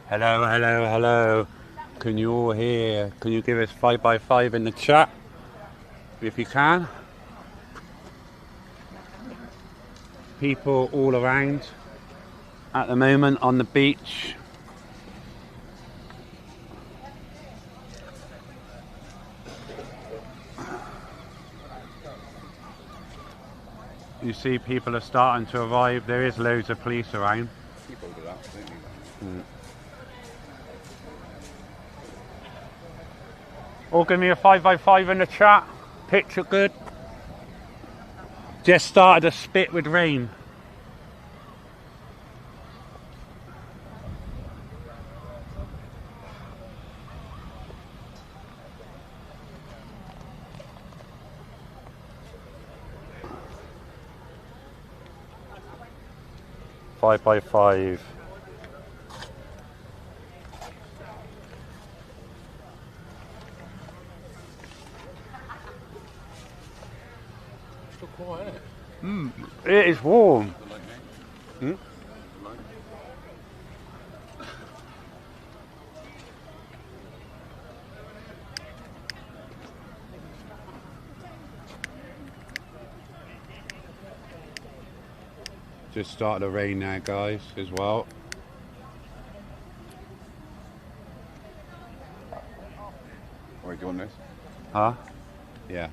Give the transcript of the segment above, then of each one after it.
Hello, hello, hello. Can you all hear? Can you give us 5x5 in the chat? If you can. People all around at the moment on the beach. You see people are starting to arrive. There is loads of police around. People do that, don't you? All give me a 5x5 in the chat. Picture good. Just started to spit with rain. Five by five. Still quiet, isn't it? It is warm. Hmm? Just started to rain now, guys, as well. Wait, do you want this? Huh? Yeah.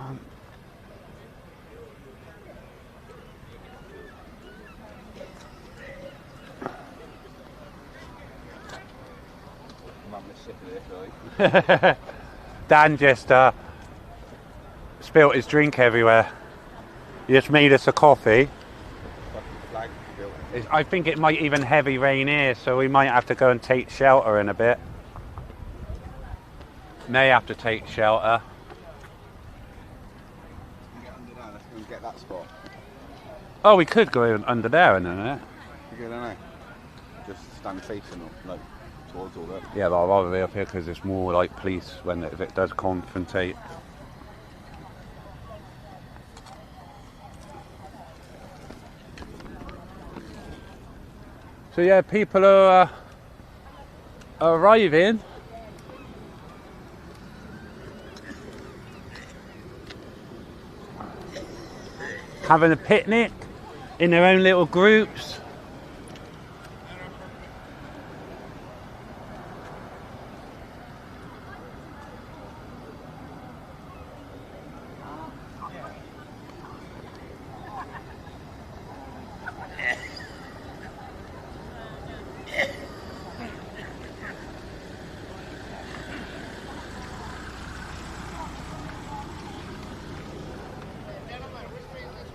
I'm having a sip of this, right? Dan just spilt his drink everywhere. He just made us a coffee. Fucking flag built. I think it might even heavy rain here, so we might have to go and take shelter in a bit. May have to take shelter. Get under there, let's go and get that spot. Oh, we could go under there in a minute. You go down there. Just stand facing them, like, towards all that. Yeah, but I'd rather be up here because it's more like police when if it does confrontate. So yeah, people are arriving. Having a picnic in their own little groups.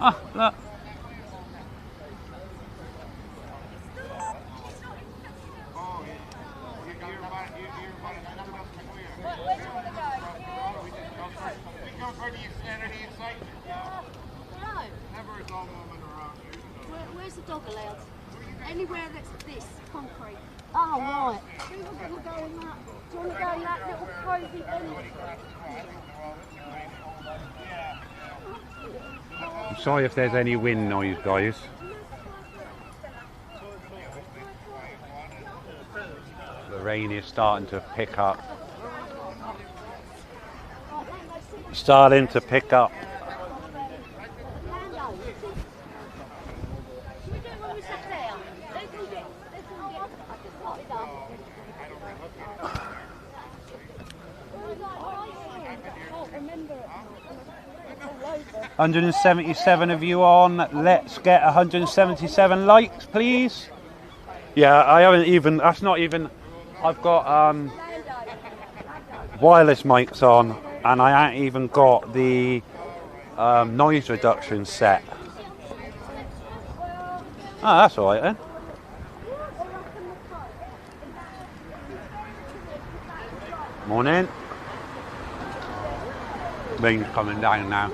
Ah, look. Where's the dog allowed? Anywhere that's this, concrete. Oh, right. Who was going to go in that? Do you want to go in that little cosy I'm sorry if there's any wind noise, guys. The rain is starting to pick up. Starting to pick up. Oh, 177 of you on. Let's get 177 likes, please. Yeah, I haven't even. That's not even. I've got wireless mics on, and I haven't even got the noise reduction set. Oh, that's all right then. Morning. Rain's coming down now.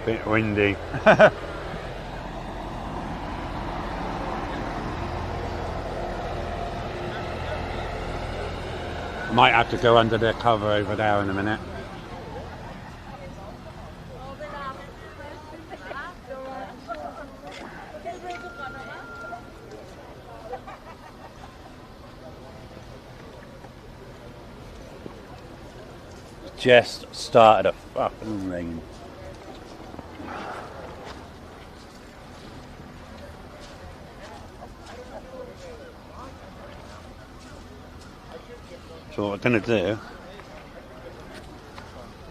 Bit windy. Might have to go under the cover over there in a minute. Just started a fucking rain. So what we're going to do,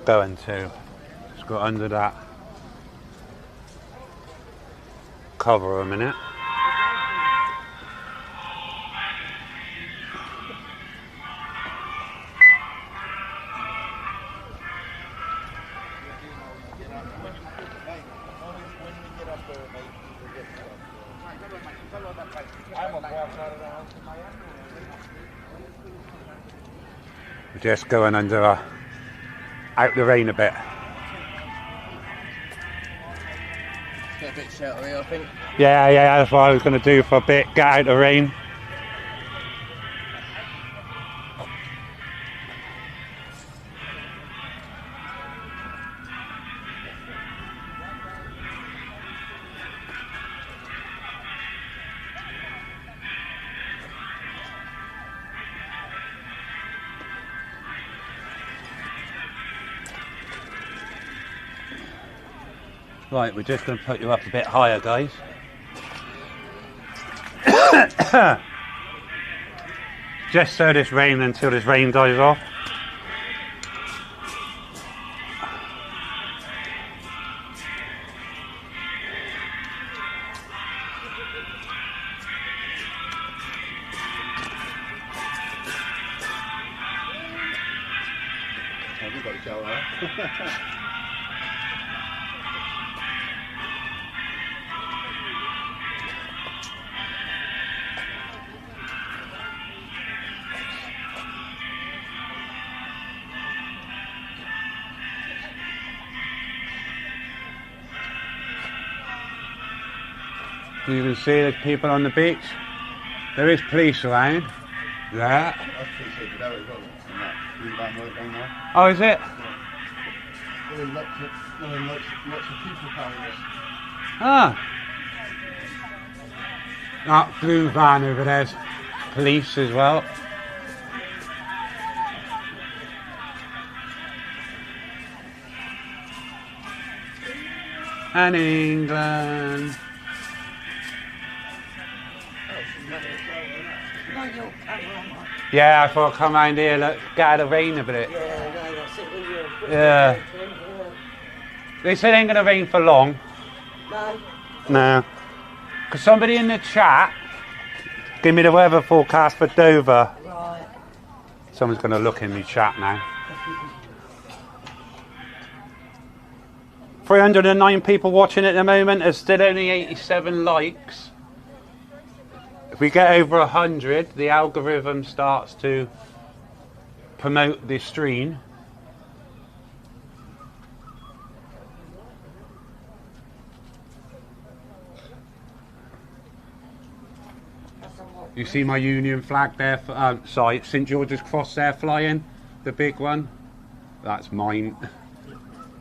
just go under that cover a minute. We're just going under out the rain a bit. Get a bit sheltery, I think. Yeah, that's what I was going to do for a bit, get out the rain. Right, we're just going to put you up a bit higher, guys. Just so this rain until this rain dies off. Have you got a shower? You can see the people on the beach. There is police around. There. That's pretty safe there as well. And that blue van right down there. Oh, is it? Lots of people carrying this. Ah. That blue van over there's police as well. And England. Yeah, I thought I'd come round here, look, get out of the rain a bit. Yeah. They said it ain't gonna rain for long. No. Because somebody in the chat give me the weather forecast for Dover. Right. Someone's gonna look in my chat now. 309 people watching at the moment. There's still only 87 likes. If we get over 100, the algorithm starts to promote the stream. You see my Union flag there? Sorry, St George's Cross there flying, the big one. That's mine.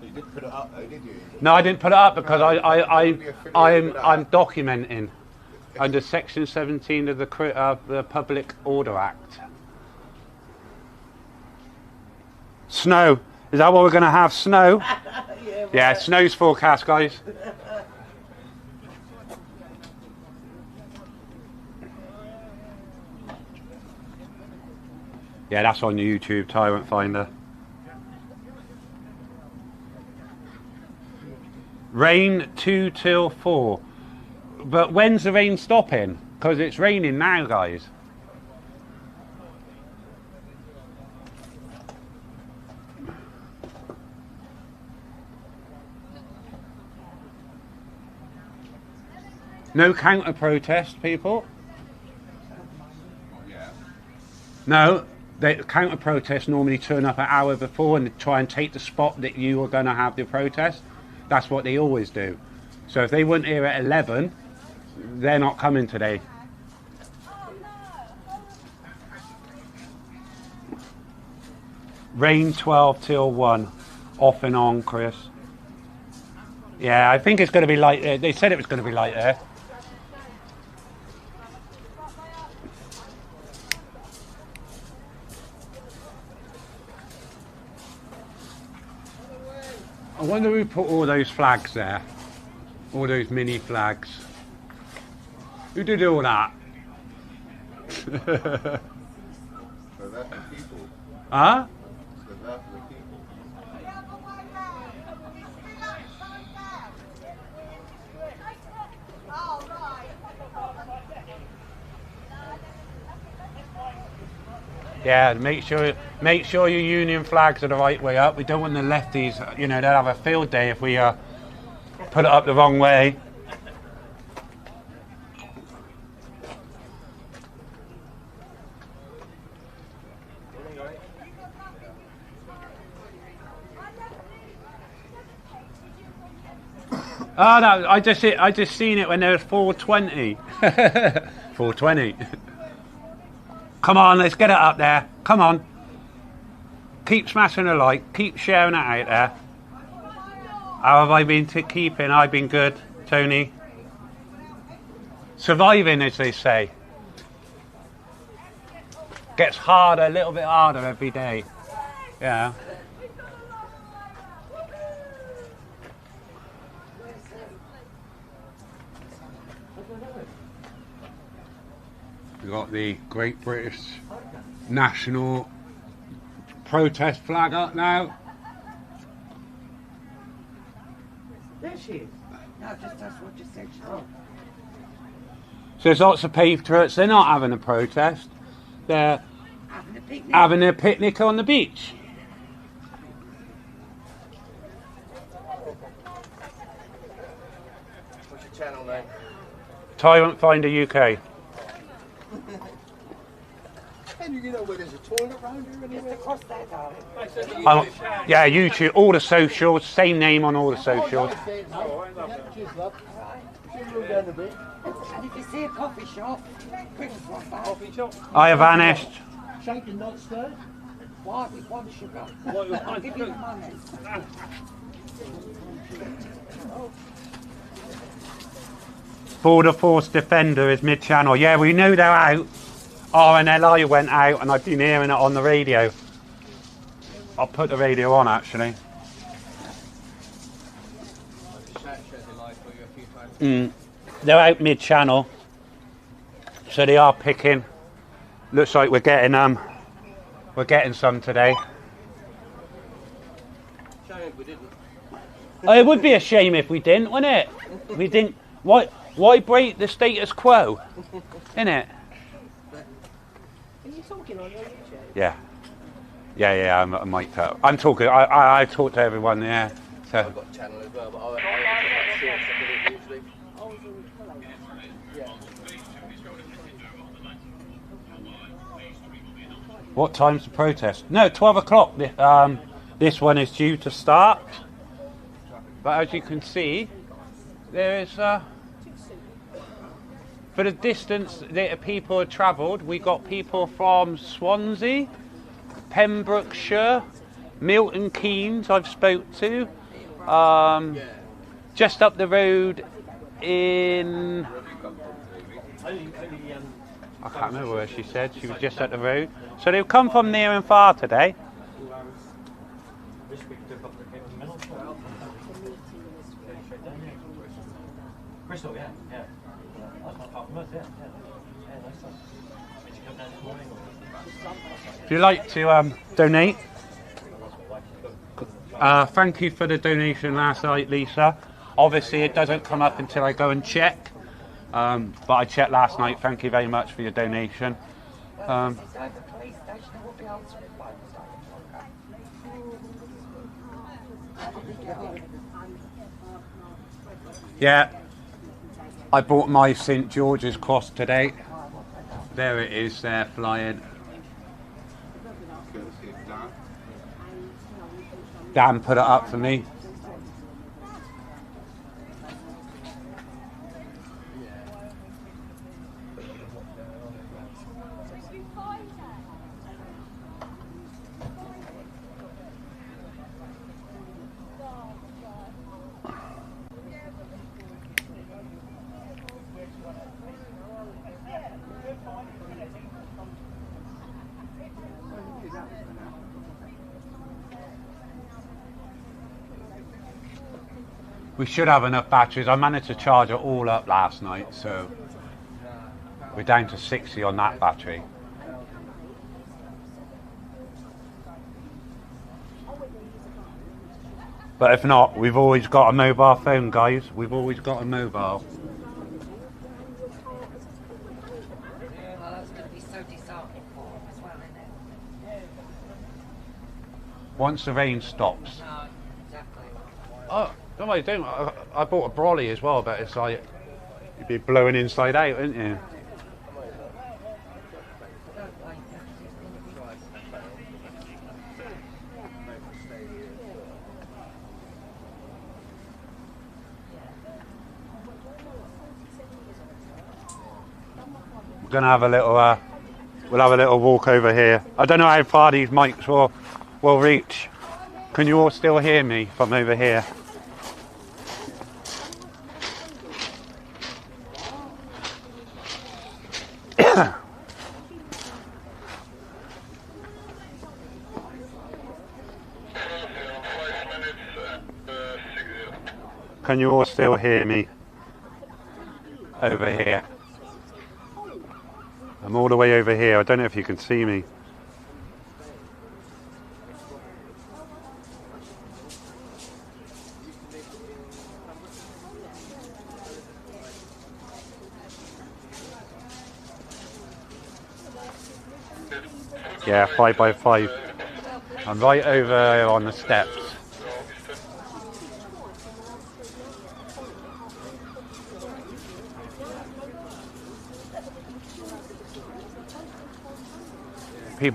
You didn't put it up though, did you? No, I didn't put it up because I'm documenting under Section 17 of the Public Order Act. Snow. Is that what we're going to have? Snow? Yeah, snow's forecast, guys. Yeah, that's on YouTube, Tyrant Finder. Rain 2 till 4. But when's the rain stopping? Because it's raining now, guys. No counter protest, people. Yeah. No, the counter protests normally turn up an hour before and try and take the spot that you are going to have the protest. That's what they always do. So if they weren't here at 11, they're not coming today. Rain 12 till 1. Off and on, Chris. Yeah, I think it's going to be light there. They said it was going to be light there. I wonder who put all those flags there. All those mini flags. Who did all that? So that's the people. Huh? So that's the people. Yeah, make sure your union flags are the right way up. We don't want the lefties, you know, they'll have a field day if we put it up the wrong way. Oh no, I just seen it when there was 420. 420. Come on, let's get it up there. Come on. Keep smashing a like. Keep sharing it out there. How have I been keeping? I've been good, Tony. Surviving, as they say. Gets harder, a little bit harder every day. Yeah. We've got the Great British National Protest flag up now. There she is. No, just that's what you said. Oh. So there's lots of patriots. They're not having a protest. They're Having a picnic. having a picnic on the beach. What's your channel name? Tyrant Finder UK. And you know where there's a toilet round here Just anywhere? across there, darling. Yeah, YouTube, all the socials, same name on all the socials. And if you see a coffee shop, bring us one back. Coffee shop? I have vanished. Shaken, not stirred. Why? With one sugar. I'll give you the money. Border Force Defender is mid-channel. Yeah, we know they're out. RNLI went out and I've been hearing it on the radio. I'll put the radio on actually. They're out mid-channel. So they are picking. Looks like we're getting some today. Shame if we didn't. Oh, it would be a shame if we didn't, wouldn't it? We didn't. Why break the status quo? Innit? Are you talking on your YouTube? Yeah. Yeah, I'm mic'd up. I'm talking, I talk to everyone, yeah. So. I've got a channel as well, but I shorts I usually. What time's the protest? No, 12 o'clock. This one is due to start. But as you can see, there is, for the distance that people have travelled, we got people from Swansea, Pembrokeshire, Milton Keynes I've spoke to, just up the road in, I can't remember where she said, she was just up the road. So they've come from near and far today. Bristol, yeah. That's not far from us, yeah. Nice one. Did you come down this morning? If you'd like to donate, thank you for the donation last night, Lisa. Obviously, it doesn't come up until I go and check, but I checked last night. Thank you very much for your donation. It's over the police station, it will be answering phones. Yeah, I bought my St George's cross today. There it is, there flying. Dan put it up for me. We should have enough batteries. I managed to charge it all up last night, so we're down to 60 on that battery. But if not, we've always got a mobile phone, guys. We've always got a mobile. Well, that's going to be so disheartening for them as well, isn't it? Once the rain stops. No, exactly. Oh, no, I don't. I bought a brolly as well, but it's like you'd be blowing inside out, wouldn't you? Don't blame you. We're gonna have a little. We'll have a little walk over here. I don't know how far these mics will reach. Can you all still hear me from over here? Can you all still hear me over here? I'm all the way over here. I don't know if you can see me. Yeah, 5x5. I'm right over on the steps.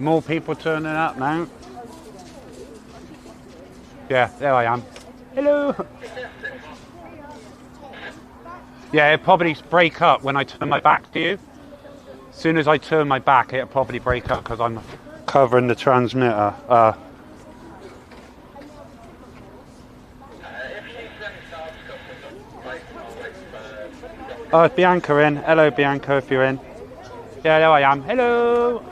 More people turning up now. Yeah, there I am. Hello. Yeah, it'll probably break up when I turn my back to you. As soon as I turn my back, it'll probably break up because I'm covering the transmitter. Oh, it's Bianca in. Hello, Bianca, if you're in. Yeah, there I am. Hello.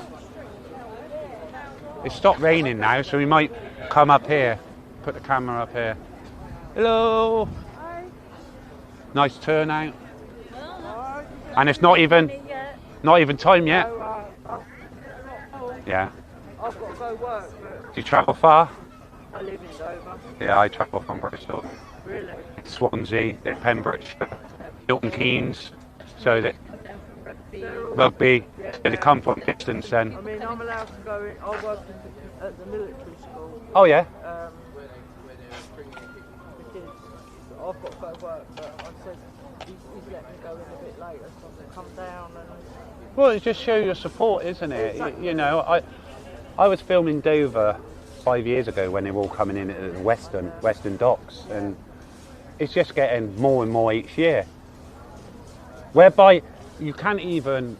It's stopped raining now, so we might come up here. Put the camera up here. Hello. Hi. Nice turnout. And it's not even time yet. Yeah. I've got to go work. Do you travel far? I live in Dover. Yeah, I travel from Bristol. Really? Swansea, Pembrokeshire, Milton Keynes. So that rugby, they come from distance then. I mean, I'm allowed to go in. I work at the military school. Oh yeah. Because I've got to go work, but I said he's let me go in a bit later, so I can come down and. Well, it just shows your support, isn't it? Exactly. You know, I was filming Dover 5 years ago when they were all coming in at the Western Docks, and it's just getting more and more each year. Whereby you can't even,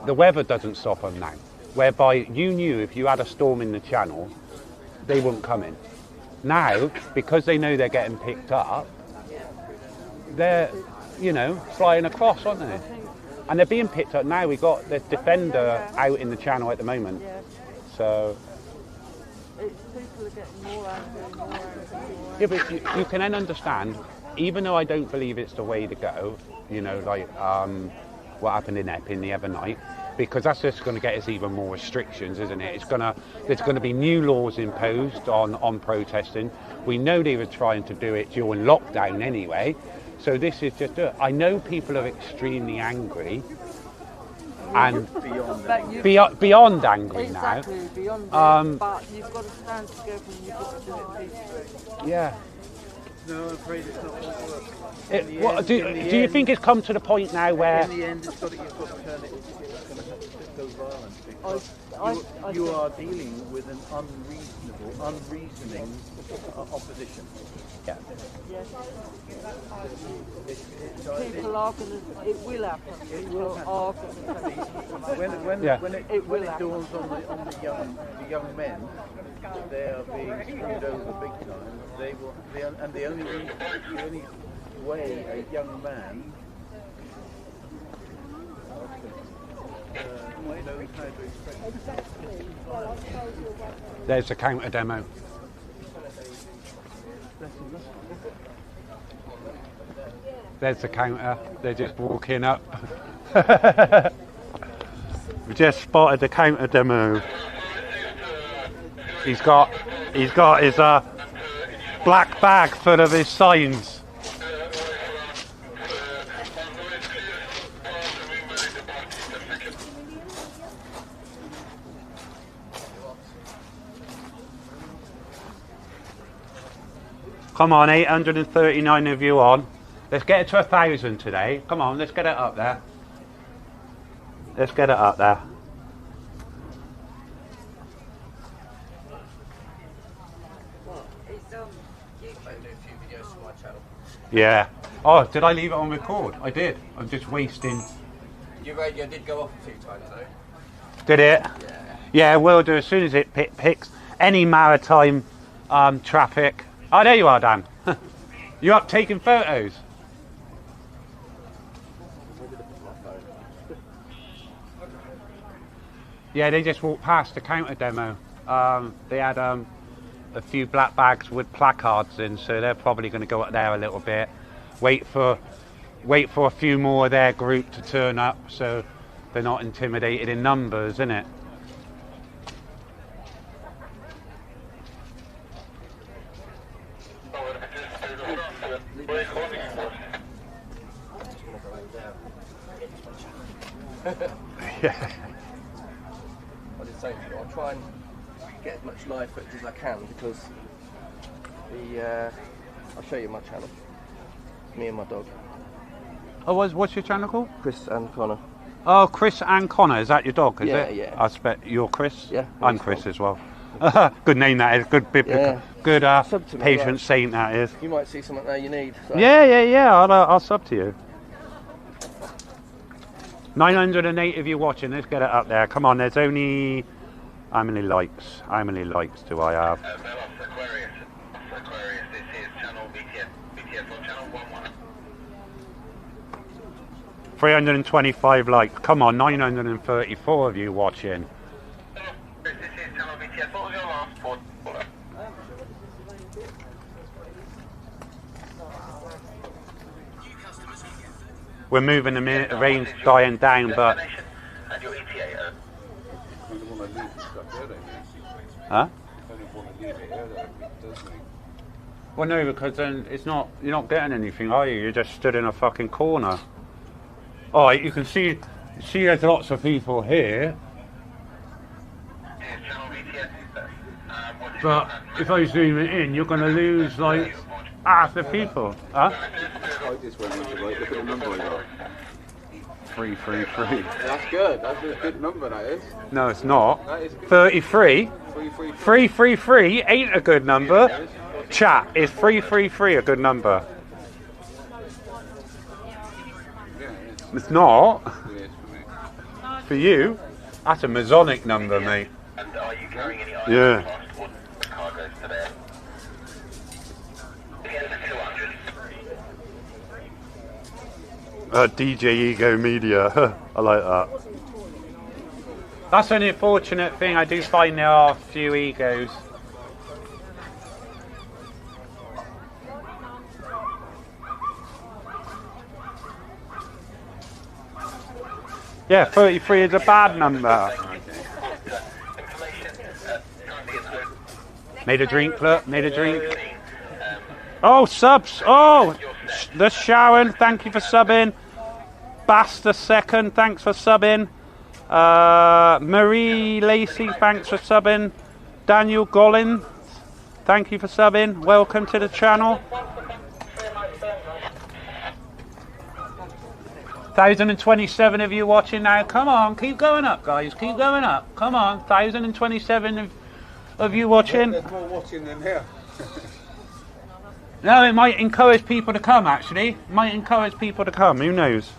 the weather doesn't stop them now. Whereby you knew if you had a storm in the channel, they wouldn't come in. Now, because they know they're getting picked up, they're, you know, flying across, aren't they? And they're being picked up now. We've got the Defender out in the channel at the moment. Yeah. So, People are getting more angry. yeah, but you can then understand, even though I don't believe it's the way to go, you know, like what happened in Epping the other night, because that's just going to get us even more restrictions, isn't it? There's going to be new laws imposed on protesting. We know they were trying to do it during lockdown anyway, so this is just I know people are extremely angry and beyond angry Exactly, now. beyond it, but you've got to stand together and you've got to do it peacefully. Yeah. No, I'm afraid it's not going to work. Do you think it's come to the point now where... In the end, you've got to turn it, it's going to have to go violent, because you are dealing with an unreasoning opposition. Yeah. Yes. It People are going to, it will happen. People are going to take it. when it dawns on the young men that they are being screwed over big time, they will. The only way a young man knows how to express himself. There's a counter demo. There's the counter. They're just walking up. We just spotted the counter demo. He's got his black bag full of his signs. Come on, 839 of you on. Let's get it to 1,000 today. Come on, let's get it up there. Let's get it up there. Yeah. Oh, did I leave it on record? I did. I'm just wasting. Your radio did go off a few times though. Did it? Yeah. Yeah, we'll do as soon as it picks any maritime traffic. Oh, there you are, Dan. You up taking photos? Yeah, they just walked past the counter demo. They had a few black bags with placards in, so they're probably going to go up there a little bit. Wait for a few more of their group to turn up, so they're not intimidated in numbers, innit? Yeah. I did say I'll try and get as much live footage as I can because I'll show you my channel. Me and my dog. Oh, what's your channel called? Chris and Connor. Oh, Chris and Connor. Is that your dog? Is Yeah, it? yeah. I expect you're Chris. Yeah, I'm he's Chris Connor. as well. Good name that is. Good biblical. Yeah. Good Sub to me, patient right. saint that is. You might see something there you need. So. Yeah. I'll sub to you. 908 of you watching. Let's get it up there. Come on. There's only how many likes? How many likes do I have? Aquarius, this is channel BTS on channel 11. 325 likes. Come on. 934 of you watching. This is channel BTS. What was your last port? We're moving a minute. The rain's dying down, but And your ETA. I don't want to leave the stuff there, don't you? huh? I don't want to leave it there, doesn't he? Well, no, because then it's not. You're not getting anything, are you? You're just stood in a fucking corner. Oh, you can see. There's lots of people here. But if I zoom it in, you're going to lose like half the people. Huh? Like this one, right? Look at the number I got. 333. That's good. That's a good number, that is. No, it's not. That is good. 33. 333. 333 ain't a good number. Chat, is 333 a good number? Yeah, it is. It's not. It is for me. For you, that's a Masonic number, mate. And are you carrying any Yeah. passport cargoes today? Again, 200. DJ Ego Media. I like that. That's an unfortunate thing. I do find there are a few egos. Yeah, 33 is a bad number. Made a drink, look. Made a drink. Oh, subs. Oh, the Sharon. Thank you for subbing. Basta second. Thanks for subbing. Marie Lacey. Thanks for subbing. Daniel Gollin. Thank you for subbing. Welcome to the channel. 1,027 of you watching now. Come on, keep going up, guys. Keep going up. Come on, 1,027 of you watching. There's more watching than here. No, it might encourage people to come, actually. Might encourage people to come, who knows?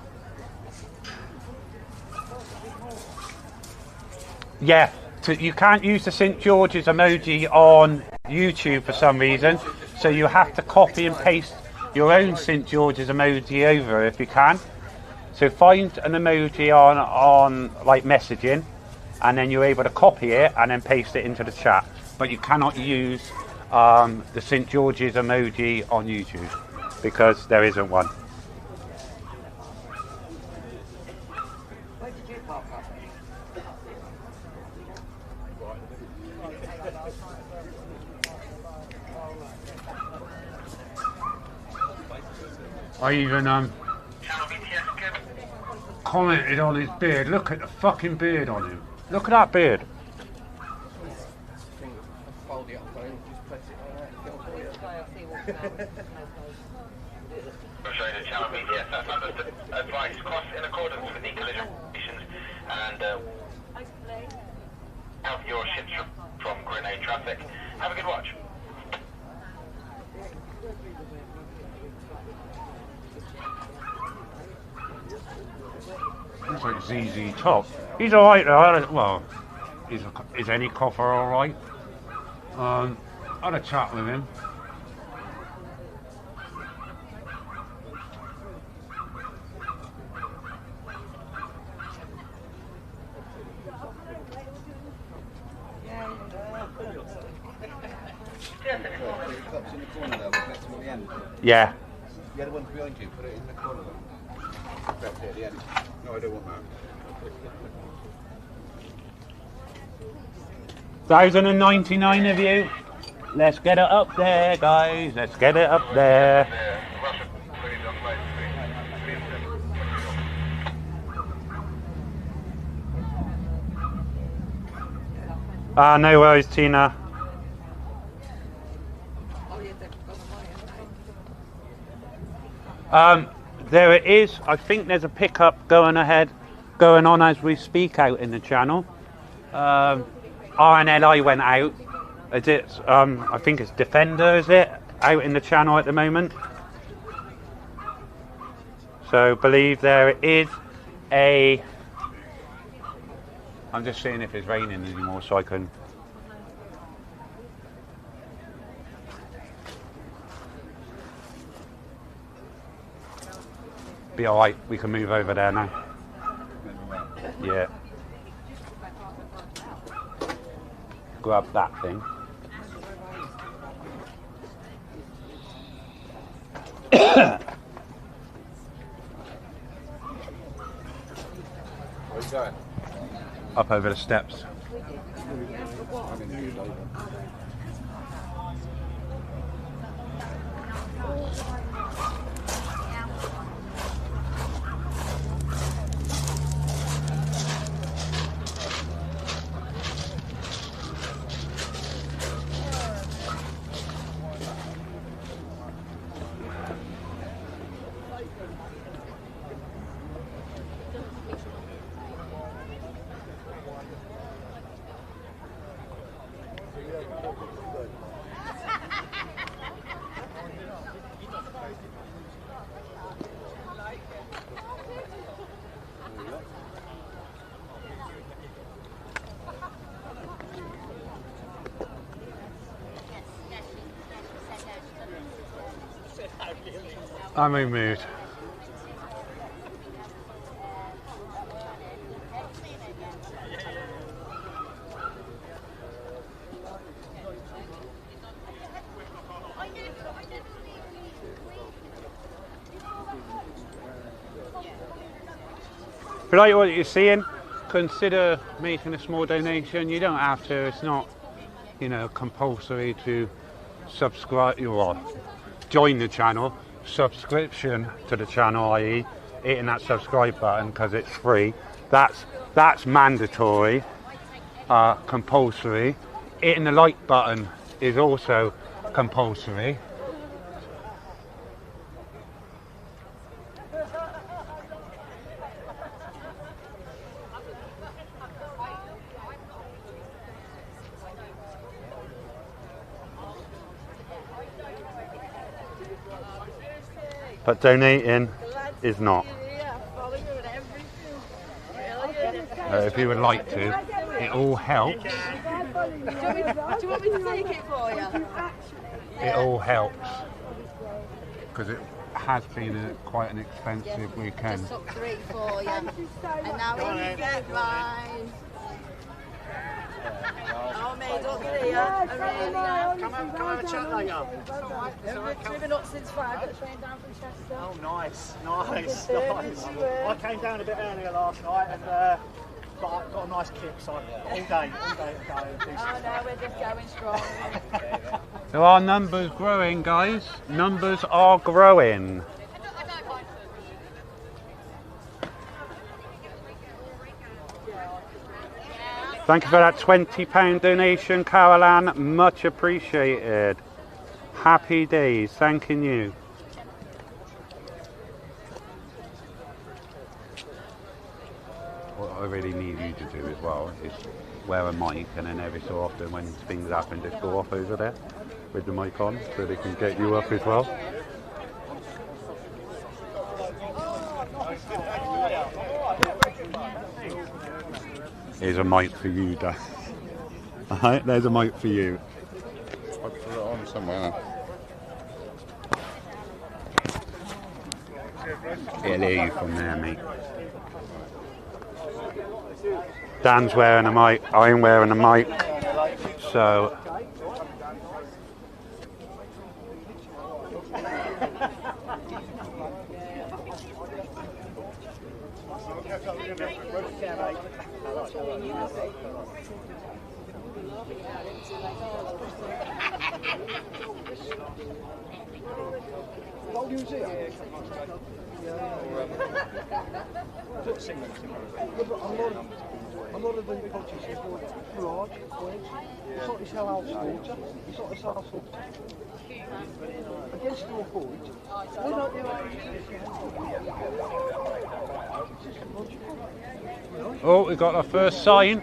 Yeah, you can't use the St. George's emoji on YouTube for some reason, so you have to copy and paste your own St. George's emoji over if you can. So find an emoji on like messaging, and then you're able to copy it and then paste it into the chat. But you cannot use the St. George's emoji on YouTube. because there isn't one. Where did you park up? I even Channel BTS, good. commented on his beard. Look at the fucking beard on him. Look at that beard. Finger, fold it up and just press it like that. Get on for you. Australia Channel BTS, that's understood. Advice, cross in accordance with the collision conditions and out your ships from grenade traffic. Have a good watch. Looks like ZZ Top. He's alright though. Well, is any coffer alright? I had a chat with him. Cups in the corner there, we'll collect them at the end. Yeah. The other one's behind you, put it in the corner there. That's it at the end. No, I don't want that. 1,099 of you. Let's get it up there, guys. Let's get it up there. Russia, please, on flight, Ah, no worries, Tina. There it is. I think there's a pickup going on as we speak out in the channel. RNLI went out. Is it? I think it's Defender. Is it out in the channel at the moment? So believe there is a. I'm just seeing if it's raining anymore, so I can. Be alright, we can move over there now. Yeah. Grab that thing. Where are you going? Up over the steps. I'm in the over. I'm moved. If you like what you're seeing, consider making a small donation. You don't have to. It's not, compulsory to subscribe or join the channel. Subscription to the channel, i.e. hitting that subscribe button because it's free. That's mandatory, compulsory. Hitting the like button is also compulsory. But donating is not. If you would like to, it all helps. Do you want me to take it for you? It all helps because it has been quite an expensive weekend. Just took 3 for you. And now you get mine. Oh, mate, don't see ya. I really am. Come and chat later. I've driven up since 5, got a train down from Chester. Oh, nice. Good. I came down a bit earlier last night and but I've got a nice kick, so all day to go. Oh no, we're just going strong. There are numbers growing, guys. Numbers are growing. Thank you for that £20 donation, Caroline. Much appreciated. Happy days. Thanking you. What I really need you to do as well is wear a mic, and then every so often when things happen, just go off over there with the mic on so they can get you up as well. Here's a mic for you, Dan. Alright, there's a mic for you. I'll put it on somewhere. It'll hear you from there, mate. Dan's wearing a mic, I'm wearing a mic, so... A lot of the politicians are large, it's not this halal slaughter, it's not this halal slaughter. Against all points, we don't do Oh, we got our first sign.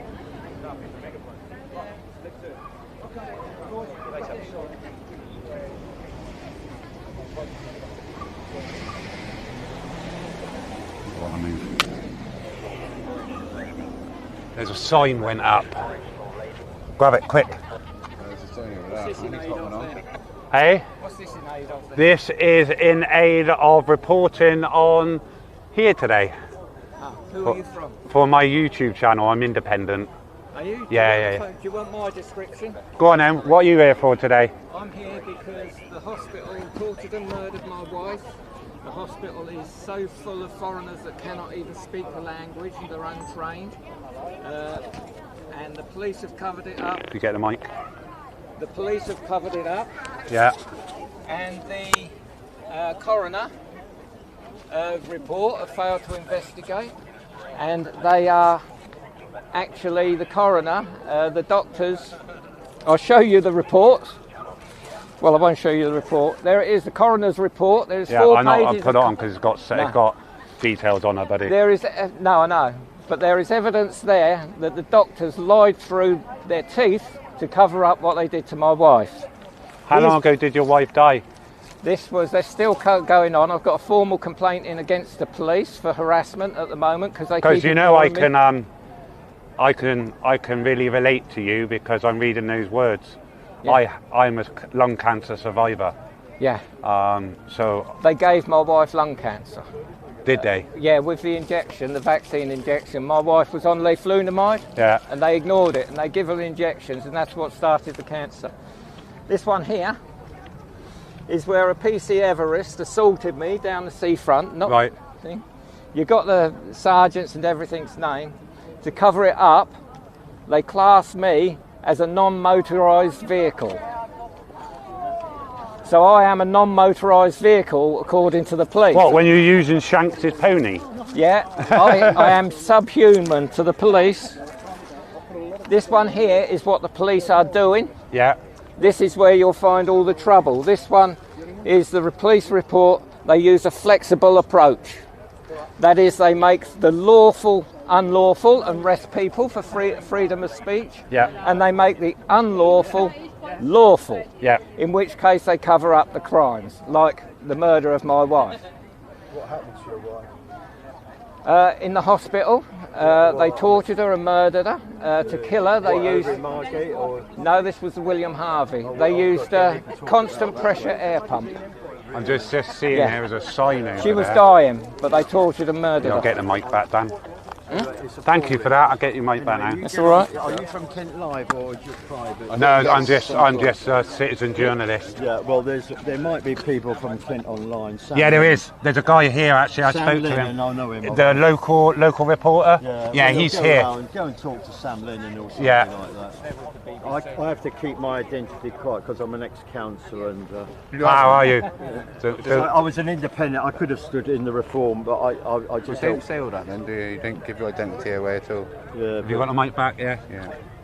There's a sign went up. Grab it quick. Hey? What's this in aid of? This is in aid of reporting on here today. Who are you from? For my YouTube channel. I'm independent. Are you? Yeah. Do you want my description? Go on then, what are you here for today? I'm here because the hospital tortured and murdered my wife. The hospital is so full of foreigners that cannot even speak the language and they're untrained. And the police have covered it up. You get the mic? The police have covered it up. Yeah. And the coroner report have failed to investigate. And they are actually, the coroner, the doctors, I'll show you the reports. Well, I won't show you the report. There it is, the coroner's report. There's 4 I know, pages. I'll put it on because it's got details on it, buddy. There is, no, I know, but there is evidence there that the doctors lied through their teeth to cover up what they did to my wife. How long ago did your wife die? They're still going on. I've got a formal complaint in against the police for harassment at the moment because they keep you know I ignoring me. I can really relate to you because I'm reading those words. Yeah. I'm a lung cancer survivor. Yeah. So They gave my wife lung cancer. did they? Yeah, with the injection, the vaccine injection. My wife was on leflunomide. Yeah. And they ignored it and they give her injections and that's what started the cancer. This one here is where a PC Everest assaulted me down the seafront. Right. See? You got the sergeants and everything's name. To cover it up, they class me as a non-motorised vehicle. So I am a non-motorised vehicle according to the police. What, when you're using Shanks' pony? Yeah, I am subhuman to the police. This one here is what the police are doing. Yeah. This is where you'll find all the trouble. This one is the police report. They use a flexible approach. That is, they make the lawful unlawful and arrest people for freedom of speech. Yeah. And they make the unlawful lawful. Yeah. In which case they cover up the crimes, like the murder of my wife. What happened to your wife? In the hospital, they tortured her and murdered her. To kill her, they used... Margate or? No, this was the William Harvey. They used a constant pressure air pump. I'm just seeing Yeah. there was a sign over She was there. dying, but they tortured and murdered I'll her. get the mic back, Dan. Thank you for that. I'll get your mic back now. That's all right. Are you from Kent Live or just private? No, I'm just a citizen journalist. Yeah, well, there might be people from Kent Online. Sam Yeah, there is. There's a guy here actually. I Sam spoke to Lennon, him. I know him. The local reporter. Yeah, Yeah, well, he's go here. around, go and talk to Sam Lennon or something Yeah. like that. I have to keep my identity quiet because I'm an ex-councillor and. How are you? I was an independent. I could have stood in the reform, but I just Don't say all that then, do you? You don't give your identity away at all. Yeah, Have you got the mic back? Yeah.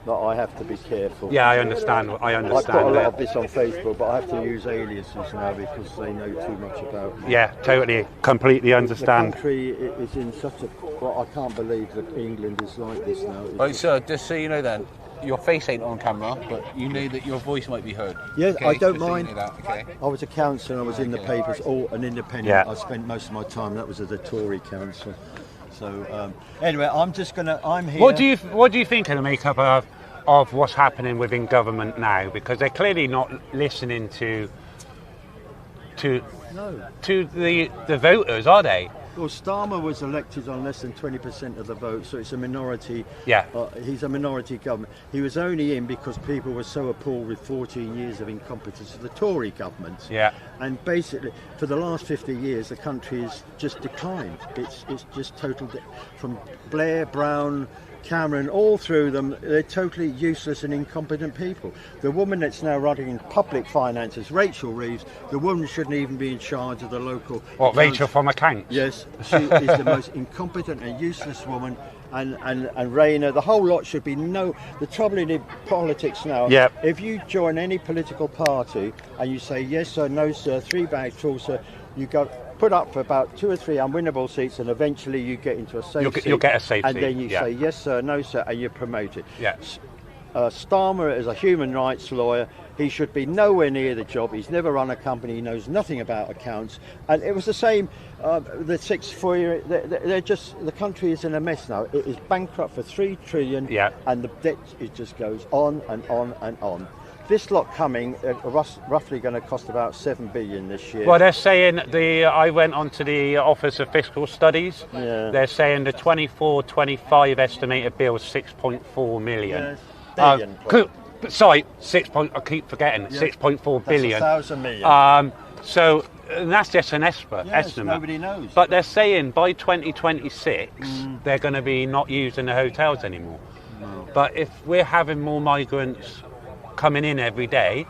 but I have to be careful. Yeah, I understand. I I've got a understand lot of that. this on Facebook, but I have to use aliases now because they know too much about me. Yeah, totally, completely The understand. country is in such a. Well, I can't believe that England is like this now. It's Right, sir, just so you know then, your face ain't on camera, but you know that your voice might be heard. Yeah, Okay? I don't Just so you mind. know that, okay? I was a councillor, I was in the papers, all an independent. Yeah. I spent most of my time, that was at the Tory council. So, anyway, I'm here. What do you think of the makeup of what's happening within government now? Because they're clearly not listening to the voters, are they? Well, Starmer was elected on less than 20% of the vote, so it's a minority. Yeah. He's a minority government. He was only in because people were so appalled with 14 years of incompetence of the Tory government. Yeah. And basically, for the last 50 years, the country has just declined. It's just total. From Blair, Brown, Cameron, all through them, they're totally useless and incompetent people. The woman that's now running public finances, Rachel Reeves, the woman shouldn't even be in charge of the local. What, Rachel from accounts? Yes, she is the most incompetent and useless woman. And Rayner, the whole lot should be no. The trouble in politics now, Yep. if you join any political party and you say yes sir, no sir, 3 bags full sir, you got put up for about 2 or 3 unwinnable seats, and eventually you get into a safe seat. You'll get a safe and seat, then you yeah. say yes sir, no sir, and you're promoted. Yeah. Starmer is a human rights lawyer. He should be nowhere near the job. He's never run a company. He knows nothing about accounts. And it was the same. The 6 4 they're just, the country is in a mess now. It is bankrupt for 3 trillion. Yeah. And the debt, it just goes on and on and on. This lot coming, roughly going to cost about 7 billion this year. Well, they're saying I went onto the Office of Fiscal Studies. Yeah. They're saying the 24-25 estimated bill is 6.4 million. Yes, billion. Sorry, I keep forgetting. Yeah. 6.4 billion. That's 1,000 million. So and that's just an estimate. Yes, nobody knows. But they're saying by 2026 they're going to be not using the hotels anymore. No. But if we're having more migrants coming in every day,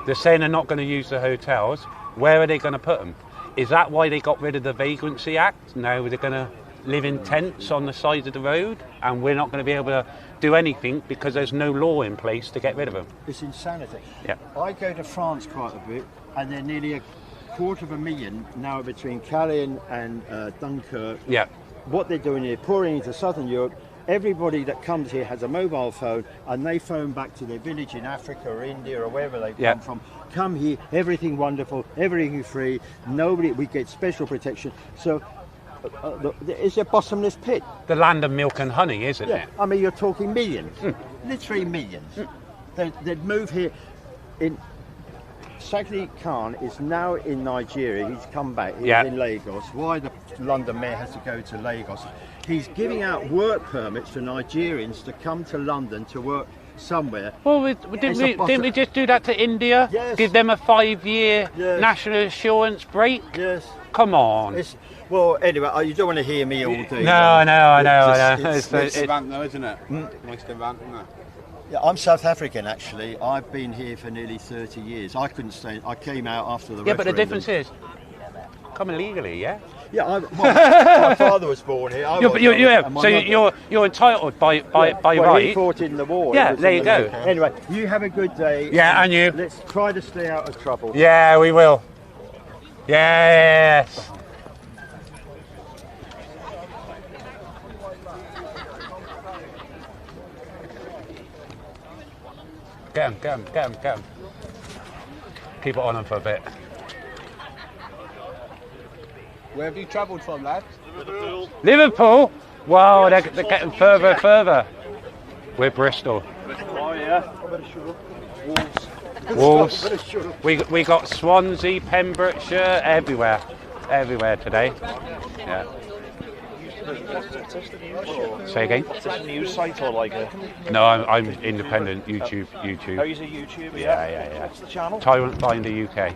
they're saying they're not going to use the hotels. Where are they going to put them? Is that why they got rid of the Vagrancy Act? Now they're going to live in tents on the side of the road, and we're not going to be able to do anything because there's no law in place to get rid of them. It's insanity. Yeah. I go to France quite a bit, and they're nearly 250,000 now between Calais and Dunkirk. Yeah. What they're doing here, pouring into southern Europe. Everybody that comes here has a mobile phone, and they phone back to their village in Africa or India or wherever they come from. Come here, everything wonderful, everything free. Nobody, we get special protection. So it's a bottomless pit. The land of milk and honey, isn't it? I mean, you're talking millions, literally millions. They'd move here. Sadiq Khan is now in Nigeria. He's come back. He's in Lagos. Why the London mayor has to go to Lagos? He's giving out work permits for Nigerians to come to London to work somewhere. Well, didn't we just do that to India? Yes. Give them a 5-year national insurance break? Yes. Come on. Well, anyway, you don't want to hear me all day. No, I know. It's nice event though, isn't it? Nice event, isn't it? Yeah, I'm South African actually. I've been here for nearly 30 years. I couldn't stay. I came out after the referendum. But the difference is, coming legally, yeah? Yeah, my father was born here. You're entitled by right. He fought in the war. Yeah, there you go. Anyway, you have a good day. Yeah, and you. Let's try to stay out of trouble. Yeah, we will. Yes. Get him. Keep it on him for a bit. Where have you travelled from, lads? Liverpool? Wow, they're getting further and further. We're Bristol. Oh yeah. Wolves. We got Swansea, Pembrokeshire, everywhere today. Yeah. Say again? Is this a news site or like a... No, I'm independent. YouTube. Oh, he's a YouTuber, Yeah. What's the channel? Tyrant Finder UK.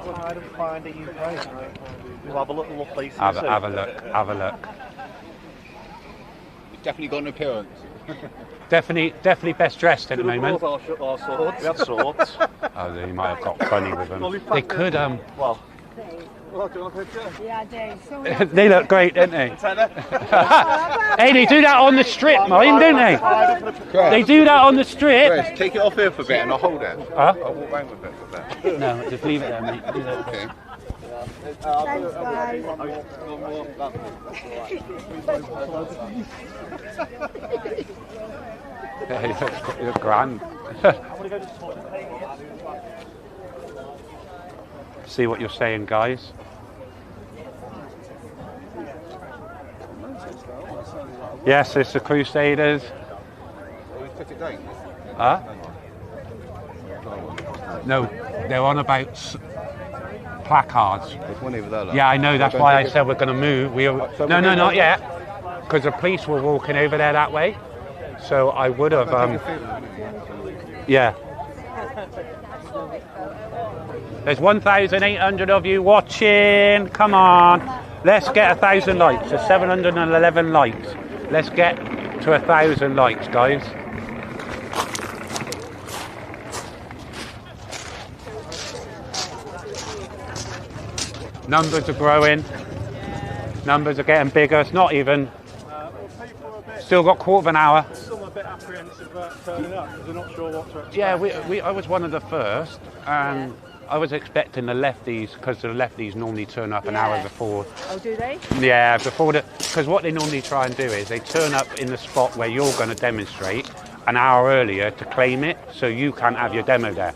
Tyrant Finder UK. We'll have a little look later. Have a look. Definitely got an appearance. Definitely best dressed at the moment. Our swords. We had swords. Oh, they might have got funny with them. They could Well, Yeah, I do. they look great, don't they? Hey, they do that on the strip, mind, don't they? They do that on the strip. Chris, take it off here for a bit and I'll hold it. Huh? I'll walk around with it for a bit. No, just leave it there, mate. Okay. Thanks, guys. Hey, you're grand. See what you're saying, guys. Yes, it's the Crusaders. Huh? No, they're on about placards. There's one over there. Look. Yeah, I know. That's why I said we're going to move. No, not yet, because the police were walking over there that way. So I would have. Yeah. There's 1,800 of you watching. Come on, let's get 1,000 likes. There's 711 likes. Let's get to 1,000 likes, guys. Numbers are growing. Numbers are getting bigger. It's not even. Still got quarter of an hour. Some are a bit apprehensive about turning up because they're not sure what to expect. Yeah, I was one of the first, and I was expecting the lefties, because the lefties normally turn up an hour before. Oh, do they? Yeah, because what they normally try and do is they turn up in the spot where you're going to demonstrate an hour earlier to claim it, so you can't have your demo there.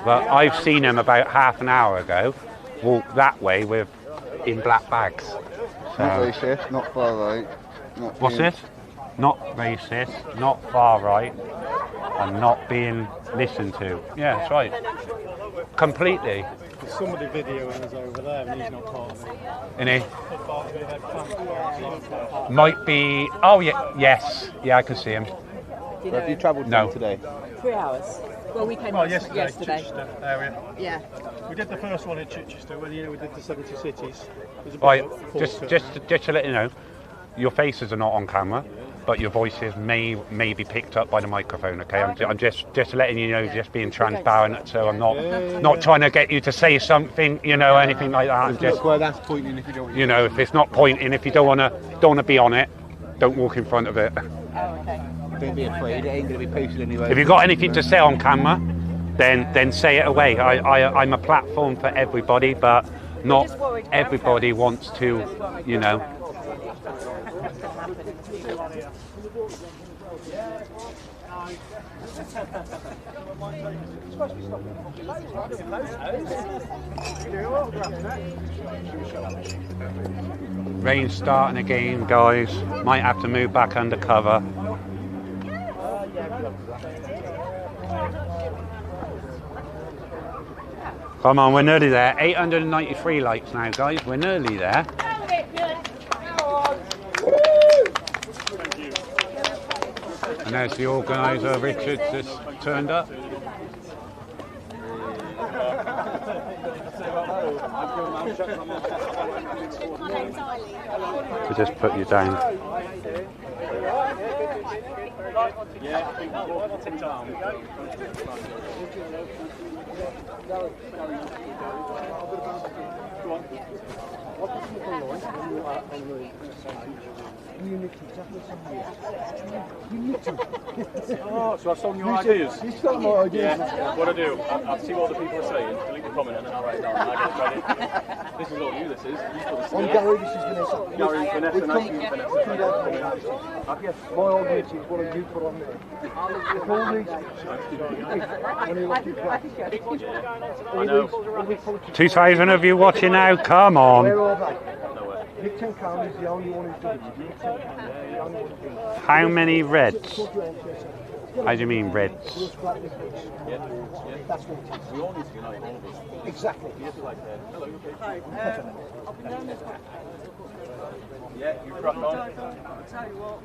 But I've seen them about half an hour ago walk that way in black bags. Not racist, not far right. What's this? Not racist, not far right, and not being listened to. Yeah, that's right. Completely. Somebody videoing us over there and he's not part of it. Isn't he? Might be. Oh, yeah, yes. Yeah, I can see him. Where have you travelled No. today? 3 hours. Well, we came yesterday. Chichester area. Yeah. We did the first one in Chichester when we did the 70 cities. It was Right, about just to let you know, your faces are not on camera, but your voices may be picked up by the microphone. Okay, I'm just letting you know, just being transparent, so I'm not trying to get you to say something, anything like that. I'm just, Well, that's pointing if you don't. if it's not pointing, if you don't wanna be on it, don't walk in front of it. Oh, okay. Don't be afraid. It ain't going to be posted anyway. If you've got anything to say on camera, then say it away. I'm a platform for everybody, but not everybody wants to, Rain starting again, guys. Might have to move back undercover. Come on, we're nearly there. 893 likes now, guys. We're nearly there. And there's the organiser, Richard, just turned up. To just put you down. Oh, so I've stolen your ideas? You stole my ideas. Yeah, what I do, I'll see what other people are saying, delete the comment, and then I'll write it down, and I get credit. This is all you, this is. I'm Gary, this is Vanessa. Gary, Vanessa, nice to meet you, Vanessa. Yes, my argument is what have you put on there? All these... I know. 2,000 of you watching now, come on. Where are they? Nick Tenkam is the only one who's doing it. Nick Tenkam is the only one who's doing it. How many reds? How do you mean reds? That's what it is. We all need to unite, all of us. Exactly. Just like, hello, okay. Yeah, you crack on. I'll tell you what.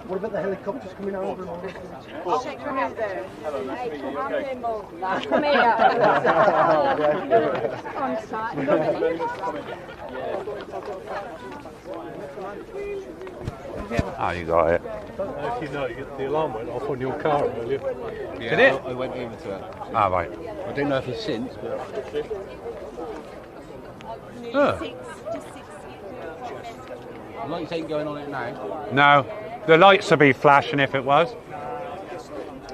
What about the helicopters coming over? I'll check from out there. Hello, nice to meet you. Okay. Come here. On site. Oh, you got it. I don't know if you know, the alarm went off on your car earlier. Yeah, Did it? I went over to it. Ah, right. I don't know if it's since, but Oh. lights ain't going on it now. No, the lights would be flashing if it was.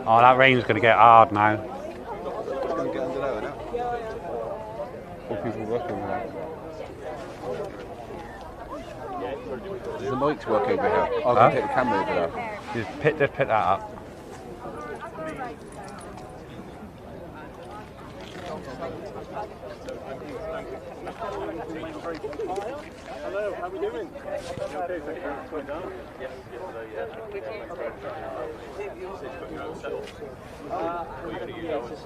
Oh, that rain's going to get hard now. It's going to get under there now. 4 people working with that. Does the lights work over here? I'll go take the camera over there. Just pick that up. Hello, how are we doing? You okay, thank you. Went down? Yes, yesterday, yeah. What are you going to use ours?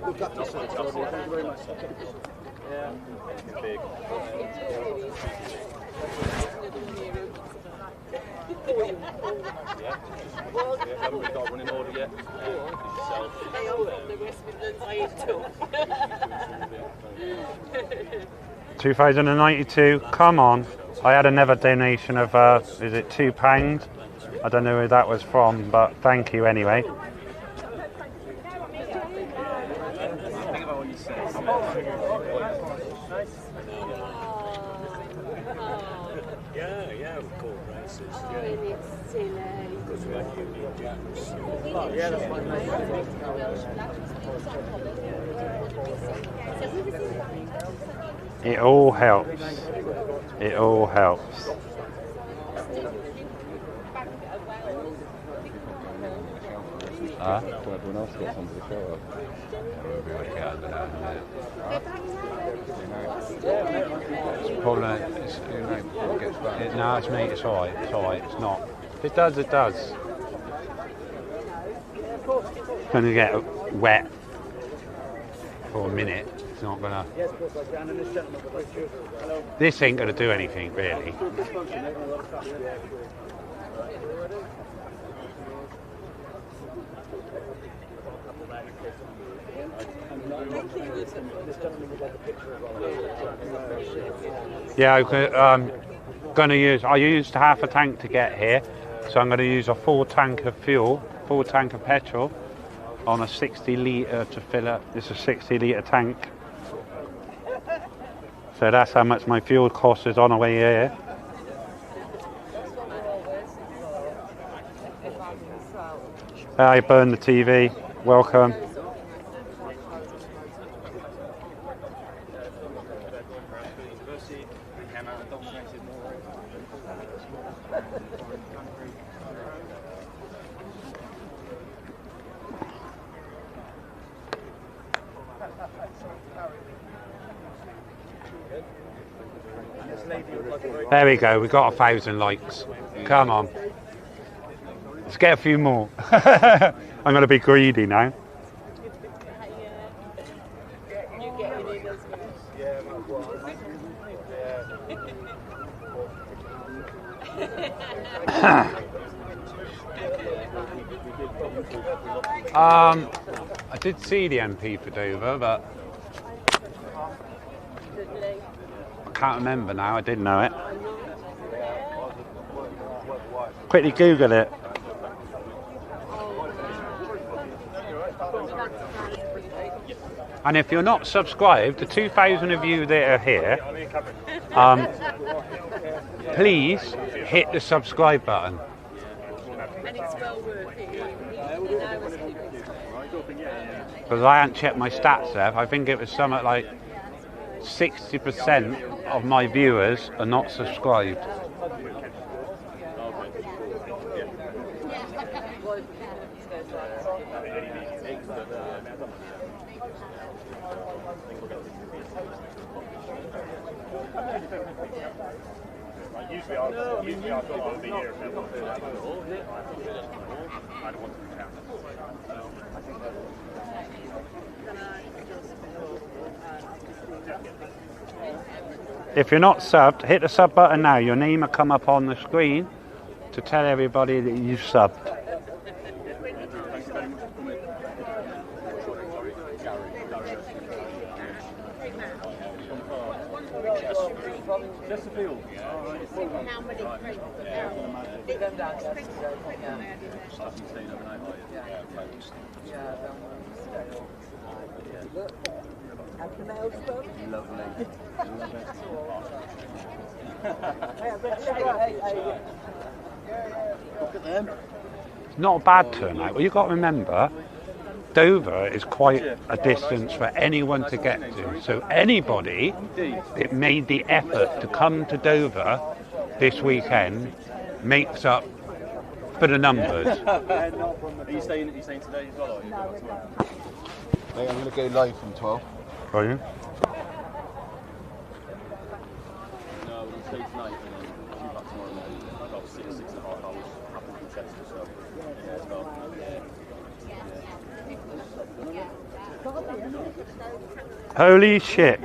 We've got this one. Thank you very much. Yeah. Big. Yeah. Haven't really got one in order yet. Yourself. They all got the West Midlands I took. 2092. Come on. I had another donation of, is it £2? I don't know who that was from, but thank you anyway. Yeah, of course, races. Oh, and it's silly. Because we had Union Jacks. Yeah, that's fine. It all helps. It all helps. So everyone else gets under the shower. It's probably, gets back. No, it's me. It's alright. It's alright. It's not. It does. It does. It's going to get wet for a minute. It's not going to. This ain't going to do anything really. Yeah, I'm going to use. I used half a tank to get here, so I'm going to use a full tank of fuel, full tank of petrol, on a 60 litre to fill up. This is a 60 litre tank. So that's how much my fuel cost is on the way here. I burned the TV. Welcome. There we go, we got 1,000 likes. Come on. Let's get a few more. I'm going to be greedy now. I did see the MP for Dover, but I can't remember now. I didn't know it. Quickly Google it. And if you're not subscribed, the 2,000 of you that are here, please hit the subscribe button. And it's well worth it. Because I haven't checked my stats there. I think it was something like 60% of my viewers are not subscribed. Usually I've got to be here if they want to do that. I don't want to do that. If you're not subbed, hit the sub button now. Your name will come up on the screen to tell everybody that you've subbed. Chesterfield. It's not a bad turnout. Well, you've got to remember, Dover is quite a distance for anyone to get to. So anybody that made the effort to come to Dover this weekend makes up for the numbers. Are you staying today as well? Or are you going tomorrow? Mate, I'm going to go live from 12. Are you? No, we'll stay tonight and then due back tomorrow morning. About 6.5 hours. Happens from Chester, so yeah, as well. Holy shit.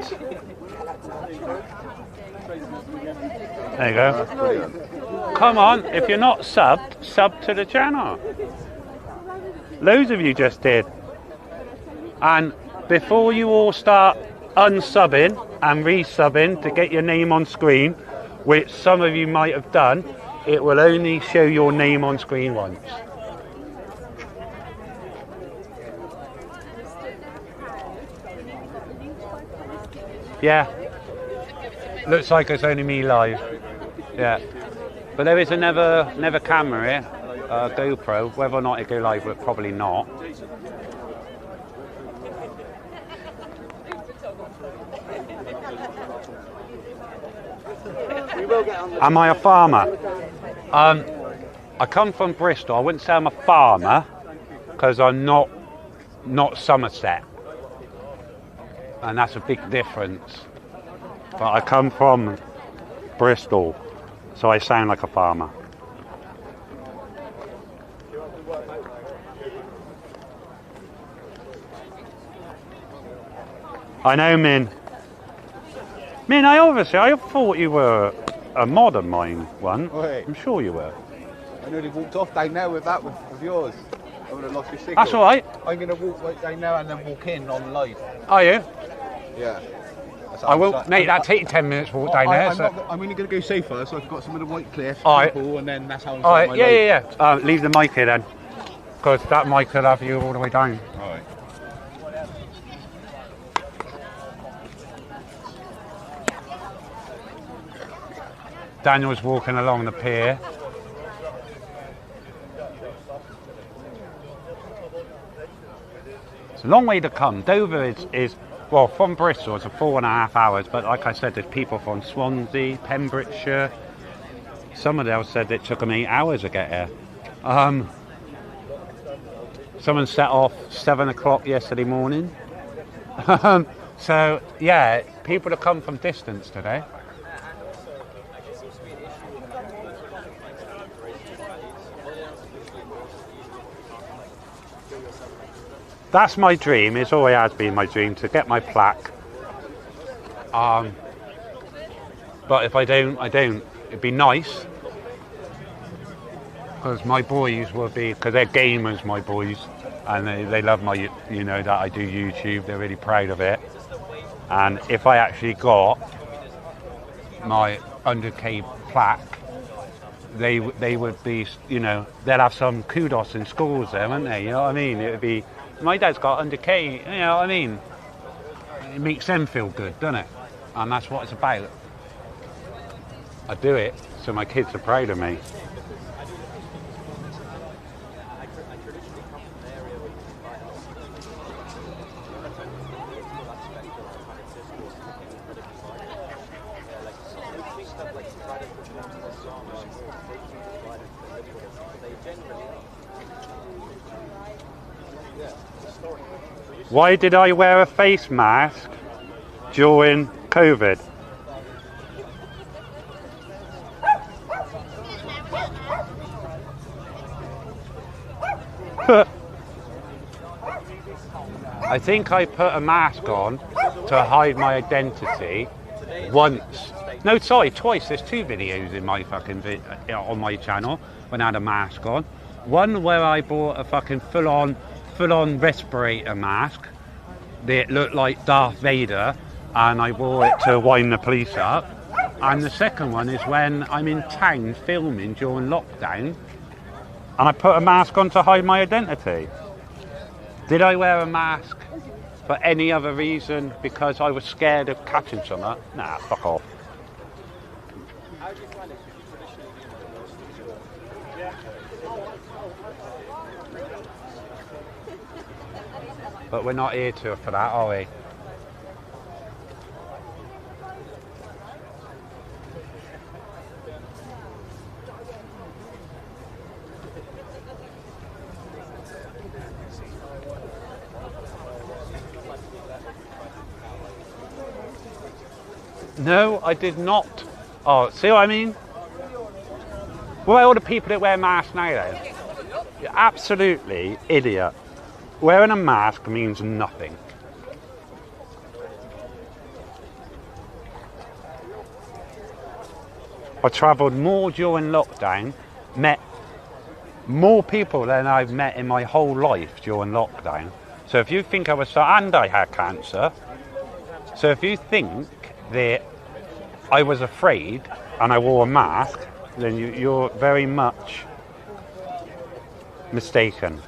There you go. Come on, if you're not subbed, sub to the channel. Loads of you just did. And before you all start unsubbing and resubbing to get your name on screen, which some of you might have done, it will only show your name on screen once. Yeah. Looks like it's only me live. Yeah. But there is another camera here, GoPro. Whether or not it go live, but probably not. Am I a farmer? I come from Bristol. I wouldn't say I'm a farmer because I'm not Somerset, and that's a big difference. But I come from Bristol, so I sound like a farmer. I know, Min. Min, I thought you were a mod of mine one. Wait. I'm sure you were. I nearly walked off down there with that with yours. I would have lost your signal. That's all right. I'm going to walk right down there and then walk in on live. Are you? Yeah. I will, mate. That'll take you 10 minutes to walk down there. I'm only going to go safer, so I've got some of the white cliff people, and then that's how I'm all right. my Yeah, life. yeah. Leave the mic here then, because that mic will have you all the way down. All right. Daniel's walking along the pier. It's a long way to come. Dover is well, from Bristol it's a 4.5 hours, but like I said, there's people from Swansea, Pembrokeshire. Somebody else said it took them 8 hours to get here. Someone set off 7 o'clock yesterday morning. So yeah, people have come from distance today. That's my dream. It's always has been my dream to get my plaque. But if I don't, I don't. It'd be nice because my boys will be, because they're gamers, my boys, and they love my, you know, that I do YouTube. They're really proud of it. And if I actually got my 100k plaque, they would be, you know, they'll have some kudos in schools there, won't they? You know what I mean? It would be. My dad's got 100k, you know what I mean? It makes them feel good, doesn't it? And that's what it's about. I do it so my kids are proud of me. Why did I wear a face mask during COVID? I think I put a mask on to hide my identity once. No, sorry, twice. There's 2 videos in my fucking on my channel when I had a mask on. One where I bought a fucking full-on respirator mask that looked like Darth Vader, and I wore it to wind the police up. And the second one is when I'm in town filming during lockdown, and I put a mask on to hide my identity. Did I wear a mask for any other reason because I was scared of catching something? Nah, fuck off. But we're not here for that, are we? No, I did not. Oh, see what I mean? Where are all the people that wear masks now then? You're absolutely idiot. Wearing a mask means nothing. I travelled more during lockdown, met more people than I've met in my whole life during lockdown. So if you think I was and I had cancer, so if you think that I was afraid and I wore a mask, then you're very much mistaken.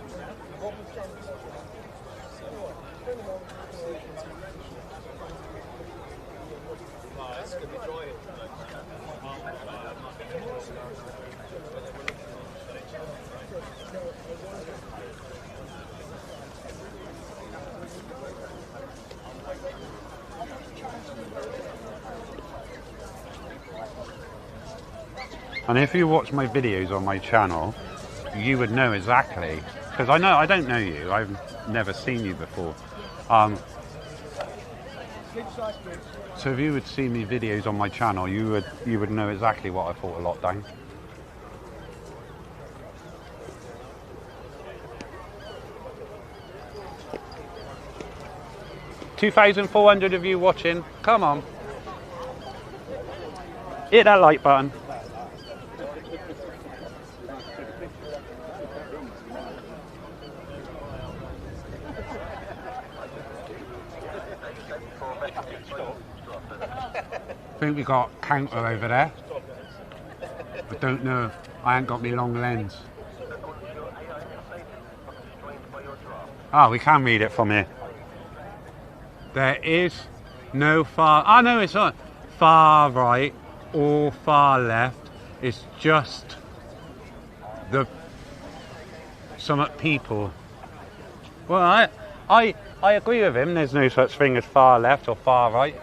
And if you watch my videos on my channel, you would know exactly, because I don't know you, I've never seen you before. So if you would see me videos on my channel, you would know exactly what I thought of lockdown. $2,400 of you watching, come on. Hit that like button. I think we got counter over there. I don't know. I ain't got my long lens. Oh, we can read it from here. There is no far. Oh no, it's not far right or far left. It's just some people. Well, I agree with him. There's no such thing as far left or far right.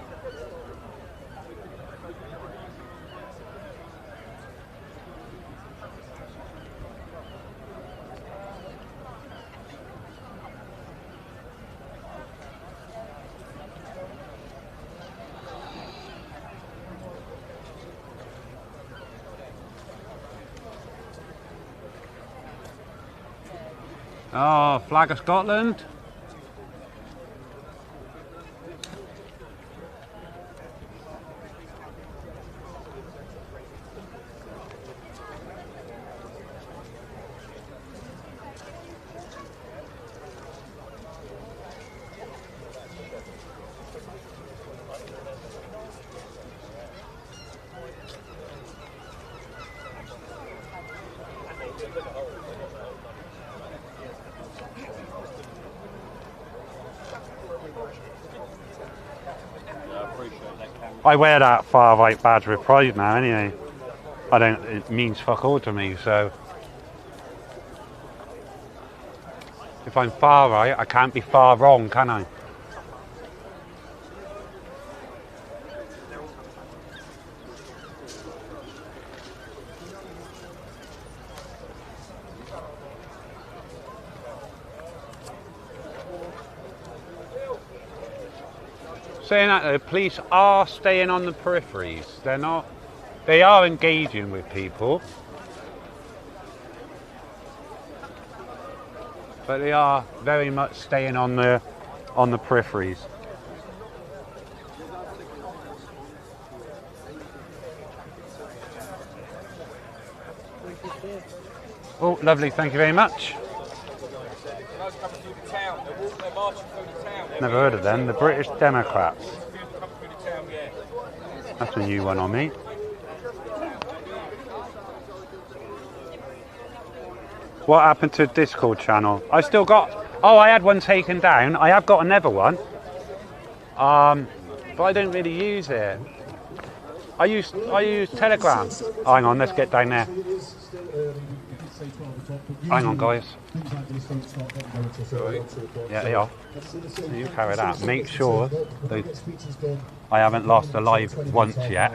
Oh, flag of Scotland. I wear that far right badge with pride now anyway. It means fuck all to me, so if I'm far right, I can't be far wrong, can I? Saying that, the police are staying on the peripheries. They're not. They are engaging with people. but they are very much staying on the peripheries. Oh, lovely, thank you very much. Never heard of them, the British Democrats. That's a new one on me. What happened to Discord channel? I still got... Oh, I had one taken down. I have got another one. But I don't really use it. I use Telegram. Oh, hang on, let's get down there. Hang on, guys. Yeah, they are. So you carry that. Make sure that I haven't lost a live once yet.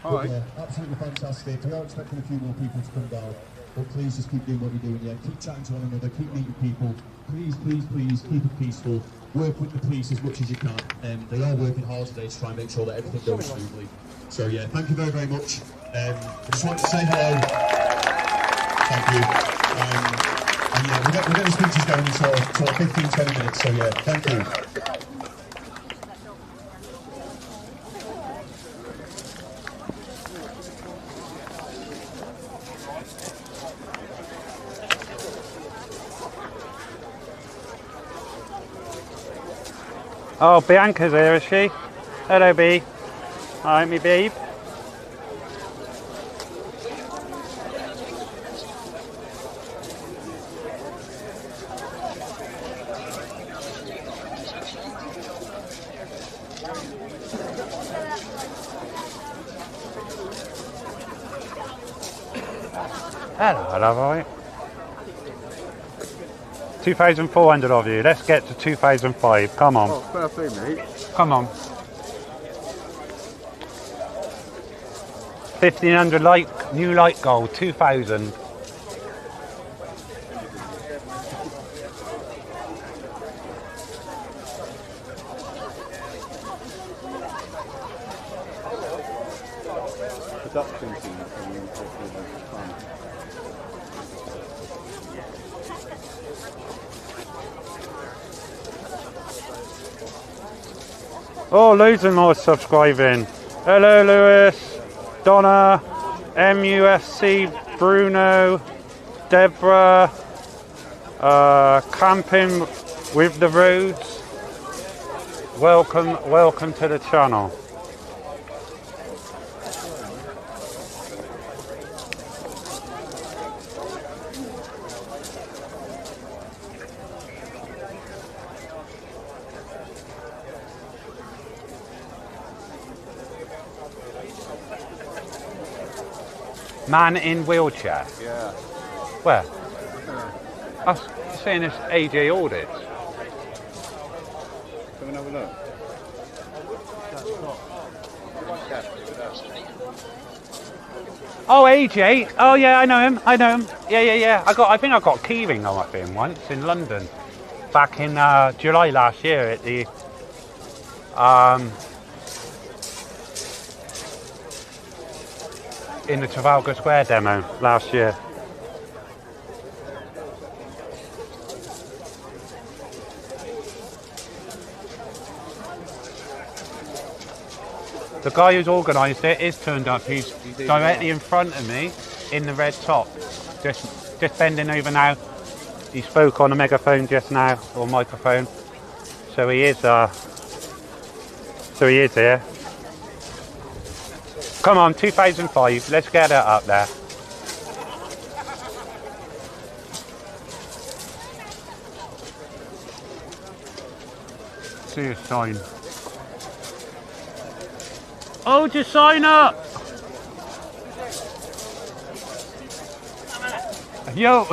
All right. Absolutely fantastic. We are expecting a few more people to come down, but please just keep doing what you're doing. Yeah, keep chatting to one another, keep meeting people. Please, please, please keep it peaceful. Work with the police as much as you can. They are working hard today to try and make sure that everything goes smoothly. So yeah, thank you very, very much. I just want to say hello. Thank you. And yeah, we'll get the speeches going in sort of 15-20 minutes. So yeah, thank you. Oh, Bianca's here, is she? Hello, B. Alright, me babe. Hello, love, alright. 2,400 of you. Let's get to 2,005. Come on. Oh, fair play, mate. Come on. 1,500 new light goal. 2,000. Production team. Oh, loads of more subscribing. Hello, Lewis, Donna, MUSC, Bruno, Deborah, Camping with the Roads. Welcome to the channel. Man in wheelchair? Yeah. Where? I was saying it's AJ Audits. Come and have a look. Oh, AJ. Oh, yeah, I know him. Yeah. I think I got keyring off him once in London, back in July last year at the in the Trafalgar Square demo last year. The guy who's organised it is turned up. He's directly in front of me in the red top. Just bending over now. He spoke on a megaphone just now, or microphone. So he is here. Come on, 2005, let's get it up there. See a sign. Oh, just sign up! Yo!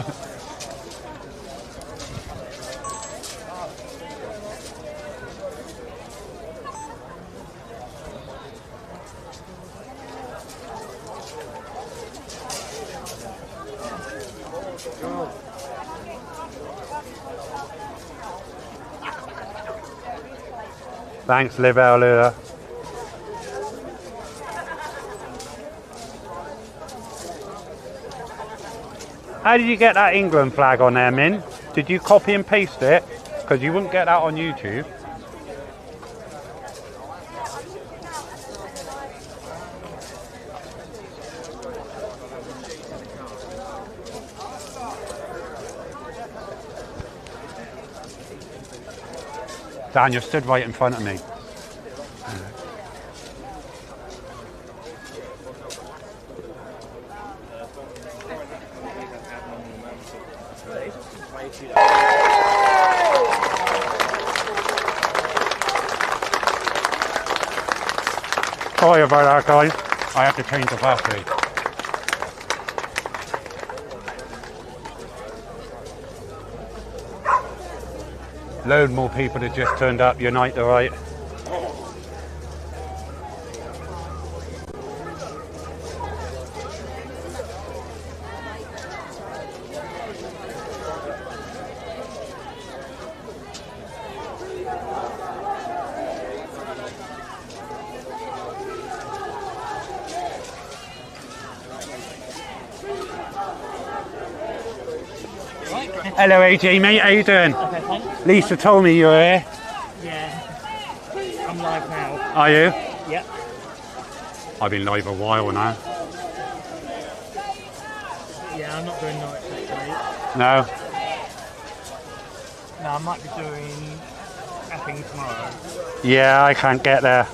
Thanks, Liv Lula. How did you get that England flag on there, Min? Did you copy and paste it? Because you wouldn't get that on YouTube. Dan, you're stood right in front of me. Sorry about that, guys. I have to change the battery. Load more people have just turned up. Unite the right. Hello AJ mate, how you doing? Okay, thanks. Lisa told me you were here. Yeah. I'm live now. Are you? Yep. I've been live a while now. Yeah, I'm not doing nights actually. No? No, I might be doing Epping tomorrow. Yeah, I can't get there.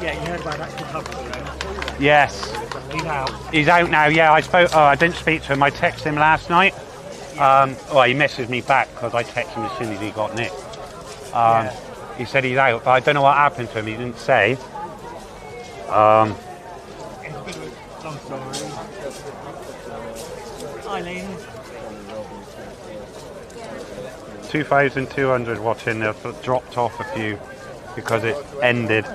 Yeah, you heard about that photographer? Yes. He's out. He's out now, yeah. I didn't speak to him. I texted him last night. Well, he messaged me back because I texted him as soon as he got nicked. He said he's out, but I don't know what happened to him. He didn't say. Long story. Eileen. 2,200 watching. They've dropped off a few because it ended.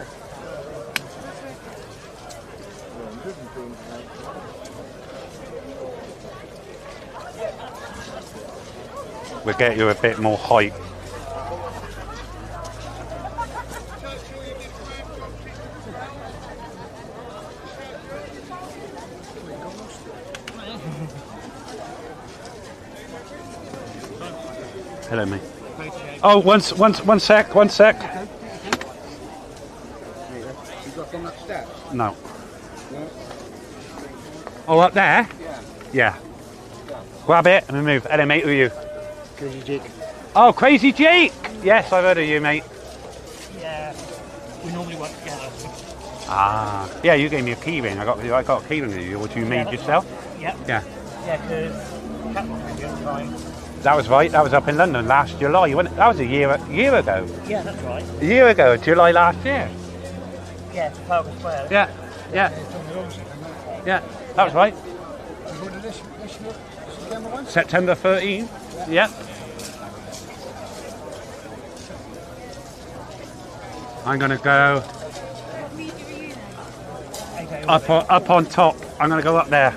We'll get you a bit more height. Hello, mate. Oh, one sec. You got from that step? No. Oh, up there? Yeah. Grab it and move. Hello, mate. Who are you? Crazy Jake. Oh, Crazy Jake! Yes, I've heard of you, mate. Yeah. We normally work together. Ah. Yeah, you gave me a key ring. I got a key ring of you, which you made yourself. Yep. Yeah. Yeah, because Captain at the time. That was right. That was up in London last July. That was a year ago. Yeah, that's right. A year ago, July last year. Yeah, Trafalgar Square. Yeah. Yeah. That was right. September 13th. Yeah. I'm going to go up on top. I'm going to go up there.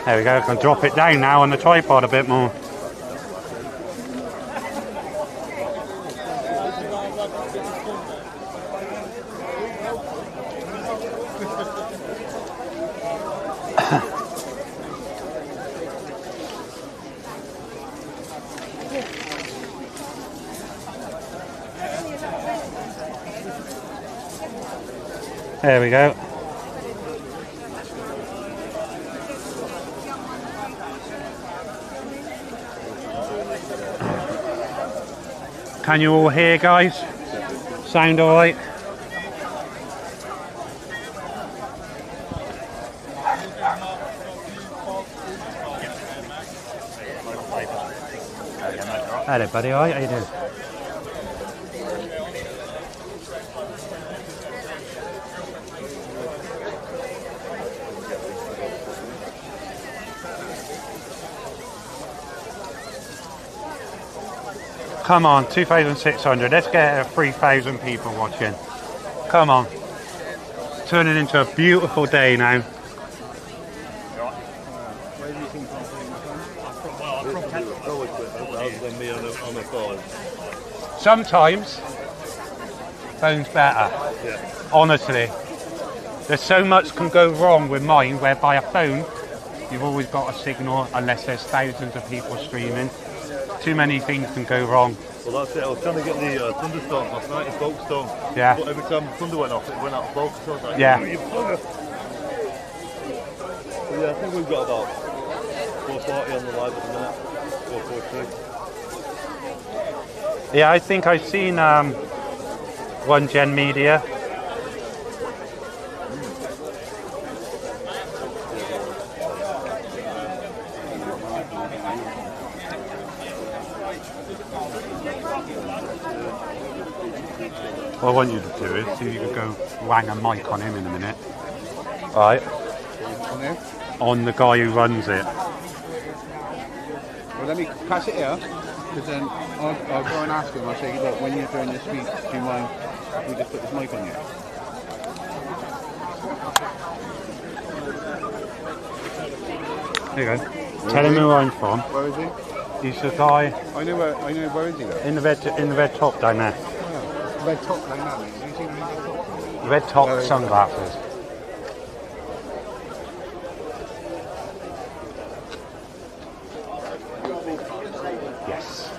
There we go, I can drop it down now on the tripod a bit more. There we go. Can you all hear, guys? Sound all right? Hello, buddy. All right? How you doing? Come on, 2,600. Let's get 3,000 people watching. Come on. Turning into a beautiful day now. Where do you think I'm from? Me on a phone. Sometimes, phone's better. Yeah. Honestly. There's so much can go wrong with mine, whereby a phone, you've always got a signal unless there's thousands of people streaming. Too many things can go wrong. Well, that's it. I was trying to get the thunderstorm last night in Folkestone. Yeah. But every time the thunder went off, it went out of focus. So I was like, Yeah. "You bugger." So yeah, I think we've got about 440 on the live at the minute. 443. Yeah, I think I've seen One Gen Media. What I want you to do is see if you can go wang a mic on him in a minute. Right. On there? On the guy who runs it. Well, let me pass it here, because then I'll go and ask him. I'll say, look, when you're doing your speech, do you mind if we just put this mic on you? There you go. Tell him who I'm from. Where is he? He's the guy I know where is he though? in the red top down there. Red top like that, mate. You see the red top? Red top sunglasses. Yes.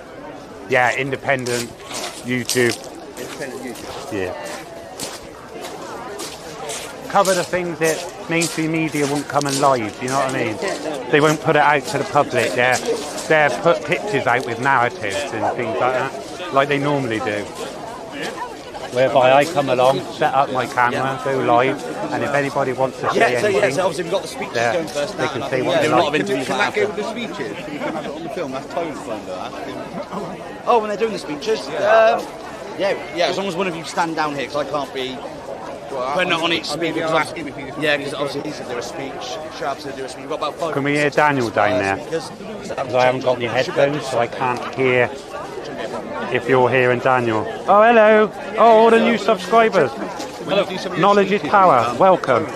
Yeah, independent YouTube. Independent YouTube. Yeah. Cover the things that mainstream media won't come and live, you know what I mean? They won't put it out to the public. They're put pictures out with narratives and things like that, like they normally do. Whereby I come along, set up my camera, go live, and if anybody wants to say anything, so obviously we've got the speeches going first they now, can and I say think what we they do a lot of like. interviews Can like that go that. with the speeches? Can you have it on the film? That's Tone's phone, though. Oh, when they're doing the speeches? Yeah, as long as one of you stand down here, because I can't be... We're not on each speaker. Yeah, because obviously he said do a speech, Sharp said do a speech. We've got about 5 Can we hear Daniel down there? Because I haven't got any headphones, so I can't hear if you're hearing Daniel. Oh, hello. Oh, all the new subscribers. Knowledge is power. Welcome.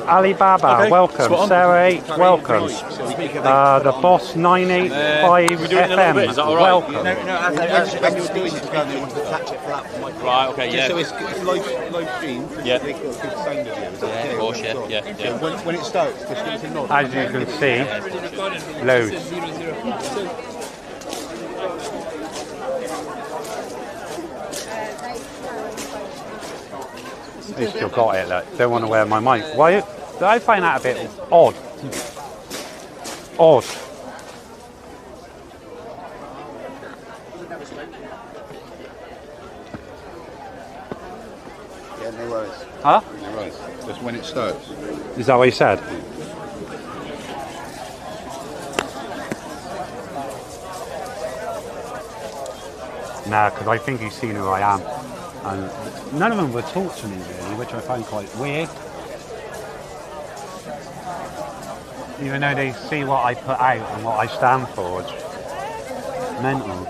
Alibaba, welcome. Sarah H, welcome. The Boss 985 FM, welcome. No, as you're doing it, they wanted to catch it flat. Right, okay, yeah. So it's live stream. Yeah. They've got a good sound of you. Yeah, of course, yeah. When it starts, just give us a nod. As you can see, loads. He's still got it, look. Don't want to wear my mic. Why? I find that a bit odd. Odd. Yeah, no worries. Huh? No worries. Just when it starts. Is that what he said? Nah, because I think he's seen who I am. And none of them would talk to me really, which I find quite weird. Even though they see what I put out and what I stand for, it's mental.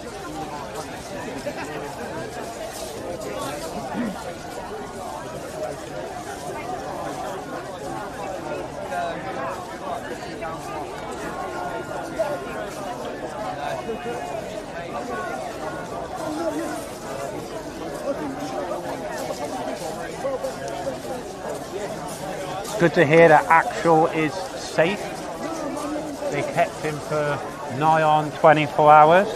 It's good to hear that Actual is safe. They kept him for nigh on 24 hours.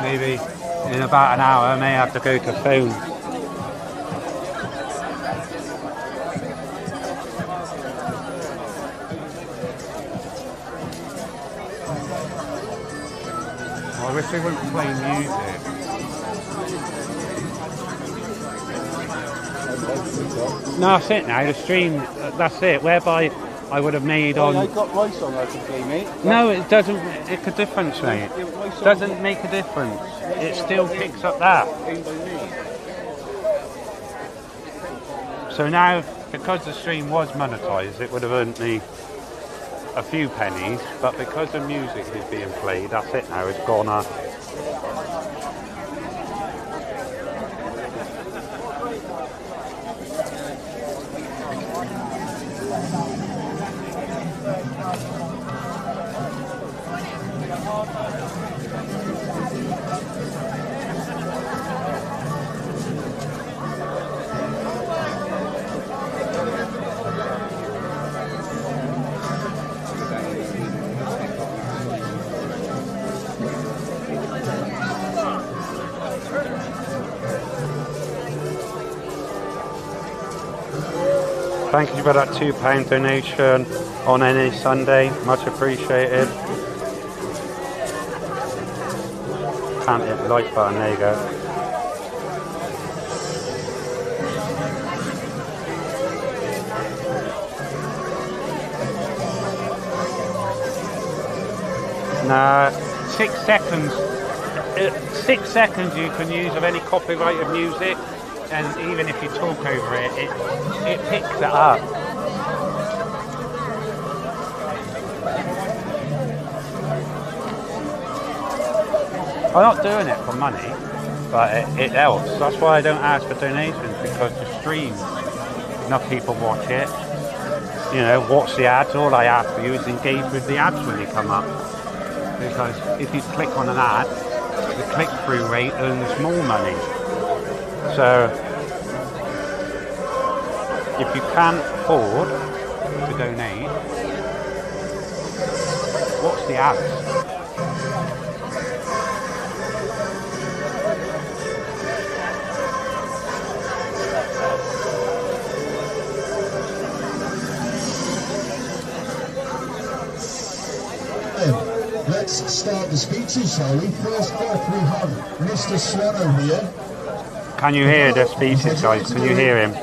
Maybe in about an hour I may have to go to phone. I wish they wouldn't play music. No, that's it now, the stream, that's it, whereby I would have made on... I got my song I can play, mate. No, it doesn't make a difference, mate. It doesn't make a difference. It still picks up that. So now, because the stream was monetised, it would have earned me a few pennies, but because the music is being played, that's it now, it's gone up. Thank you for that £2 donation on any Sunday, much appreciated. Can't hit the like button, there you go. Nah, 6 seconds. 6 seconds you can use of any copyrighted music. And even if you talk over it, it picks it up. I'm not doing it for money, but it helps. That's why I don't ask for donations, because the stream, enough people watch it. You know, watch the ads. All I ask for you is engage with the ads when they come up. Because if you click on an ad, the click-through rate earns more money. So, if you can't afford to donate, watch the ads. Let's start the speeches, shall we? First off, we have Mr. Swallow here. Can you hear the speeches, guys? Can you hear him?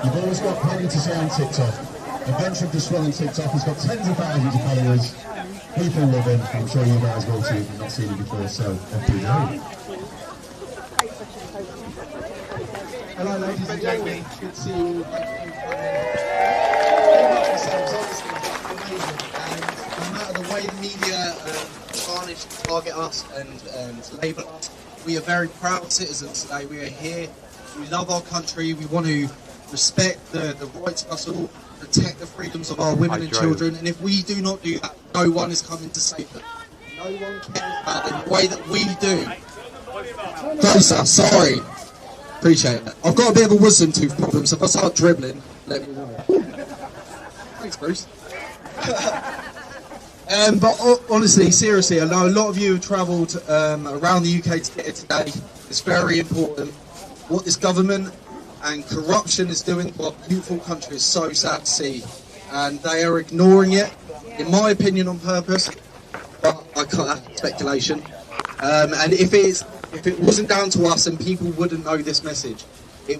You've always got plenty to say on TikTok. Adventure of the Swell on TikTok. He's got tens of thousands of followers. People love him. I'm sure you guys will too. You've not seen him before, so off you go. Hello, ladies and gentlemen. Good to see you all. No matter the way the media tarnish, target us and label us, we are very proud citizens today. We are here. We love our country. We want to respect the rights of us all, protect the freedoms of our women and children. And if we do not do that, no one is coming to save them. No one cares about it the way that we do. Closer, sorry. Appreciate that. I've got a bit of a wisdom tooth problem, so if I start dribbling, let me know. Thanks, Bruce. But honestly, seriously, I know a lot of you have travelled around the UK to get here today. It's very important. What this government and corruption is doing to our beautiful country is so sad to see. And they are ignoring it, in my opinion, on purpose. But I can't have speculation. And if it wasn't down to us, then people wouldn't know this message.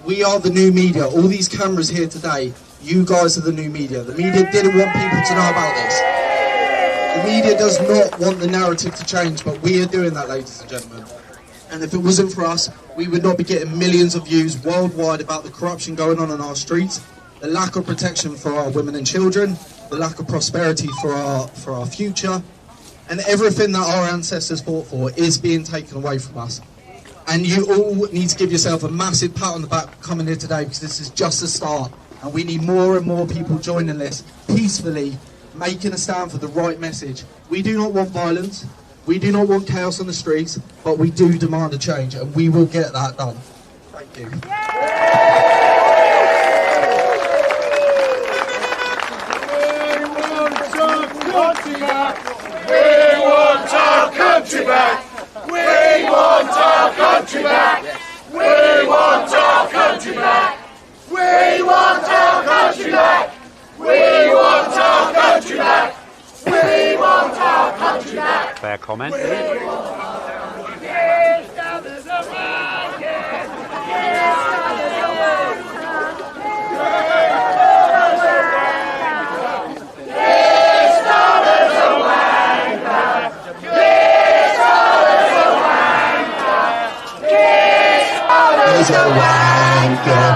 We are the new media. All these cameras here today, you guys are the new media. The media didn't want people to know about this. The media does not want the narrative to change, but we are doing that, ladies and gentlemen. And if it wasn't for us, we would not be getting millions of views worldwide about the corruption going on our streets, the lack of protection for our women and children, the lack of prosperity for our future, and everything that our ancestors fought for is being taken away from us. And you all need to give yourself a massive pat on the back for coming here today, because this is just a start. And we need more and more people joining this, peacefully making a stand for the right message. We do not want violence. We do not want chaos on the streets, but we do demand a change, and we will get that done. Thank you. We want our country back. We want our country back. We want our country back. We want our country back. We want our country back. We want our country back. Fair comment. He's a wanker.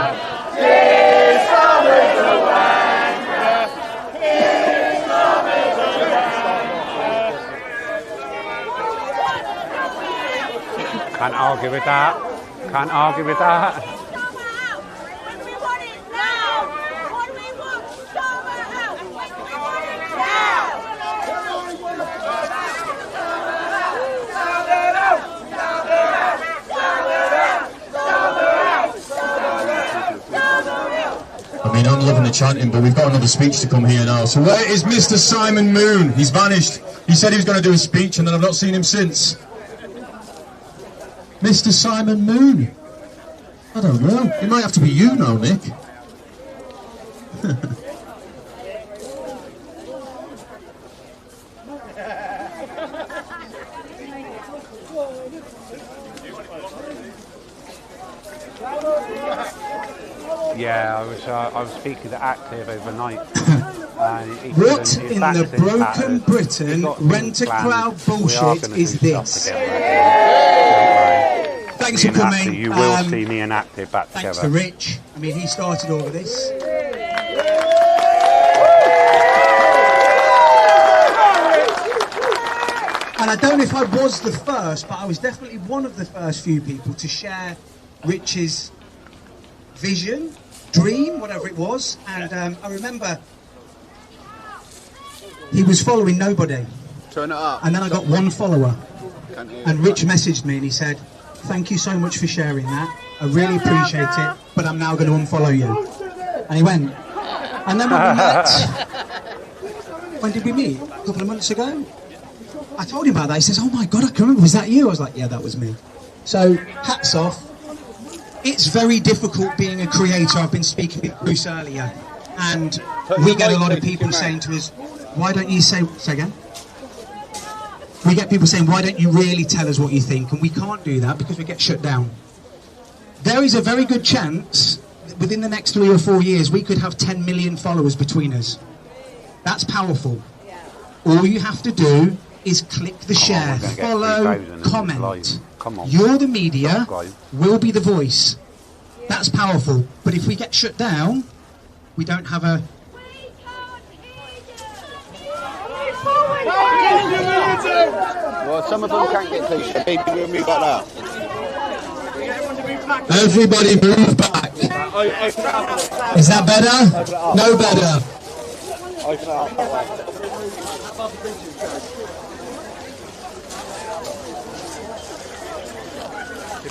His father's a wanker. His father's a wanker. Can't argue with that. Can't argue with that. I mean, I'm loving the chanting, but we've got another speech to come here now. So where is Mr. Simon Moon? He's vanished. He said he was going to do a speech, and then I've not seen him since. Mr. Simon Moon? I don't know. It might have to be you now, Nick. Yeah, I was speaking to Active overnight. What in the broken Britain rent-a-crowd bullshit is this? Thanks for coming. You will see me and Active back Thanks together. to Rich. I mean, he started all of this. And I don't know if I was the first, but I was definitely one of the first few people to share Rich's vision, dream, whatever it was. And I remember he was following nobody. Turn it up. And then I got one follower. And Rich messaged me and he said, "Thank you so much for sharing that. I really appreciate it, but I'm now going to unfollow you." And he went. And then when we met, when did we meet? A couple of months ago? I told him about that. He says, "Oh my God, I can remember. Was that you?" I was like, "Yeah, that was me." So, hats off. It's very difficult being a creator. I've been speaking with Bruce earlier, and we get a lot of people saying to us, "Why don't you say again?" We get people saying, "Why don't you really tell us what you think?" And we can't do that because we get shut down. There is a very good chance that within the next 3 or 4 years we could have 10 million followers between us. That's powerful. All you have to do is click the share, follow, comment. You're the media, we'll be the voice. That's powerful. But if we get shut down, we don't have a... Well, some of them can't get to you. Maybe we'll move back now. Everybody move back. Is that better? No better. Open it up that way.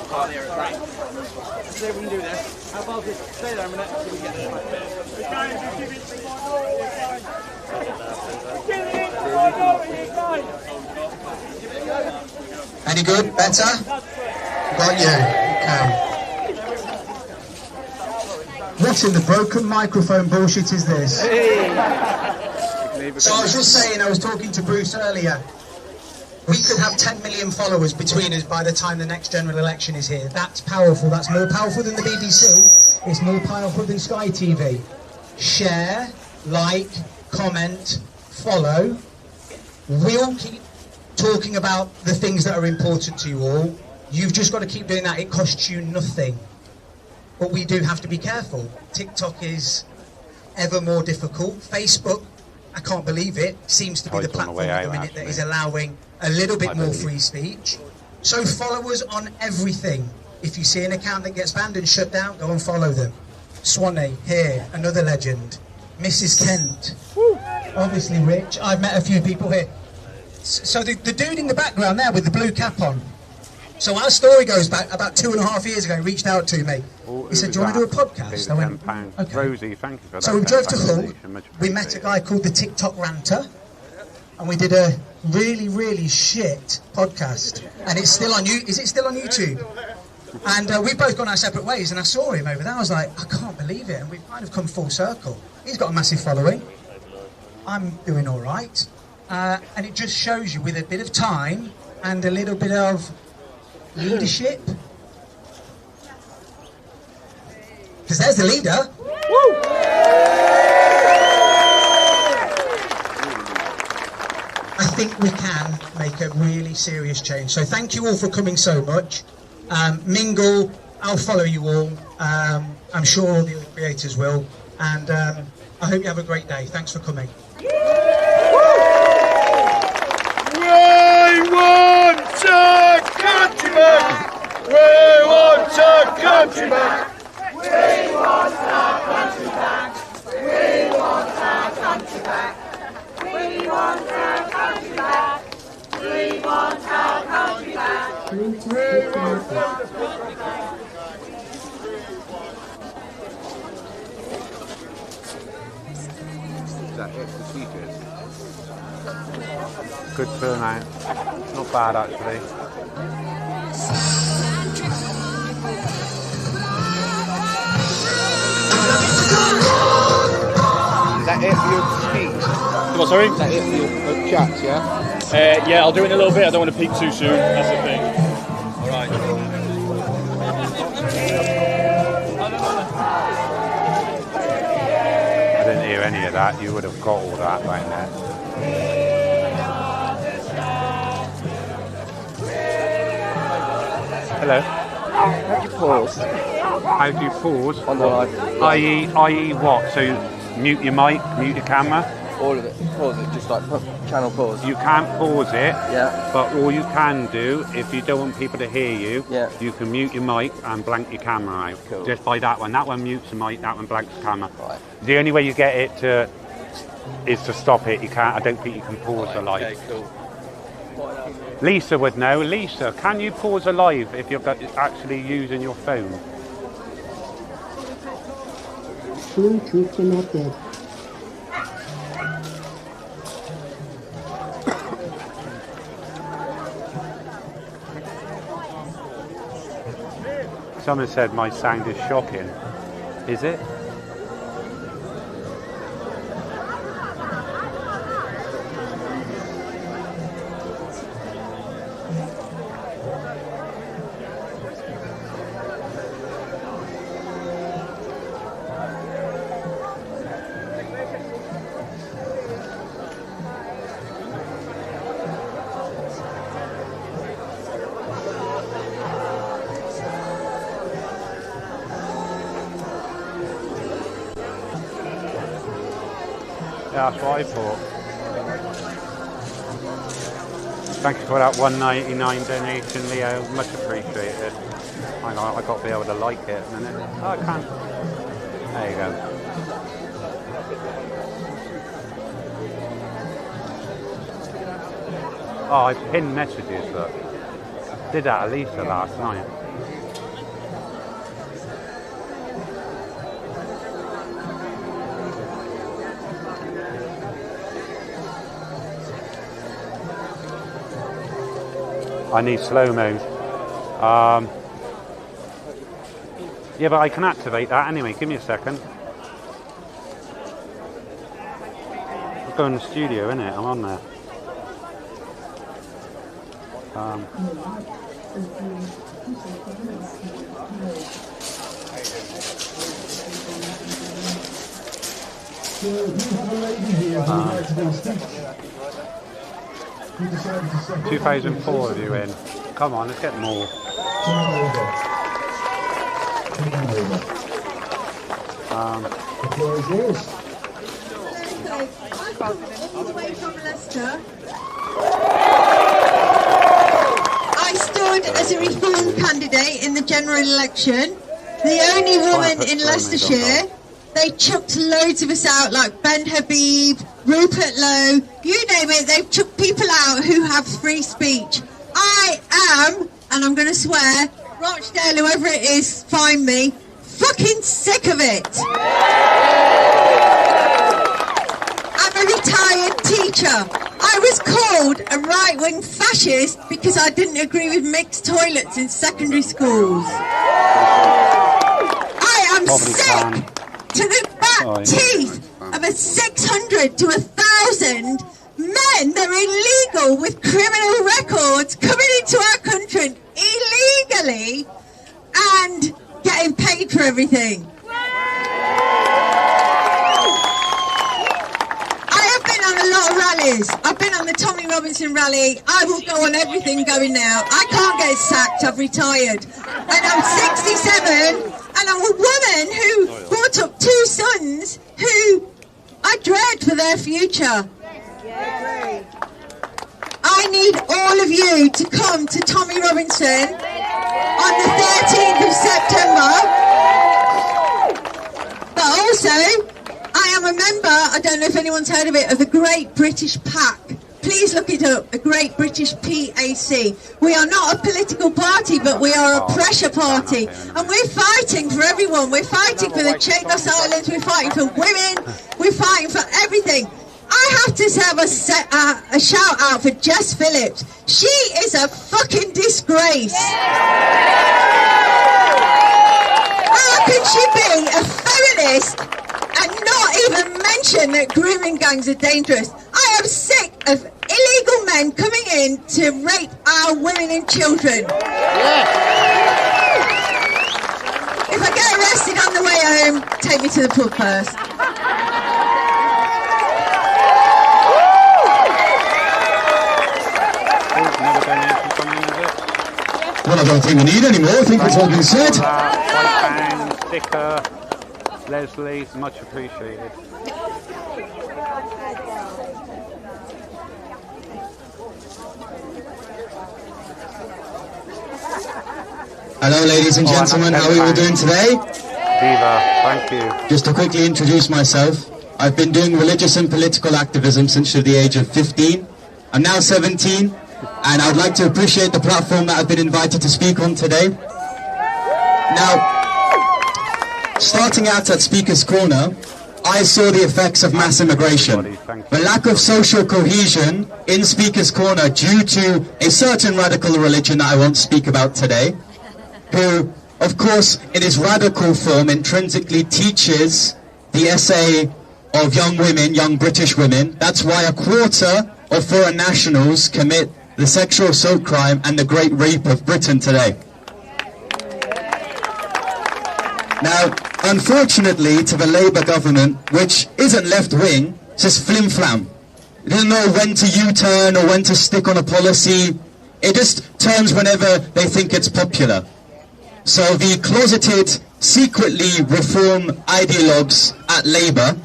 Can't hear it, great. Let's see if we can do this. How about this? Stay there a minute until we get there. Any good? Better? Got you. Okay. What in the broken microphone bullshit is this? So I was just saying, I was talking to Bruce earlier. We could have 10 million followers between us by the time the next general election is here. That's powerful. That's more powerful than the BBC. It's more powerful than Sky TV. Share, like, comment, follow. We'll keep talking about the things that are important to you all. You've just got to keep doing that. It costs you nothing. But we do have to be careful. TikTok is ever more difficult. Facebook, I can't believe it, seems to be the platform at the minute that is allowing a little bit more free speech. So followers on everything. If you see an account that gets banned and shut down, go and follow them. Swanee, here, another legend. Mrs. Kent, obviously rich. I've met a few people here. So the dude in the background there with the blue cap on. So our story goes back about 2.5 years ago. He reached out to me. He said, do you want to do a podcast? I went, okay. Rosie, thank you for that. So we drove to Hull. We met a guy called the TikTok Ranter. And we did a really, really shit podcast. And it's still on Is it still on YouTube? And we've both gone our separate ways, and I saw him over there. I was like, I can't believe it. And we've kind of come full circle. He's got a massive following. I'm doing all right. And it just shows you, with a bit of time and a little bit of leadership. Because there's the leader. Woo! I think we can make a really serious change. So thank you all for coming so much. Mingle, I'll follow you all. I'm sure all the other creators will. And I hope you have a great day. Thanks for coming. We want our country back! We want our country back! We want our country back! We want our country back! We want our country back! We want our country back! We want our country back! Is that it for speakers? Good turnout. Not bad actually. Is that it for your speech? What, sorry? Is that it for your chats, yeah? Yeah, I'll do it in a little bit. I don't want to peak too soon. That's the thing. All right. I didn't hear any of that. You would have got all that right there. Hello. How do you pause? How do you pause? On the live. I.e. what? So mute your mic, mute your camera? All of it. Pause it, just like channel pause. You can't pause it, Yeah. but all you can do, if you don't want people to hear you, Yeah. you can mute your mic and blank your camera out. Cool. Just by that one. That one mutes the mic, that one blanks the camera. Right. The only way you get it to is to stop it. You can't. I don't think you can pause the live. Okay, cool. Lisa would know. Lisa, can you pause a live if you're actually using your phone? True truth connected. Someone said my sound is shocking. Is it? Yeah, that's what I thought. Thank you for that $1.99 donation, Leo. Much appreciated. I got to be able to like it a minute. Oh, I can. There you go. Oh, I pinned messages, look. Did that at Lisa last night. I need slow-mo. Yeah, but I can activate that anyway. Give me a second. I'll go in the studio, innit? I'm on there. You decided to step 2004 of you in. Come on, let's get more. The floor is yours. All the way from Leicester. I still stood as a Reform candidate in the general election, the only woman in Leicestershire. They chucked loads of us out, like Ben Habib, Rupert Lowe, you name it, they've chucked people out who have free speech. I am, and I'm going to swear, Rochdale, whoever it is, find me, fucking sick of it. I'm a retired teacher. I was called a right-wing fascist because I didn't agree with mixed toilets in secondary schools. I am sick to the back teeth of a 600 to 1,000 men that are illegal with criminal records coming into our country illegally and getting paid for everything. I have been on a lot of rallies. I've been on the Tommy Robinson rally. I will go on everything going now. I can't get sacked. I've retired. And I'm 67 and I'm a woman who brought up 2 sons who I dread for their future. I need all of you to come to Tommy Robinson on the 13th of September. But also, I am a member, I don't know if anyone's heard of it, of the Great British PAC. Please look it up, the Great British PAC. We are not a political party, but we are a pressure party. And we're fighting for everyone. We're fighting for the Chagos Islands, we're fighting for women, we're fighting for everything. I have to have a shout out for Jess Phillips. She is a fucking disgrace. How can she be a feminist and not even mention that grooming gangs are dangerous? I am sick of illegal men coming in to rape our women and children. If I get arrested on the way home, take me to the pub first. Well, I don't think we need any more. I think it's all been said. £5, sticker, Leslie, much appreciated. Hello, ladies and gentlemen. How are you all doing today? Viva, thank you. Just to quickly introduce myself, I've been doing religious and political activism since the age of 15. I'm now 17. And I'd like to appreciate the platform that I've been invited to speak on today. Now, starting out at Speaker's Corner, I saw the effects of mass immigration. The lack of social cohesion in Speaker's Corner due to a certain radical religion that I won't speak about today, who, of course, in its radical form, intrinsically teaches the essay of young women, young British women. That's why a quarter of foreign nationals commit the sexual assault crime and the great rape of Britain today. Now, unfortunately, to the Labour government, which isn't left-wing, it's just flim-flam. It doesn't know when to U-turn or when to stick on a policy. It just turns whenever they think it's popular. So the closeted, secretly reform ideologues at Labour,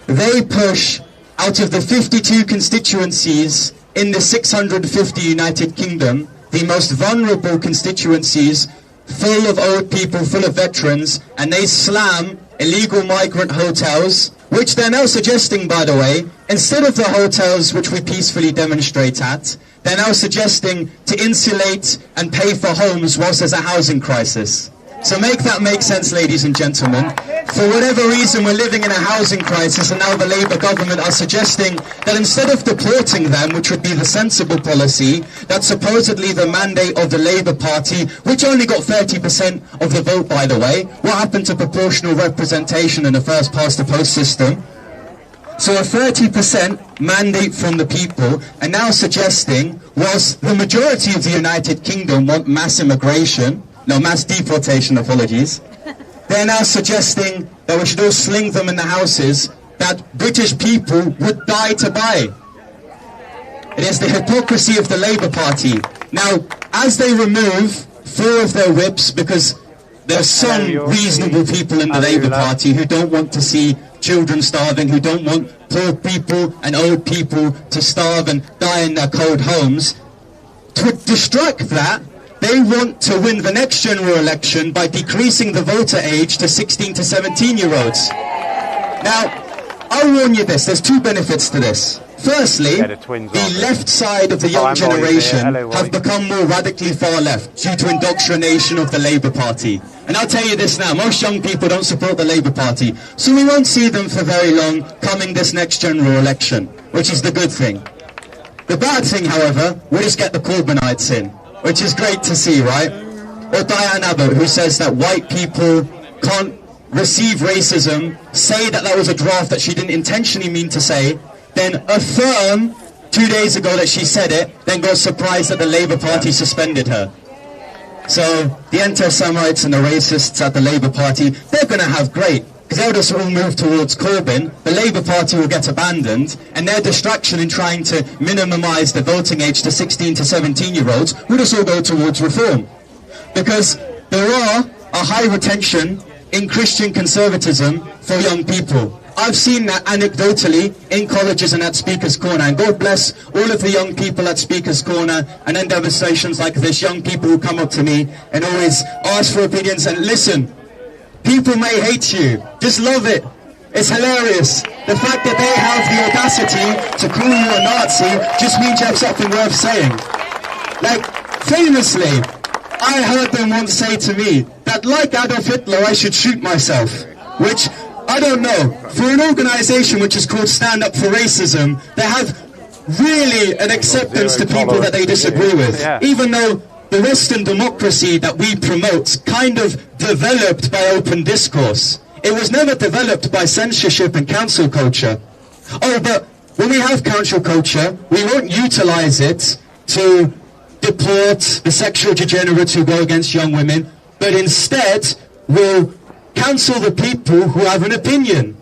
they push out of the 52 constituencies in the 650 United Kingdom, the most vulnerable constituencies, full of old people, full of veterans, and they slam illegal migrant hotels, which they're now suggesting, by the way, instead of the hotels which we peacefully demonstrate at, they're now suggesting to insulate and pay for homes whilst there's a housing crisis. So make that make sense, ladies and gentlemen. For whatever reason, we're living in a housing crisis, and now the Labour government are suggesting that instead of deporting them, which would be the sensible policy, that's supposedly the mandate of the Labour Party, which only got 30% of the vote, by the way. What happened to proportional representation in the first past the post system? So a 30% mandate from the people, and now suggesting, whilst the majority of the United Kingdom want mass immigration, no, mass deportation, apologies, they're now suggesting that we should all sling them in the houses that British people would die to buy. It is the hypocrisy of the Labour Party. Now, as they remove 4 of their whips, because there are some reasonable people in the Labour Party who don't want to see children starving, who don't want poor people and old people to starve and die in their cold homes, to distract that, they want to win the next general election by decreasing the voter age to 16 to 17-year-olds. Now, I'll warn you this, there's two benefits to this. Firstly, the left side of the young generation have become more radically far left due to indoctrination of the Labour Party. And I'll tell you this now, most young people don't support the Labour Party, so we won't see them for very long coming this next general election, which is the good thing. The bad thing, however, we'll just get the Corbynites in, which is great to see, right? Or Diane Abbott, who says that white people can't receive racism, say that that was a draft that she didn't intentionally mean to say, then affirm 2 days ago that she said it, then got surprised that the Labour Party suspended her. So the anti-Semites and the racists at the Labour Party, they're going to have great, because they'll just all move towards Corbyn, the Labour Party will get abandoned, and their distraction in trying to minimise the voting age to 16 to 17-year-olds will just all go towards reform. Because there are a high retention in Christian conservatism for young people. I've seen that anecdotally in colleges and at Speaker's Corner, and God bless all of the young people at Speaker's Corner and in demonstrations like this, young people who come up to me and always ask for opinions and listen. People may hate you, just love it. It's hilarious. The fact that they have the audacity to call you a Nazi just means you have something worth saying. Like, famously, I heard them once say to me that like Adolf Hitler I should shoot myself, which I don't know. For an organisation which is called Stand Up for Racism, they have really an acceptance to people that they disagree with. Even though the Western democracy that we promote kind of developed by open discourse. It was never developed by censorship and cancel culture. Oh, but when we have cancel culture, we won't utilise it to deport the sexual degenerates who go against young women, but instead we'll cancel the people who have an opinion.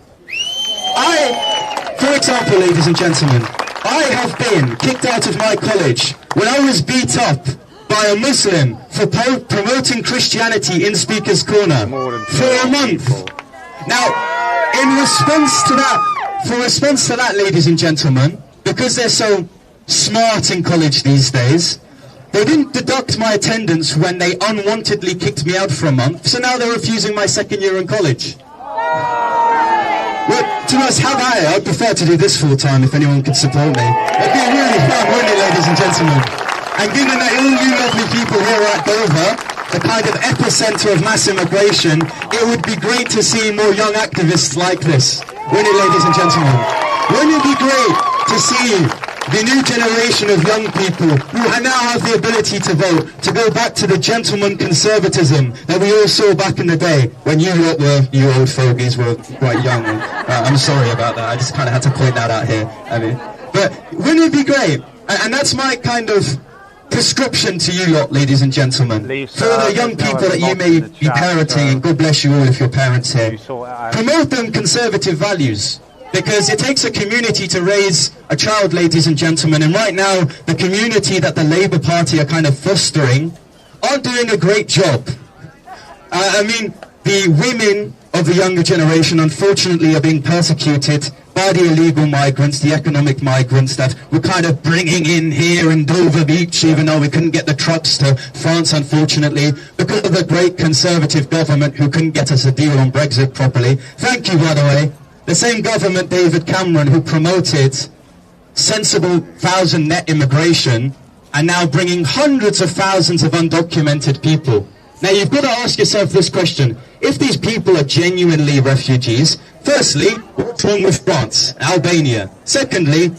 For example, ladies and gentlemen, I have been kicked out of my college when I was beat up by a Muslim for promoting Christianity in Speaker's Corner for a month. Now, in response to that, ladies and gentlemen, because they're so smart in college these days, they didn't deduct my attendance when they unwantedly kicked me out for a month, so now they're refusing my second year in college. Well, to be honest, I'd prefer to do this full time if anyone could support me. It'd be really fun, wouldn't it, ladies and gentlemen? And given that all you lovely people here at Dover, the kind of epicenter of mass immigration, it would be great to see more young activists like this. Wouldn't it, ladies and gentlemen? Wouldn't it be great to see the new generation of young people who now have the ability to vote, to go back to the gentleman conservatism that we all saw back in the day when you old fogies were quite young. I'm sorry about that, I just kind of had to point that out here. But wouldn't it be great? And that's my kind of prescription to you lot, ladies and gentlemen. For the young people that you may be parenting, and God bless you all if you're parents here, promote them conservative values. Because it takes a community to raise a child, ladies and gentlemen, and right now the community that the Labour Party are kind of fostering aren't doing a great job. I mean, the women of the younger generation unfortunately are being persecuted by the illegal migrants, the economic migrants that we're kind of bringing in here in Dover Beach, even though we couldn't get the trucks to France, unfortunately, because of the great Conservative government who couldn't get us a deal on Brexit properly. Thank you, by the way. The same government, David Cameron, who promoted sensible 1,000 net immigration, are now bringing hundreds of thousands of undocumented people. Now, you've got to ask yourself this question. If these people are genuinely refugees, firstly, what's wrong with France, Albania? Secondly,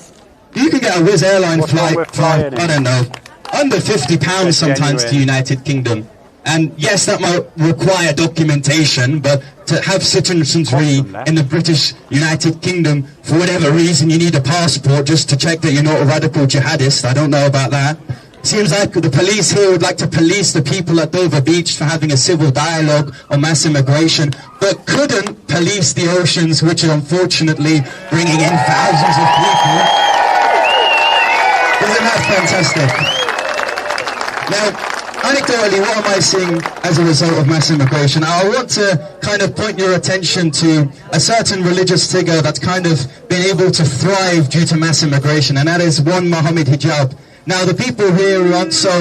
you can get a Wizz Airline flight, I don't know, under £50 sometimes to the United Kingdom. And yes, that might require documentation, but to have citizenry in the British United Kingdom, for whatever reason, you need a passport just to check that you're not a radical jihadist. I don't know about that. Seems like the police here would like to police the people at Dover Beach for having a civil dialogue on mass immigration, but couldn't police the oceans, which are unfortunately bringing in thousands of people. Isn't that fantastic? Now, anecdotally, what am I seeing as a result of mass immigration? I want to kind of point your attention to a certain religious figure that's kind of been able to thrive due to mass immigration, and that is one Muhammad Hijab. Now, the people here who aren't so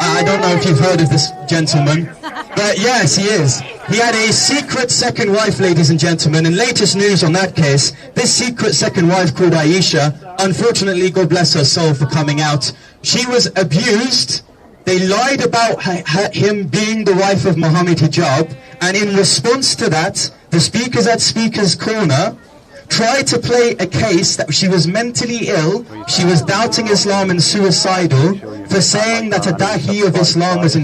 I don't know if you've heard of this gentleman, but yes, he is. He had a secret second wife, ladies and gentlemen, and latest news on that case, this secret second wife called Aisha, unfortunately, God bless her soul for coming out, she was abused. They lied about him being the wife of Muhammad Hijab, and in response to that, the speakers at Speaker's Corner tried to play a case that she was mentally ill, she was doubting Islam and suicidal, for saying that a dahi of Islam was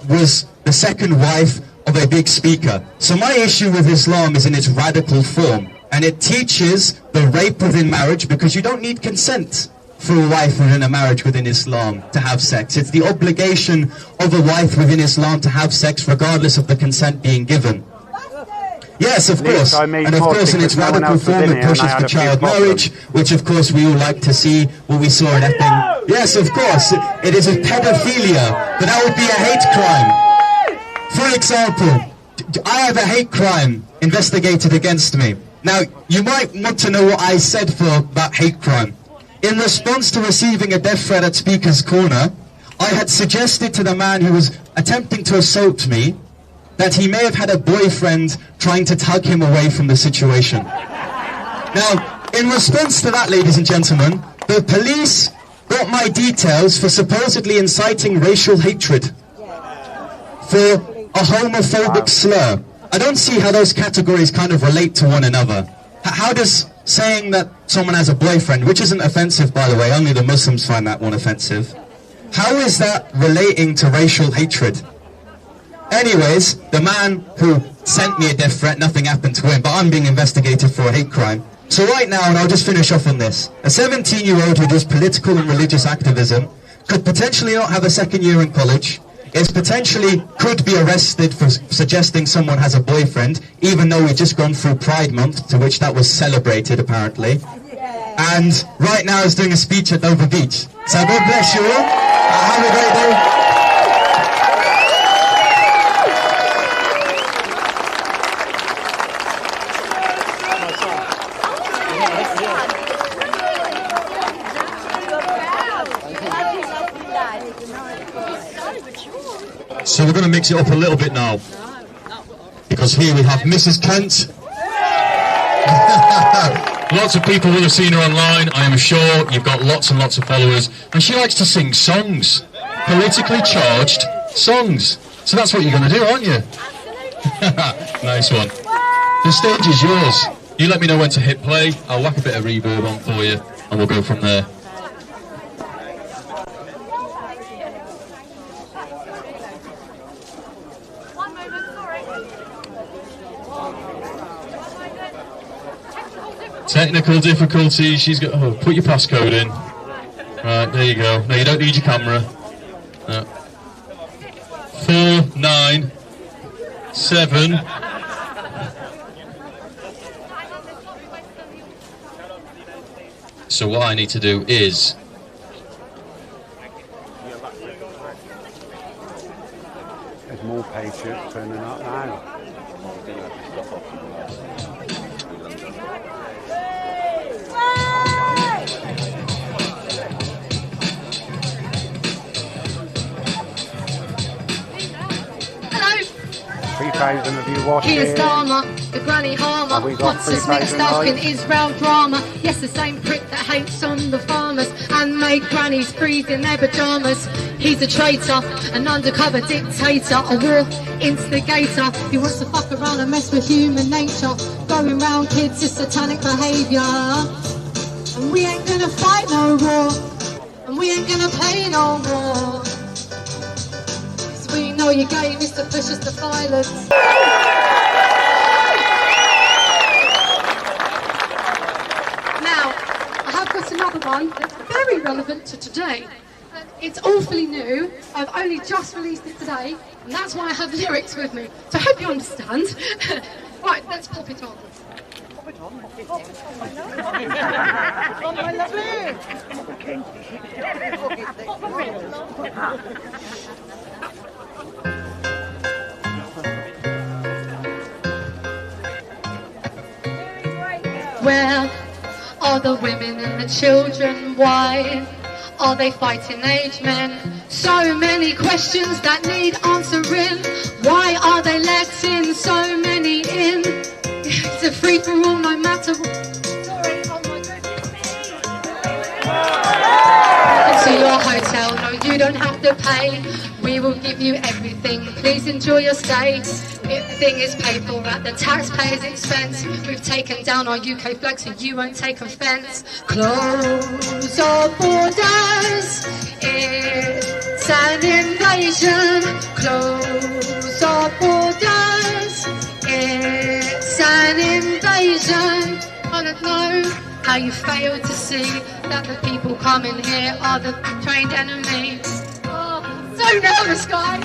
was the second wife of a big speaker. So my issue with Islam is in its radical form, and it teaches the rape within marriage, because you don't need consent for a wife within a marriage within Islam to have sex. It's the obligation of a wife within Islam to have sex regardless of the consent being given. Yes, of course, and of course in its radical form it pushes for child marriage, which of course we all like to see, what we saw in Epping. Yes, of course, it is a pedophilia, but that would be a hate crime. For example, I have a hate crime investigated against me. Now, you might want to know what I said for that hate crime. In response to receiving a death threat at Speaker's Corner, I had suggested to the man who was attempting to assault me that he may have had a boyfriend trying to tug him away from the situation. Now, in response to that, ladies and gentlemen, the police got my details for supposedly inciting racial hatred, for a homophobic slur. I don't see how those categories kind of relate to one another. How does saying that someone has a boyfriend, which isn't offensive by the way, only the Muslims find that one offensive, how is that relating to racial hatred? Anyways, the man who sent me a death threat, nothing happened to him, but I'm being investigated for a hate crime. So right now, and I'll just finish off on this, a 17-year-old who does political and religious activism could potentially not have a second year in college, potentially could be arrested for suggesting someone has a boyfriend, even though we've just gone through Pride Month, to which that was celebrated apparently, and right now is doing a speech at Dover Beach. So God bless you all, have a great day. So we're going to mix it up a little bit now, because here we have Mrs. Kent. Lots of people will have seen her online, I am sure. You've got lots and lots of followers, and she likes to sing songs, politically charged songs. So that's what you're going to do, aren't you? Nice one. The stage is yours. You let me know when to hit play, I'll whack a bit of reverb on for you, and we'll go from there. Technical difficulties, she's got, oh, put your passcode in. Right, there you go. No, you don't need your camera. No. 497. So what I need to do is there's more patients turning up now. Of you watching. Here's Dharma, the granny harmer. What's this mixed up in Israel drama? Yes, the same prick that hates on the farmers and make grannies breathe in their pajamas. He's a traitor, an undercover dictator, a war instigator. He wants to fuck around and mess with human nature. Going round kids is satanic behaviour. And we ain't gonna fight no war, and we ain't gonna play no more. We know your game is to push us to violence. Now, I have got another one that's very relevant to today. It's awfully new. I've only just released it today, and that's why I have lyrics with me. So I hope you understand. Right, let's pop it on. Pop it on? Pop it on. Oh, my lovely. Where are the women and the children? Why are they fighting age men So many questions that need answering. Why are they letting so many in? It's a free for all, no matter what. Sorry, oh my goodness. To your hotel, no, you don't have to pay. We will give you everything. Please enjoy your stay. Everything is paid for at the taxpayer's expense. We've taken down our UK flag so you won't take offence. Close our borders. It's an invasion. Close our borders. It's an invasion. I don't know how you fail to see that the people coming here are the trained enemy. Oh, so nervous, guys.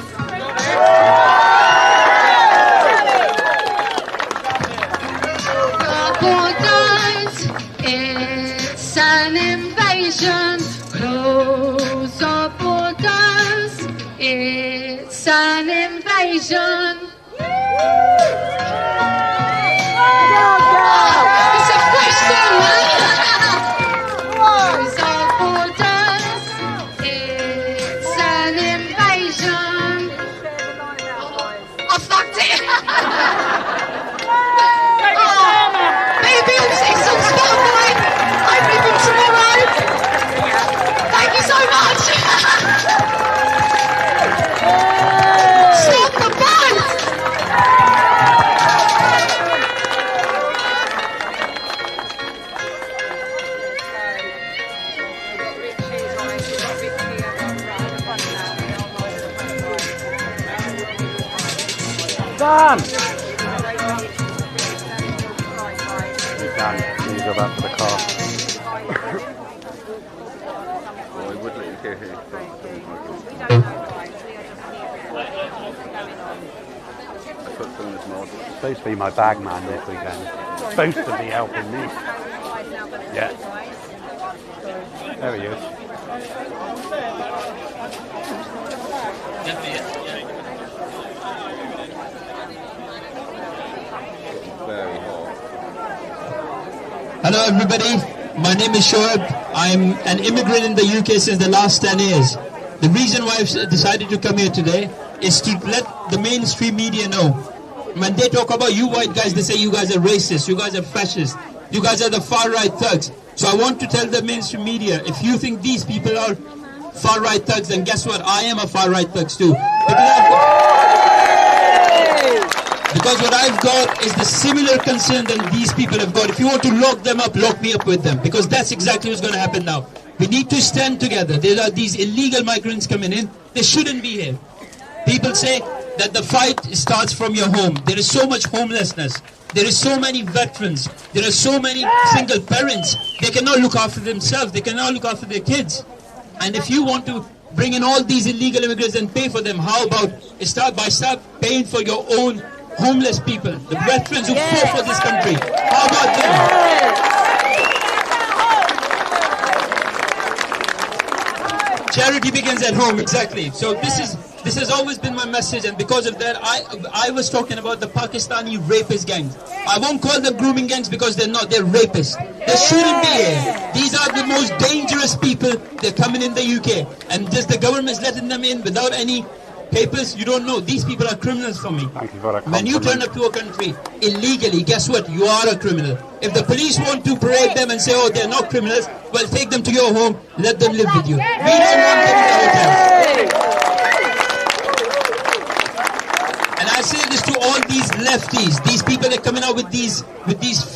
Our borders, it's an invasion. Close our borders, it's an invasion. It's a question. Close our borders, it's an invasion. I fucked it. Maybe I'll see some Spotify. I'm leaving tomorrow. Thank you so much. Stop the bus. Dan! Dan, can you go back to the car? Well, I would let you get here. It's supposed to be my bag man this weekend. It's supposed to be helping me. Yeah. There he is. Very hot. Hello everybody, my name is Shoaib. I'm an immigrant in the UK since the last 10 years. The reason why I've decided to come here today is to let the mainstream media know. When they talk about you white guys, they say you guys are racist, you guys are fascist, you guys are the far-right thugs. So I want to tell the mainstream media, if you think these people are far-right thugs, then guess what? I am a far-right thug too. Because what I've got is the similar concern that these people have got. If you want to lock them up, lock me up with them. Because that's exactly what's going to happen now. We need to stand together. There are these illegal migrants coming in. They shouldn't be here. People say that the fight starts from your home. There is so much homelessness. There is so many veterans. There are so many single parents. They cannot look after themselves. They cannot look after their kids. And if you want to bring in all these illegal immigrants and pay for them, how about start paying for your own homeless people, the veterans who fought for this country? How about them? Charity begins at home, exactly. So this has always been my message, and because of that, I was talking about the Pakistani rapist gangs. I won't call them grooming gangs because they're not, they're rapists. They shouldn't be here. These are the most dangerous people. They're coming in the UK, and just the government is letting them in without any papers. You don't know. These people are criminals for me. Thank you for that. When you turn up to a country illegally, guess what? You are a criminal. If the police want to parade them and say, oh, they're not criminals, well, take them to your home, let them live with you. We don't want them in the hotel. And I say this to all these lefties, these people that are coming out with these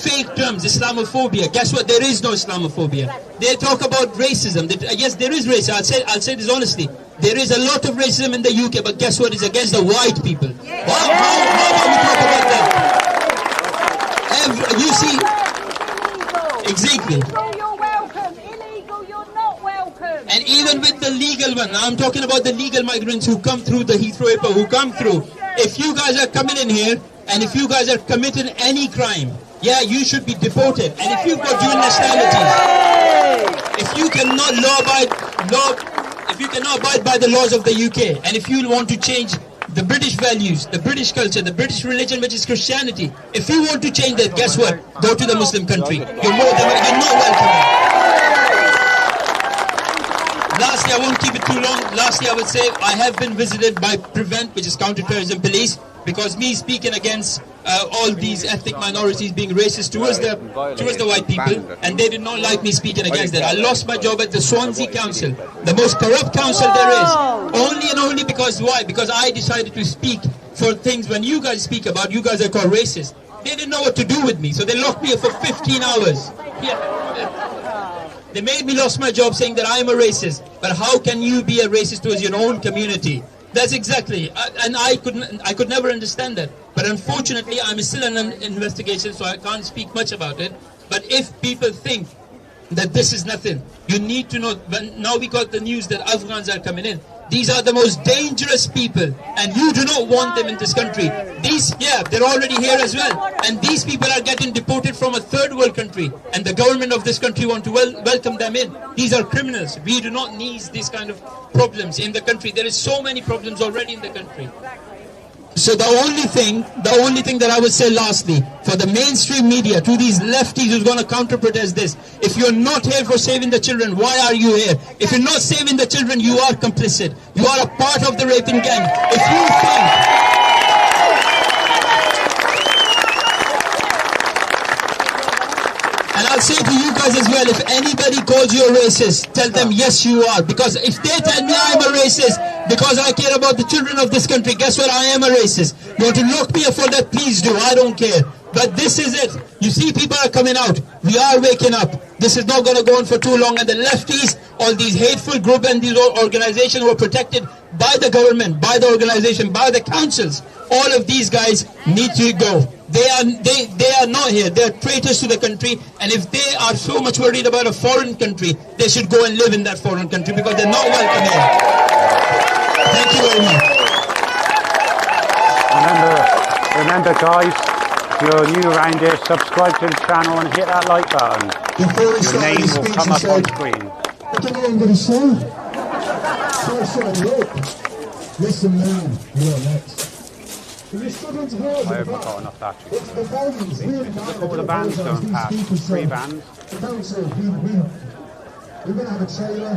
fake terms, Islamophobia. Guess what? There is no Islamophobia. They talk about racism. Yes, there is racism. I'll say this honestly. There is a lot of racism in the UK, but guess what? It's against the white people. How about we talk about that? You see, exactly. You're welcome. Illegal, you're not welcome. And even with the legal one, now I'm talking about the legal migrants who come through the Heathrow Airport, who come through. If you guys are coming in here, and if you guys are committing any crime, yeah, you should be deported. And if you've got dual nationalities, if you cannot abide by the laws of the UK, and if you want to change the British values, the British culture, the British religion, which is Christianity, if you want to change that, guess what? Go to the Muslim country. You're not welcome. Last lastly, I won't keep it too long. Lastly, I would say I have been visited by PREVENT, which is Counter-Terrorism Police, because me speaking against all these ethnic minorities being racist towards the white people, and they did not like me speaking against that. I lost my job at the Swansea Council, the most corrupt council there is. Only and only because, why? Because I decided to speak for things when you guys speak about, you guys are called racist. They didn't know what to do with me, so they locked me up for 15 hours. They made me lose my job saying that I am a racist. But how can you be a racist towards your own community? That's exactly, and I could never understand that. But unfortunately, I'm still in an investigation, so I can't speak much about it. But if people think that this is nothing, you need to know. But now we got the news that Afghans are coming in. These are the most dangerous people, and you do not want them in this country. They're already here as well. And these people are getting deported from a third world country, and the government of this country want to welcome them in. These are criminals. We do not need these kind of problems in the country. There is so many problems already in the country. So the only thing that I would say lastly, for the mainstream media, to these lefties who's going to counter-protest this, if you're not here for saving the children, why are you here? If you're not saving the children, you are complicit. You are a part of the raping gang. If you think... And I'll say to you guys as well, if anybody calls you a racist, tell them yes you are. Because if they tell me I'm a racist because I care about the children of this country, guess what? I am a racist. You want to lock me up for that? Please do. I don't care. But this is it. You see, people are coming out. We are waking up. This is not going to go on for too long. And the lefties, all these hateful groups and these organizations who are protected by the government, by the organization, by the councils, all of these guys need to go. They are not here. They are traitors to the country. And if they are so much worried about a foreign country, they should go and live in that foreign country because they're not welcome here. Thank you very much. Remember guys, if you're new around here, subscribe to the channel and hit that like button. Your name will come up on screen. What did anybody say? So I said, look, listen man, you're next. If you're struggling to hold I haven't got enough batteries. it's the volumes, really matter. All the bands don't pass. 3 bands. The council, we're going to have a trailer,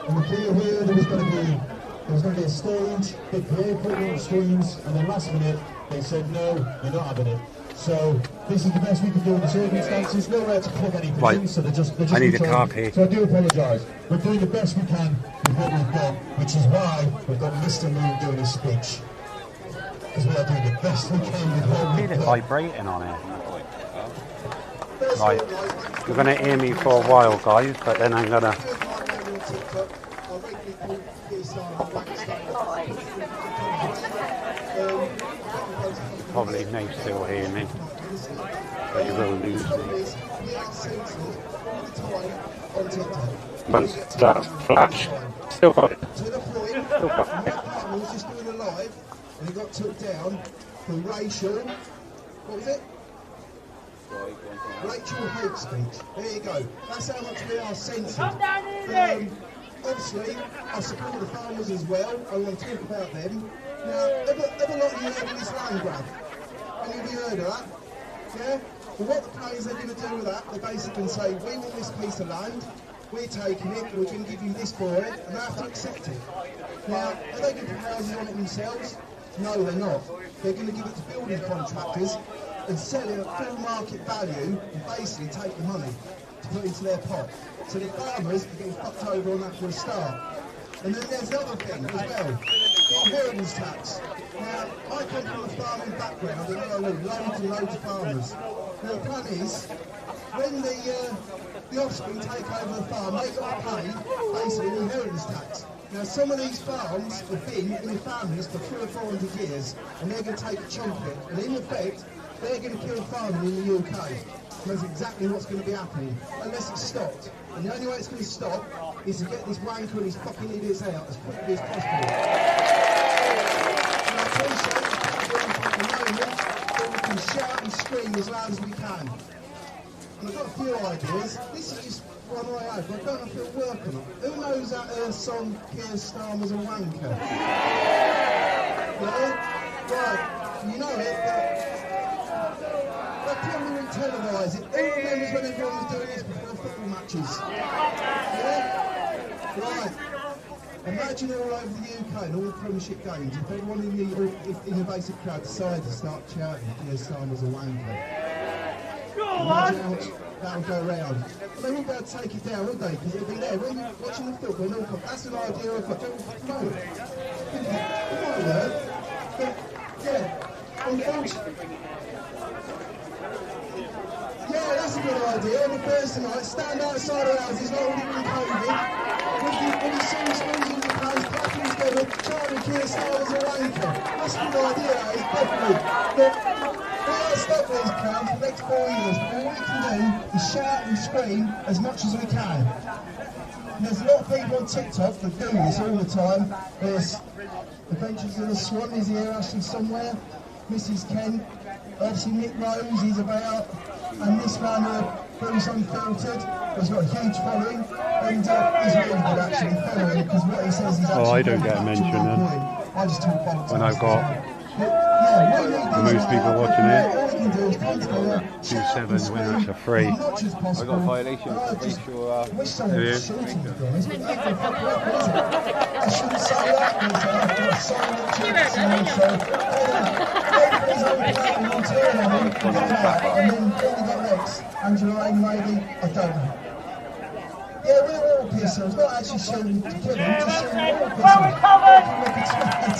and the deal here, there was going to be a stage, big play equipment, screens, and then last minute, they said, no, you're not having it. So, this is the best we can do in the circumstances. Nowhere to plug anything in, so they're just I need a trying. car key. So I do apologise. We're doing the best we can with what we've got, which is why we've got Mr. Moon doing his speech. Because we are doing the best we can with what we've got. I feel it vibrating on it. Right, you're going to hear me for a while guys, but then I'm going to... Probably may still hear me, but you will lose me. But that flash, still got it. Still got it. He was just doing a live, and he got took down for racial, what was it? Racial hate speech. There you go. That's how much we are censored. Obviously, I support the farmers as well. I want to talk about them. Now, have a lot of you heard of this land grab? Any of you heard of that? Yeah? Well, what the players are going to do with that, they basically say, we want this piece of land, we're taking it, we're going to give you this for it, and they have to accept it. Now, are they going to put houses on it themselves? No, they're not. They're going to give it to building contractors and sell it at full market value and basically take the money to put into their pot. So the farmers are getting fucked over on that for a start. And then there's the other thing as well, the inheritance tax. Now, I come from a farming background and I know loads and loads of farmers. Now the plan is, when the offspring take over the farm, they've got to pay basically an inheritance tax. Now some of these farms have been in the families for 300 or 400 years and they're going to take a chunk of it. And in effect, they're going to kill farming in the UK. That's exactly what's going to be happening, unless it's stopped. And the only way it's going to stop is to get this wanker and his fucking idiots out as quickly as possible. And I appreciate the moment that we can shout and scream as loud as we can. And I've got a few ideas. This is just one I have, but I don't know if it'll work or not. Who knows that song Keir Starmer's a wanker? Yeah? Right, you know it, but can we televise it? Who remembers when everyone was doing this before football matches? Yeah? Right. Imagine all over the UK and all the Premiership games, if everyone in the basic crowd decided to start shouting Keir Starmer's a wanker. Imagine how much that would go around. They wouldn't be able to take it down, would they? Because it'd be there. When you're watching the football, and all, that's an idea of what don't know. It might work, but yeah, unfortunately. Yeah, that's a good idea. On a Thursday night, stand outside our houses like we did with COVID. When you see screens in the place, clapping together, chanting Keir Starmer's a wanker. That's a good idea, that is, definitely. But we won't stop these crowds for the next 4 years. But all we can do is shout and scream as much as we can. And there's a lot of people on TikTok that do this all the time. There's Adventures of the Swan is here actually somewhere. Mrs. Ken, obviously Nick Rose is about. And this man here, Bruce Unfiltered, has got a huge following, and he's really good actually following, because what he says is actually... Oh, I don't get a mention then. I just talk about When I've got the most people watching it, 2-7 winners are free. I got a violation for racial... I shouldn't say that, because I've got silent checks, and then next, Angela Lane maybe, I don't know. Yeah, we're all pissers, not actually shooting to kill them, just shooting all pissers.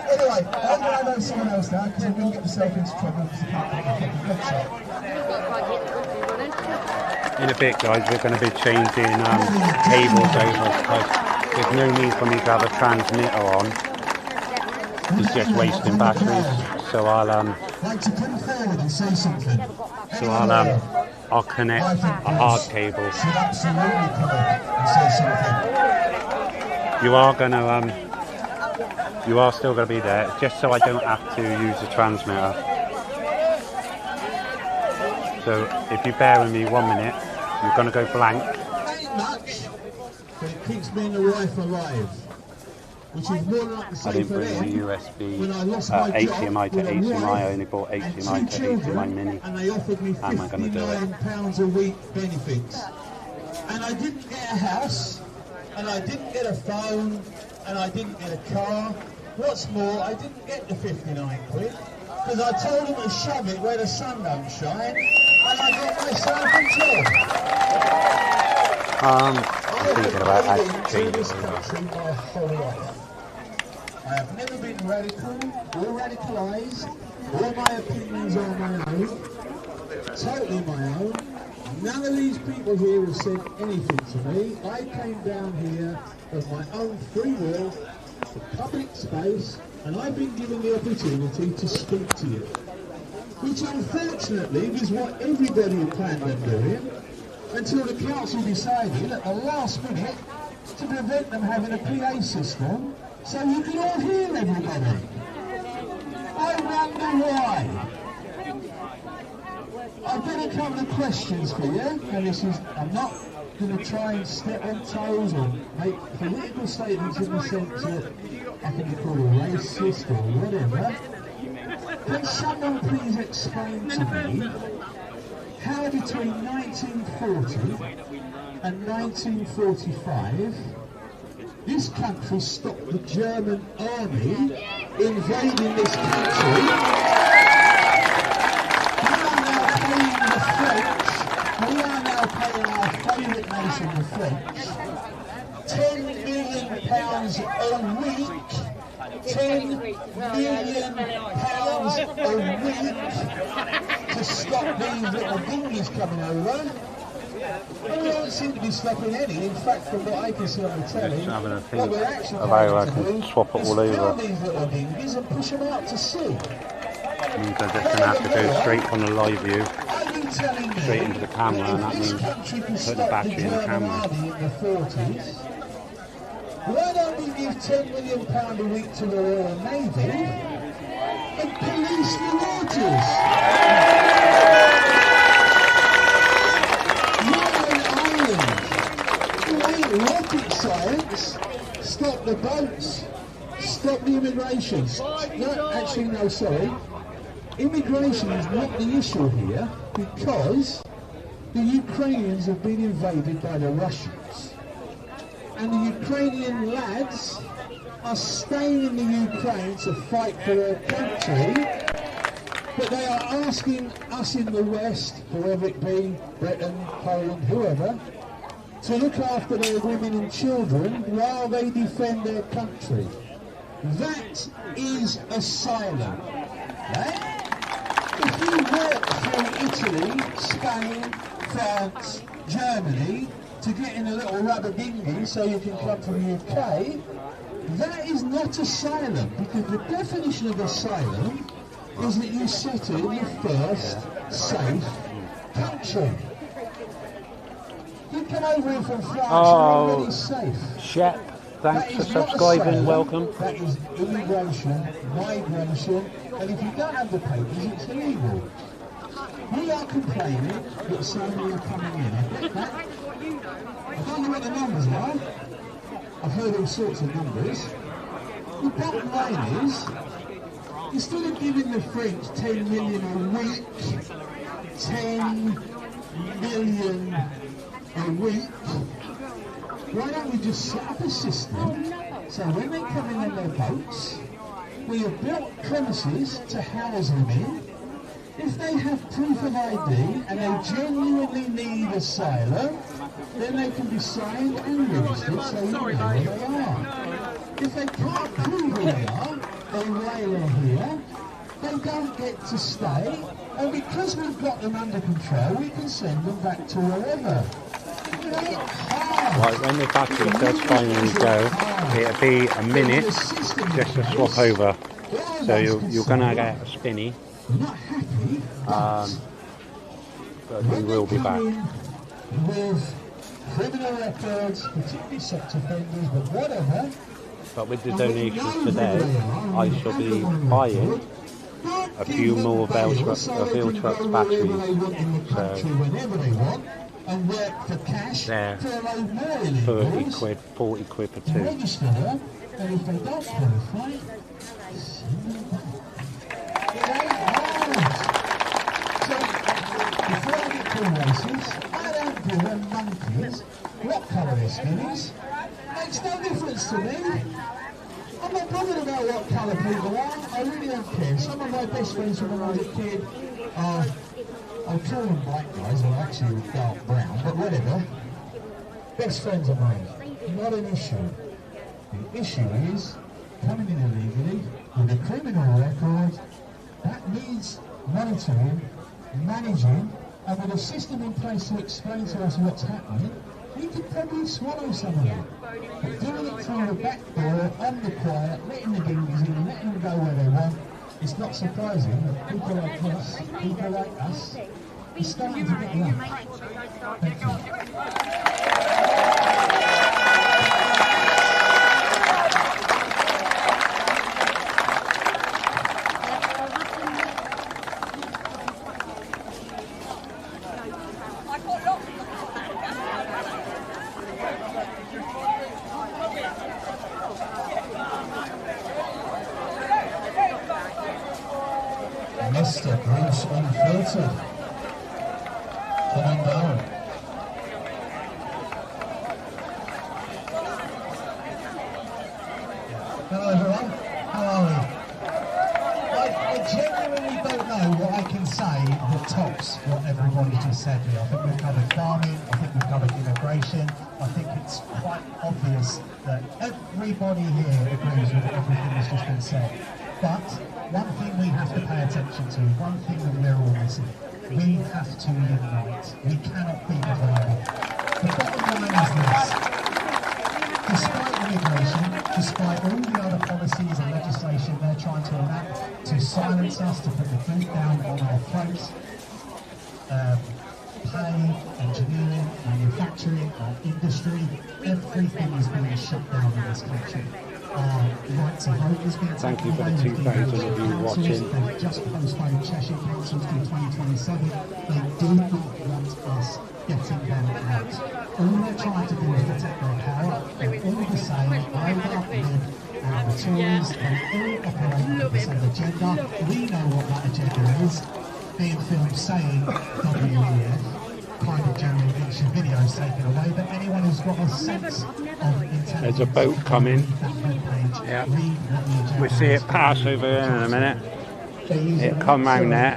Anyway, I'm going to know someone else now, because I'm going to get myself into trouble because I can't get the fucking In a bit, guys, we're going to be changing cables over, because there's no need for me to have a transmitter on. It's just wasting batteries. So I'll connect a hard cable. You are still going to be there, just so I don't have to use the transmitter. So if you bear with me 1 minute, you're going to go blank. But it keeps me and the wife alive. Which is more like the I didn't bring the USB HDMI to HDMI, I only bought HDMI to HDMI mini. And they offered me £59 a week benefits. And I didn't get a house, and I didn't get a phone, and I didn't get a car. What's more, I didn't get the 59 quid, because I told them to shove it where the sun don't shine, and I got myself in trouble. I'm thinking about how to change it. I have never been radical or radicalised. All my opinions are my own, totally my own. None of these people here have said anything to me. I came down here of my own free will, to public space, and I've been given the opportunity to speak to you. Which unfortunately is what everybody had planned on doing, until the council decided at the last minute to prevent them having a PA system so you can all hear everybody. I wonder why. I've got a couple of questions for you, and I'm not going to try and step on toes or make political statements in the sense of I can be called a racist or whatever. Can someone please explain to me how between 1940 and 1945 this country stopped the German army invading this country? We are now paying our favourite nation, the French, £10 million a week, £10 million a week to stop these little dinghies coming over. And we don't seem to be stopping any. In fact, from what I can see on the telly, what we're actually trying to do is fill these little dinghies and push them out to sea. Means I'm just going to have to go straight from the live view, straight into the camera, and that means put the battery in the camera. Why don't we give £10 million a week to the Royal Navy and police the waters? Rocket science, stop the boats, stop the immigration. No, actually, no, sorry. Immigration is not the issue here because the Ukrainians have been invaded by the Russians. and the Ukrainian lads are staying in the Ukraine to fight for their country, but they are asking us in the West, whoever it be, Britain, Poland, whoever, to look after their women and children while they defend their country. That is asylum. Right? If you work through Italy, Spain, France, Germany to get in a little rubber dinghy so you can come from the UK, that is not asylum, because the definition of asylum is that you settle in the first safe country. You come over here from France, you're already safe. Shep, thanks for That is not subscribing, asylum, welcome. That is immigration, migration, and if you don't have the papers, it's illegal. We are complaining that so many are coming in. I don't know what the numbers are. I've heard all sorts of numbers. The bottom line is, instead of giving the French 10 million a week, 10 million a week, why don't we just set up a system so when they come in on their boats, we have built premises to house them in. If they have proof of ID and they genuinely need asylum, then they can be signed and registered so you know where they are. If they can't prove who they are, why they're here, they don't get to stay, and because we've got them under control, we can send them back to wherever. Right, when the battery does finally go, it'll be a minute just to swap over. So you're going to get a spinny. But we will be back. With criminal records, particularly sex offenders, but whatever. But with the donations today, I shall be buying a few more Viltrucks batteries. And work for cash They're for a load more illegals. 30 quid, 40 quid per two. Register them, and if they don't qualify, send them back. It ain't hard. So, before I get too racist, I don't give a monkeys what colour their skin is. Makes no difference to me. I'm not bothered about what colour people are. I really don't care. Some of my best friends from when I was a kid are, I'll call them black guys, they're actually dark brown, but whatever. Best friends of mine. Not an issue. The issue is coming in illegally with a criminal record. That needs monitoring, managing, and with a system in place to explain to us what's happening, we could probably swallow some of it. But doing it through the back door, on the quiet, letting the dinghies in, letting them go where they want, it's not surprising that people like us, people like us, are starting to get lumped. Thank you. Mr. Bruce Unfiltered. Come on down. Hello everyone, how are we? I genuinely don't know what I can say that tops what everybody just said here. I think we've covered farming, I think we've covered immigration. I think it's quite obvious that everybody here agrees with everything that's just been said. But one thing we have to pay attention to, one thing that we're all missing, we have to unite. We cannot be divided. The bottom line is this. Despite immigration, despite all the other policies and legislation they're trying to enact to silence us, to put the boot down on our throats, pay, engineering, manufacturing, our industry, everything is being shut down in this country. Right to vote is being Thank you for the 2,000 of you watching. They've just postponed Cheshire Councils to 2027. They do not want us getting them out. All they're trying to do is protect their power. They're all the same. I love them. And the Tories, they all operate with the same agenda. We know what that agenda is. Being filmed saying WEF. private generally gets your videos taken away, but anyone who's got a sense of intelligence... There's a boat coming. Yeah. We'll see it pass over here in a minute. It'll come round there.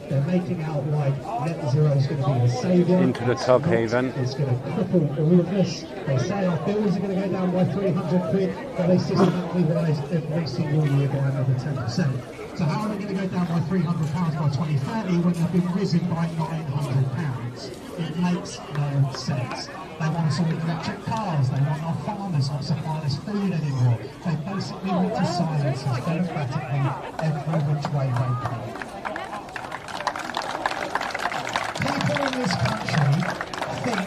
They're making out like net zero is going to be the saviour. Into the Tug Haven. It's going to cripple all of this. They say our bills are going to go down by 300 quid, but they systematically rise every single year by another 10%. So how are they going to go down by £300 by 2030 when they've been risen by £900? It makes no sense. They want us all electric cars, they want our farmers not supplying us food anymore. They basically want to silence us democratically every which way they can. People in this country think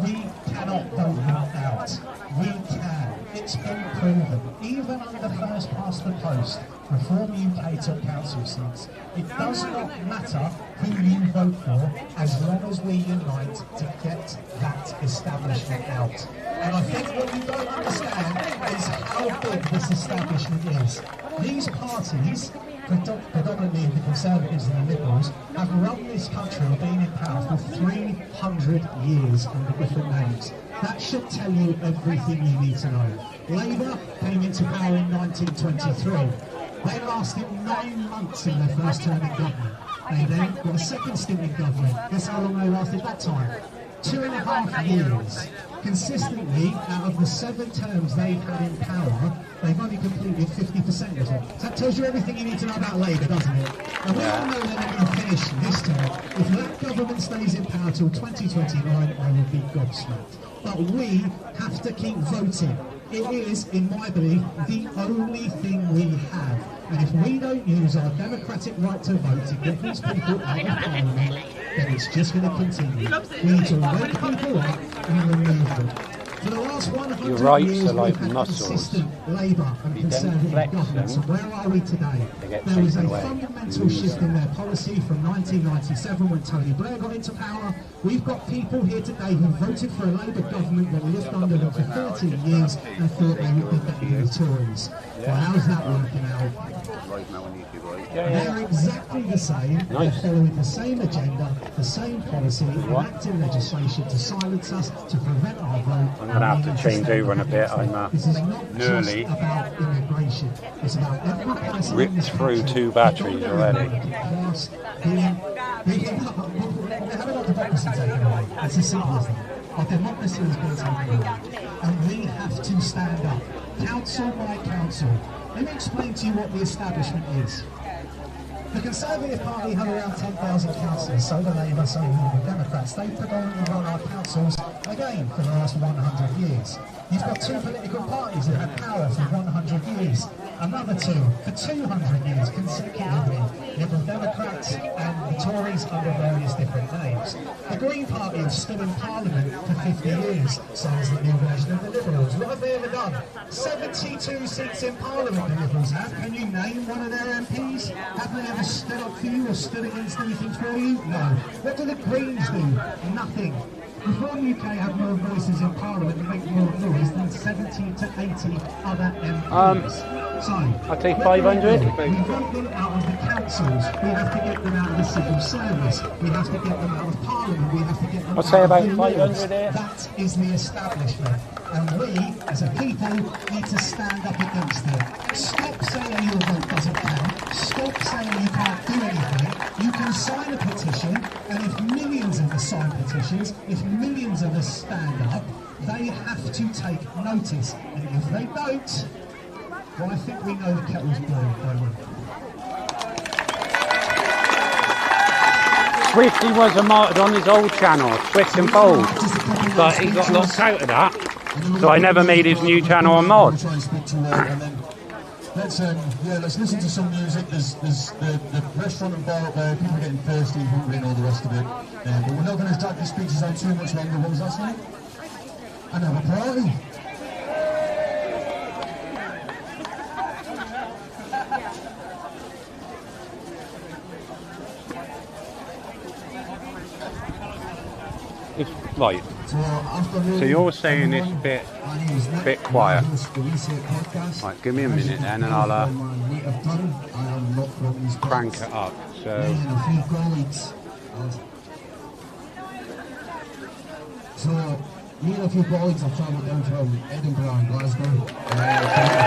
we cannot vote them out. We can. It's been proven. Even under first past the post, Reform UK took council seats. It does not matter who you vote for as long as we unite to get that establishment out. And I think what you don't understand is how big this establishment is. These parties, predominantly the Conservatives and the Liberals, have run this country or been in power for 300 years under different names. That should tell you everything you need to know. Labour came into power in 1923. They lasted 9 months in their first term in government. They then got a second stint in government. Guess how long they lasted that time? 2.5 years. Consistently, out of the 7 terms they've had in power, they've only completed 50% of it. So that tells you everything you need to know about Labour, doesn't it? And we all know that they're going to finish this term. If that government stays in power till 2029, I will be gobsmacked. But we have to keep voting. It is, in my belief, the only thing we have. And if we don't use our democratic right to vote to get these people out of Parliament, then it's just going to continue. We need to wake people up and remove them. For the last 100 Your rights years, are like we've had muscles. consistent Labour and You don't Conservative flex governments. them, And where are we today? they get There was a taken away. fundamental shift in their policy from 1997 when Tony Blair got into power. We've got people here today who voted for a Labour government that lived under them for 13 years and thought they would be better than the Tories. Well, how's that working out? They're exactly the same. They're following the same agenda, the same policy, enacting legislation to silence us, to prevent our vote. I'm going to have to change over in a bit. I'm This is not nearly just about immigration. It's about every person in ripped this through country 2 batteries already. they haven't got democracy taken away. It's as simple as that. Our democracy has been taken away. And we have to stand up, council by council. Let me explain to you what the establishment is. The Conservative Party have around 10,000 councillors, so do Labour, so do the Democrats. They predominantly run our councils, again, for the last 100 years. You've got 2 political parties that have power for 100 years. Another 2 for 200 years consecutively. Liberal Democrats and the Tories under various different names. The Green Party have stood in Parliament for 50 years, so has the new version of the Liberals. What have they ever done? 72 seats in Parliament the Liberals have. Can you name one of their MPs? Have they ever stood up for you or stood against anything for you? No. What do the Greens do? Nothing. Reform UK have more voices in Parliament and make more noise than 70 to 80 other MPs. So, I'll take 500. We vote them out of the councils. We have to get them out of the civil service. We have to get them out of Parliament. We have to get them I'll out say of about the 500 laws. here. That is the establishment. And we, as a people, need to stand up against it. Stop saying your vote doesn't count. Stop saying you can't do anything. You can sign a petition, and if millions of us sign petitions, if millions of us stand up, they have to take notice. And if they don't, well, I think we know the kettle's boiled, don't we? Swifty was a martyr on his old channel, Swift and Bold, but he got locked out of that, so I never made his new channel on mod. Let's listen to some music. There's the restaurant and bar up there. People are getting thirsty, hungry, and all the rest of it. But we're not going to drag the speeches on too much longer. What was that saying? And have a party. It's right. So you're saying it's a bit quiet. Right, give me a minute then, and I'll crank it up. So So, me and a few colleagues have travelled down from Edinburgh and Glasgow.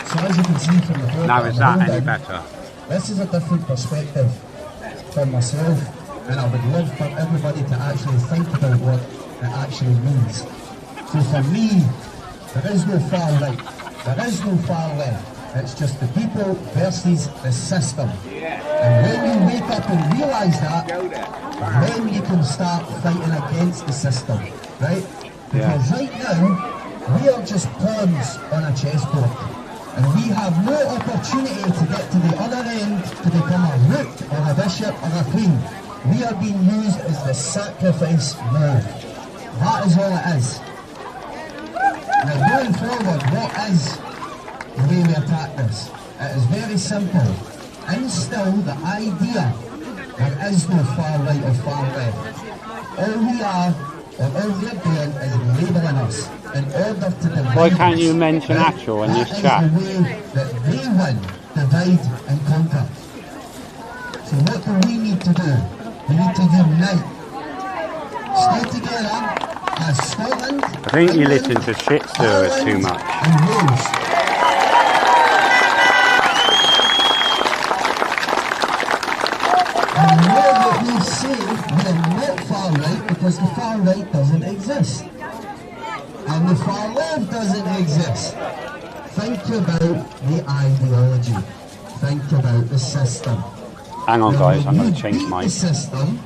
So as you can see from the photo, Now is that any better? this is a different perspective from myself, and I would love for everybody to actually think about what it actually means. So for me, there is no far right, there is no far left. It's just the people versus the system. And when you wake up and realise that, then you can start fighting against the system, right? Because right now, we are just pawns on a chessboard. And we have no opportunity to get to the other end to become a rook or a bishop or a queen. We are being used as the sacrifice mode. That is all it is. Now going forward, what is the way we attack this? It is very simple. Instill the idea there is no far right or far left. All we are, or all we are doing is labelling us in order to divide. Why can't you mention actual in this chat? That is the way that they win, divide and conquer. So what do we need to do? We need to unite. Stay together as Scotland. I think you listen to shit stirrers too much. And Wales. And know that we say we are not far right because the far right doesn't exist. And the far left doesn't exist. Think about the ideology. Think about the system. Hang on guys, I'm going to change my system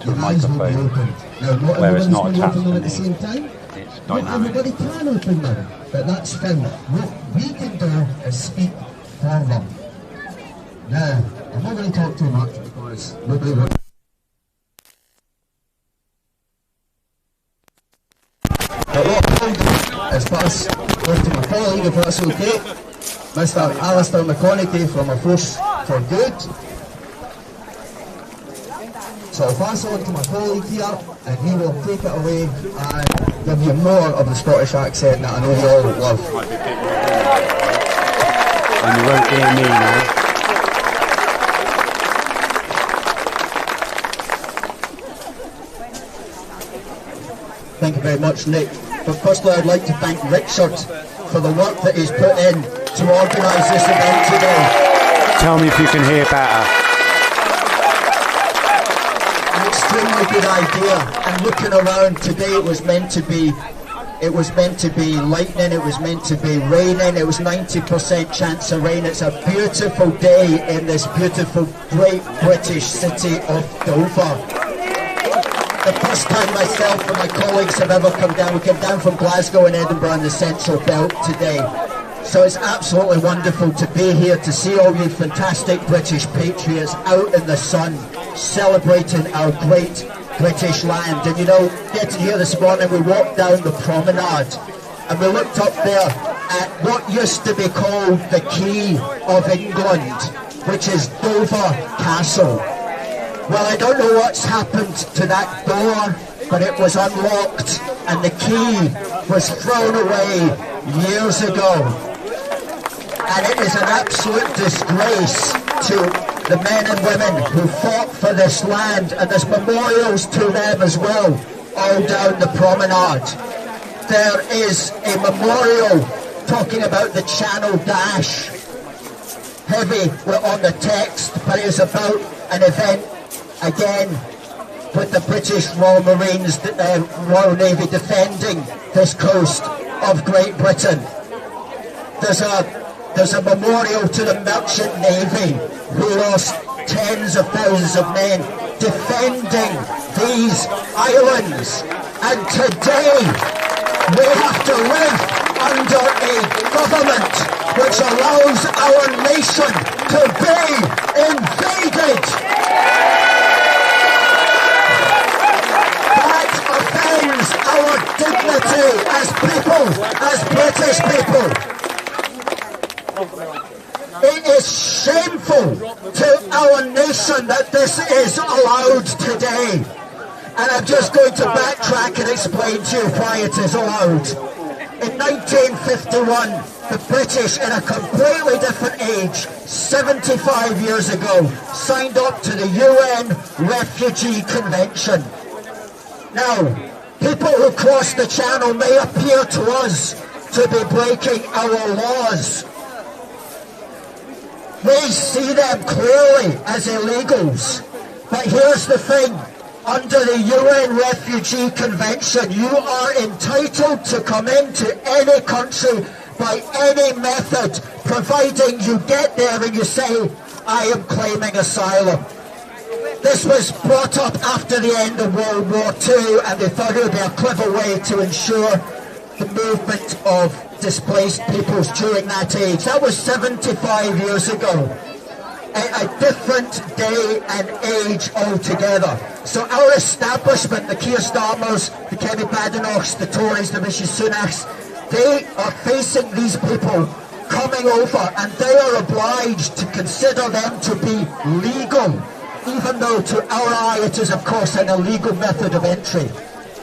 to a microphone where it's not attached to me. At the same time. It's Not dynamic. everybody can open them, but that's fine. What we can do is speak for them. Now, I'm not going to talk too much because nobody will. But what I'll do is pass off to my colleague, if that's okay, Mr. Alistair McConaughey from A Force for Good. So I'll pass on to my colleague here, and he will take it away and give you more of the Scottish accent that I know you all love. And you won't hear me now. Thank you very much, Nick. But firstly, I'd like to thank Richard for the work that he's put in to organise this event today. Tell me if you can hear better. An extremely good idea. And looking around today, it was meant to be lightning, it was meant to be raining, it was 90% chance of rain. It's a beautiful day in this beautiful, great British city of Dover. The first time myself and my colleagues have ever come down. We came down from Glasgow and Edinburgh in the Central Belt today. So it's absolutely wonderful to be here, to see all you fantastic British patriots out in the sun, celebrating our great British land. And you know, getting here this morning, we walked down the promenade and we looked up there at what used to be called the Key of England, which is Dover Castle. Well, I don't know what's happened to that door, but it was unlocked and the key was thrown away years ago. And it is an absolute disgrace to the men and women who fought for this land, and there's memorials to them as well, all down the promenade. There is a memorial talking about the Channel Dash. Heavy on the text, but it is about an event again with the British Royal Marines, Royal Navy defending this coast of Great Britain. There's a memorial to the Merchant Navy who lost tens of thousands of men defending these islands. And today we have to live under a government which allows our nation to be invaded. That offends our dignity as people, as British people. It is shameful to our nation that this is allowed today. And I'm just going to backtrack and explain to you why it is allowed. In 1951, the British, in a completely different age, 75 years ago, signed up to the UN Refugee Convention. Now, people who cross the channel may appear to us to be breaking our laws. We see them clearly as illegals. But here's the thing. Under the UN Refugee Convention, you are entitled to come into any country by any method, providing you get there and you say, I am claiming asylum. This was brought up after the end of World War II, and they thought it would be a clever way to ensure the movement of displaced peoples during that age. That was 75 years ago. A different day and age altogether. So our establishment, the Keir Starmers, the Kevin Badenochs, the Tories, the Rishi Sunaks, they are facing these people coming over, and they are obliged to consider them to be legal, even though to our eye it is of course an illegal method of entry.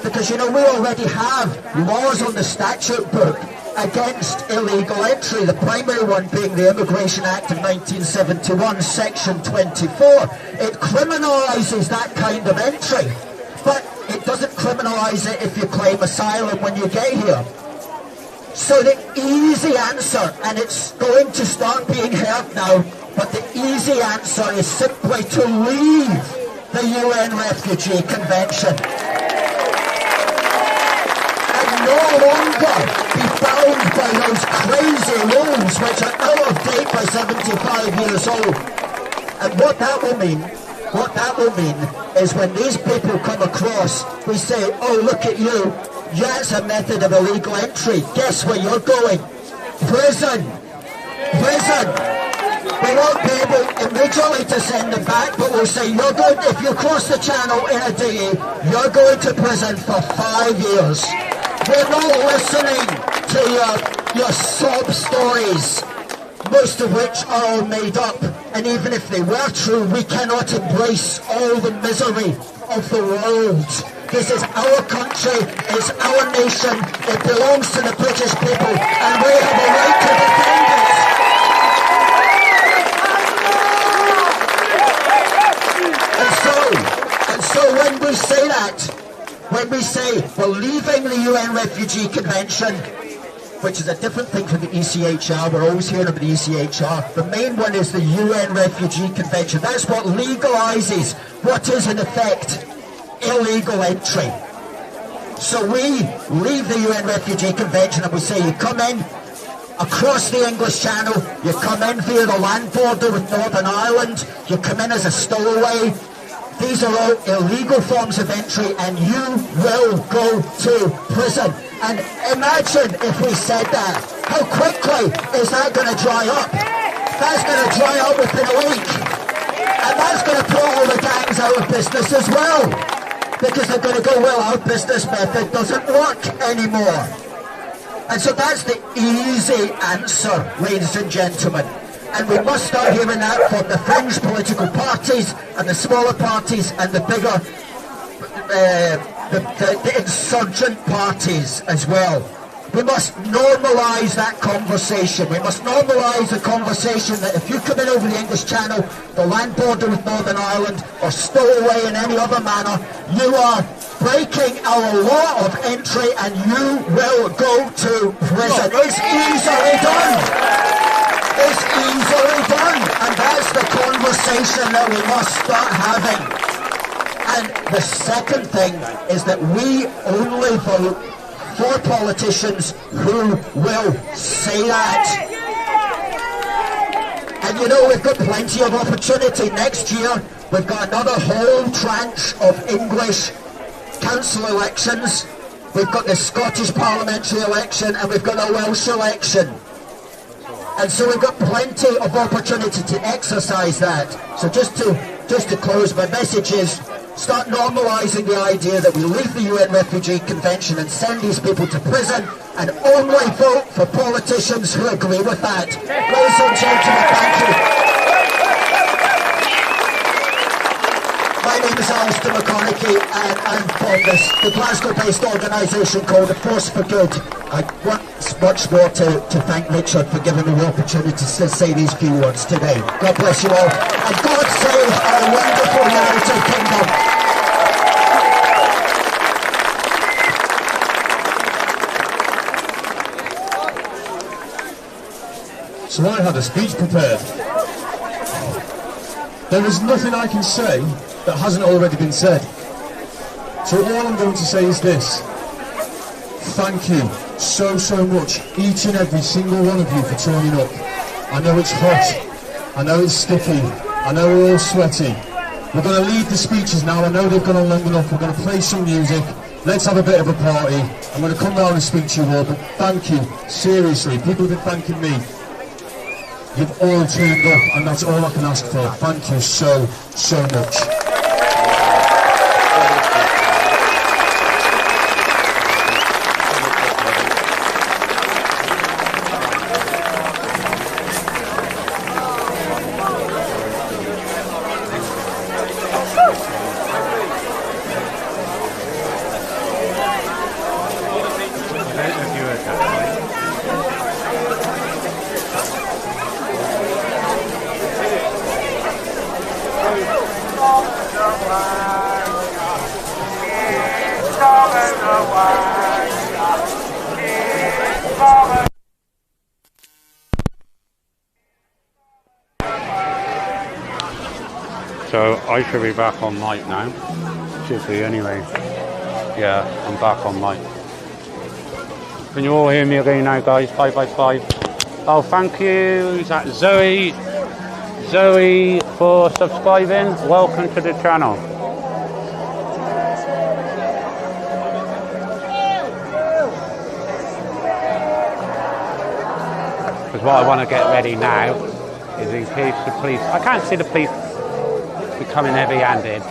Because, you know, we already have laws on the statute book against illegal entry, the primary one being the Immigration Act of 1971, Section 24. It criminalises that kind of entry, but it doesn't criminalise it if you claim asylum when you get here. So the easy answer, and it's going to start being heard now, but the easy answer is simply to leave the UN Refugee Convention. No longer be bound by those crazy rules which are out of date by 75 years old. And what that will mean is when these people come across, we say, oh, look at you, that's a method of illegal entry. Guess where you're going? Prison. Prison. We won't be able immediately to send them back, but we'll say, you're going, if you cross the channel in a day, you're going to prison for 5 years. We're not listening to your sob stories, most of which are all made up. And even if they were true, we cannot embrace all the misery of the world. This is our country, it's our nation, it belongs to the British people, and we have a right to defend it. And so when we say that, when we say we're leaving the UN Refugee Convention, which is a different thing from the ECHR, we're always hearing about the ECHR, the main one is the UN Refugee Convention. That's what legalises what is in effect illegal entry. So we leave the UN Refugee Convention and we say you come in across the English Channel, you come in via the land border with Northern Ireland, you come in as a stowaway. These are all illegal forms of entry, and you will go to prison. And imagine if we said that. How quickly is that going to dry up? That's going to dry up within a week. And that's going to put all the gangs out of business as well. Because they're going to go, well, our business method doesn't work anymore. And so that's the easy answer, ladies and gentlemen. And we must start hearing that from the fringe political parties and the smaller parties and the bigger, the insurgent parties as well. We must normalise that conversation. We must normalise the conversation that if you come in over the English Channel, the land border with Northern Ireland, or stow away in any other manner, you are breaking our law of entry and you will go to prison. It's easily done. It's easily done, and that's the conversation that we must start having. And the second thing is that we only vote for politicians who will say that. And you know, we've got plenty of opportunity. Next year, we've got another whole tranche of English council elections. We've got the Scottish parliamentary election, and we've got the Welsh election. And so we've got plenty of opportunity to exercise that. So just to close, my message is start normalising the idea that we leave the UN Refugee Convention and send these people to prison, and only vote for politicians who agree with that. Ladies and gentlemen, thank you. My name is Alistair McConaughey and I'm from the Glasgow-based organisation called The Force for Good. I want much more to thank Richard for giving me the opportunity to say these few words today. God bless you all, and God save our wonderful United Kingdom. So I had a speech prepared. There is nothing I can say that hasn't already been said. So all I'm going to say is this. Thank you so much, each and every single one of you, for turning up. I know it's hot, I know it's sticky, I know we're all sweaty. We're going to leave the speeches now. I know they've gone on long enough. We're going to play some music. Let's have a bit of a party. I'm going to come round and speak to you all, but thank you, seriously. People have been thanking me. You've all turned up, and that's all I can ask for. Thank you so much. So I should be back on mic now. Should be anyway. Yeah, I'm back on mic. Can you all hear me again now, guys? 5 Oh, thank you. Is that Zoe? Zoe for subscribing. Welcome to the channel. Because what I want to get ready now is in case the police... I can't see the police becoming heavy-handed.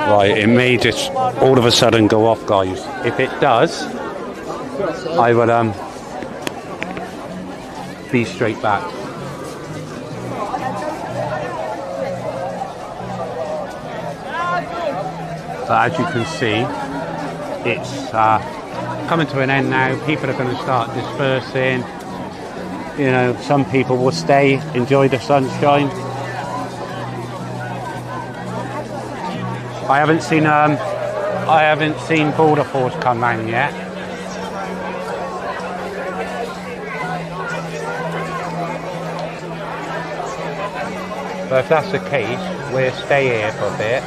Right, it may just all of a sudden go off, guys. If it does, I will be straight back. But as you can see, it's coming to an end now. People are going to start dispersing. You know, some people will stay, enjoy the sunshine. I haven't seen Border Force come round yet. But if that's the case, we'll stay here for a bit.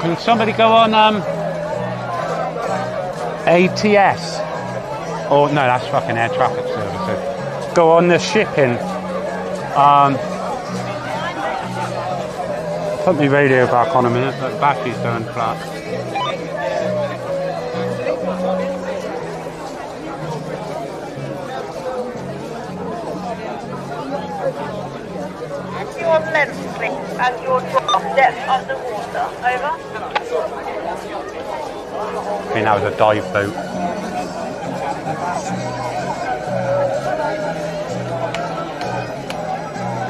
Can somebody go on ATS? Or no, that's fucking air traffic services. Go on the shipping. Put my radio back on a minute, but the battery's going flat. Your length, please, and your drop depth underwater. Over. I think that was a dive boat.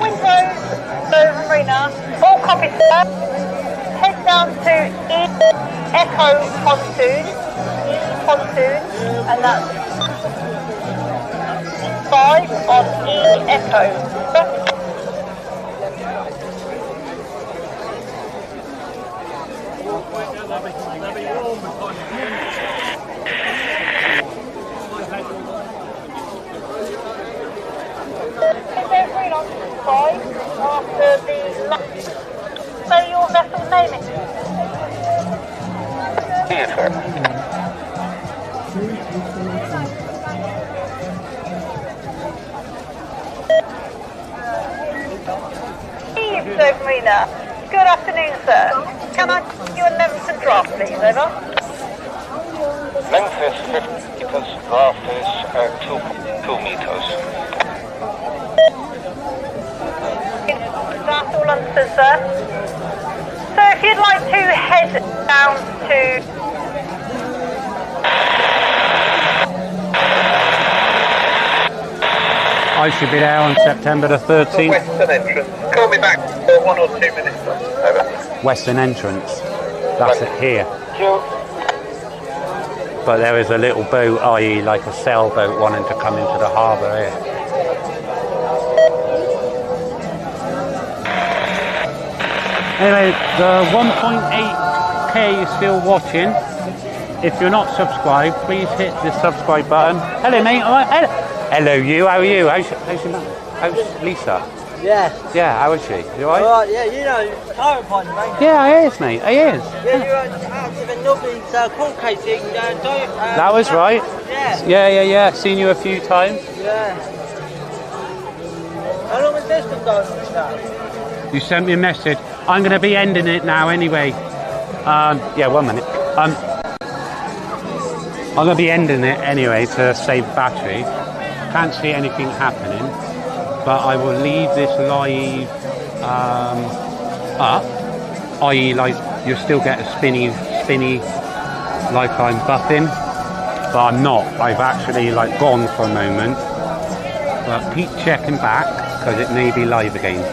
Windows, Marina. All copy, sir. Head down to E Echo Pontoon. And that's 5 on E Echo. After the last, say your vessel's name is Theatre. Steve Marina. Good afternoon, sir. Can I give you a Memphis draft, please, over? Memphis 50 meters, draft is 2 meters. That's all understood, sir. So if you'd like to head down to... I should be there on September the 13th. Western entrance. Call me back for 1 or 2 minutes. Over. Western entrance. That's it here. But there is a little boat, i.e. like a sailboat, wanting to come into the harbour here. Anyway, the 1.8k is still watching. If you're not subscribed, please hit the subscribe button. Hello, mate. All right. Hello, you. How are you? How's your mum? How's Lisa? Yeah. Yeah, how is she? You all right? Alright, yeah, you know, Tyrant Pond, mate. Yeah, I is, mate. I is. Yeah, you were out of the Nubbins court case thing. That was right. Yeah. Yeah. Seen you a few times. Yeah. How long has this been going on now? You sent me a message. I'm going to be ending it now anyway. Yeah, 1 minute. I'm going to be ending it anyway to save battery. Can't see anything happening, but I will leave this live up, i.e. like you'll still get a spinny like I'm buffing, but I'm not. I've actually like gone for a moment, but keep checking back because it may be live again.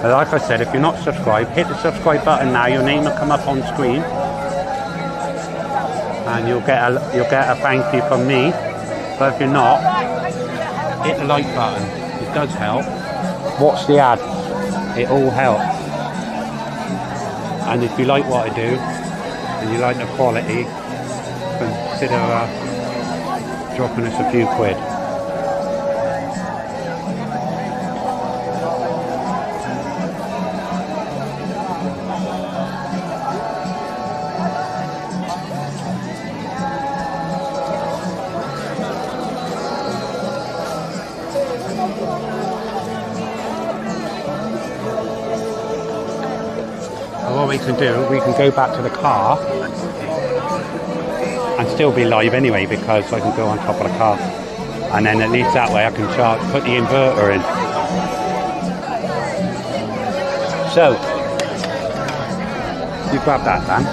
But like I said, if you're not subscribed, hit the subscribe button now. Your name will come up on screen. And you'll get a thank you from me. But if you're not, hit the like button. It does help. Watch the ads. It all helps. And if you like what I do and you like the quality, consider dropping us a few quid. We can do, we can go back to the car and still be live anyway because I can go on top of the car and then at least that way I can put the inverter in. So you grab that, Dan.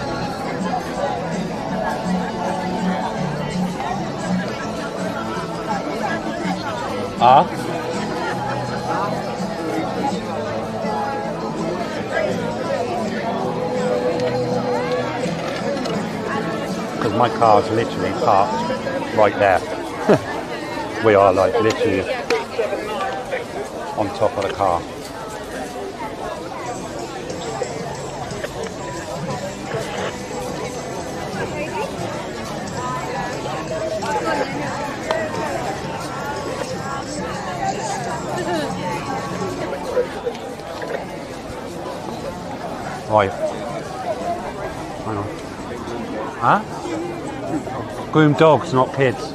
My car's literally parked right there. We are like literally on top of the car. Right. Hang on. Huh? Groom dogs, not kids.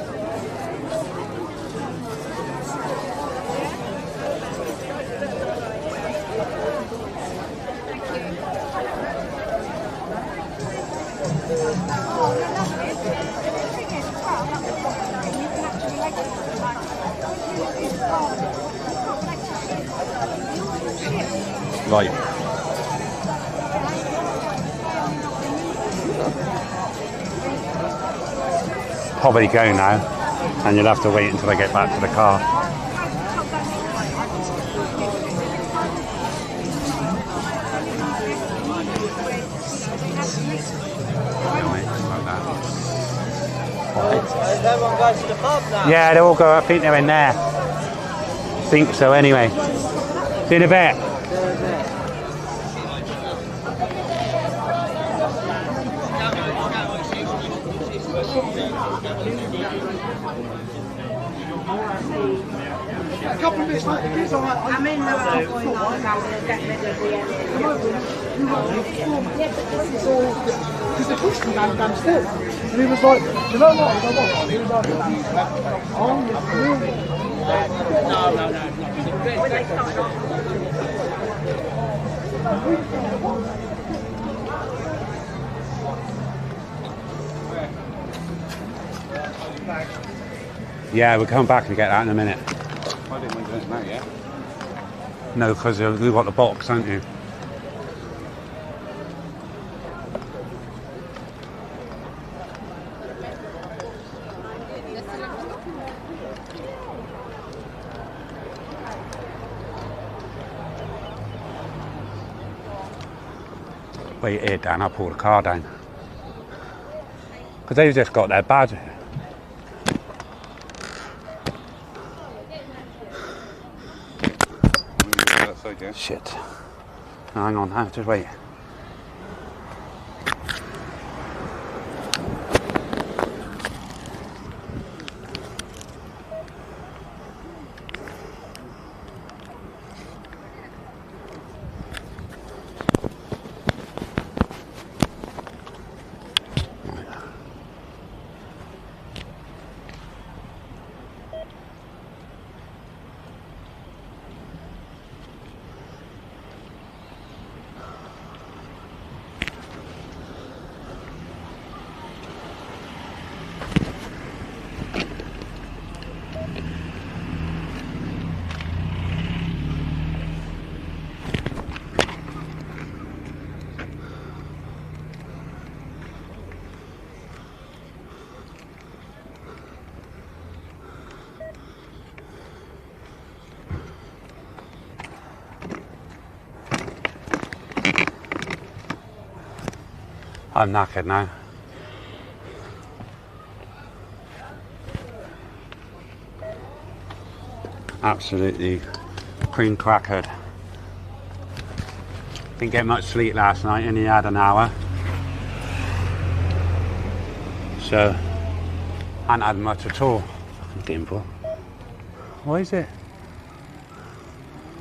Right. Probably go now, and you'll have to wait until I get back to the car. Everyone goes to the pub now? Yeah, they all go. I think they're in there. I think so anyway. See you in a bit. A couple of minutes later, kids are like, I'm in the house going on now and getting rid of the because they pushed me downstairs. And he was like, do you know what? He was like, I'm really Yeah, we'll come back and get that in a minute. I didn't want to do it now yet. No, because you've got the box, haven't you? Wait here, Dan, I'll pull the car down. Because they've just got their badge. Shit. Hang on, just wait. I'm knackered now. Absolutely cream crackered. Didn't get much sleep last night, only had an hour. So, I hadn't had much at all. Dimple. What is it?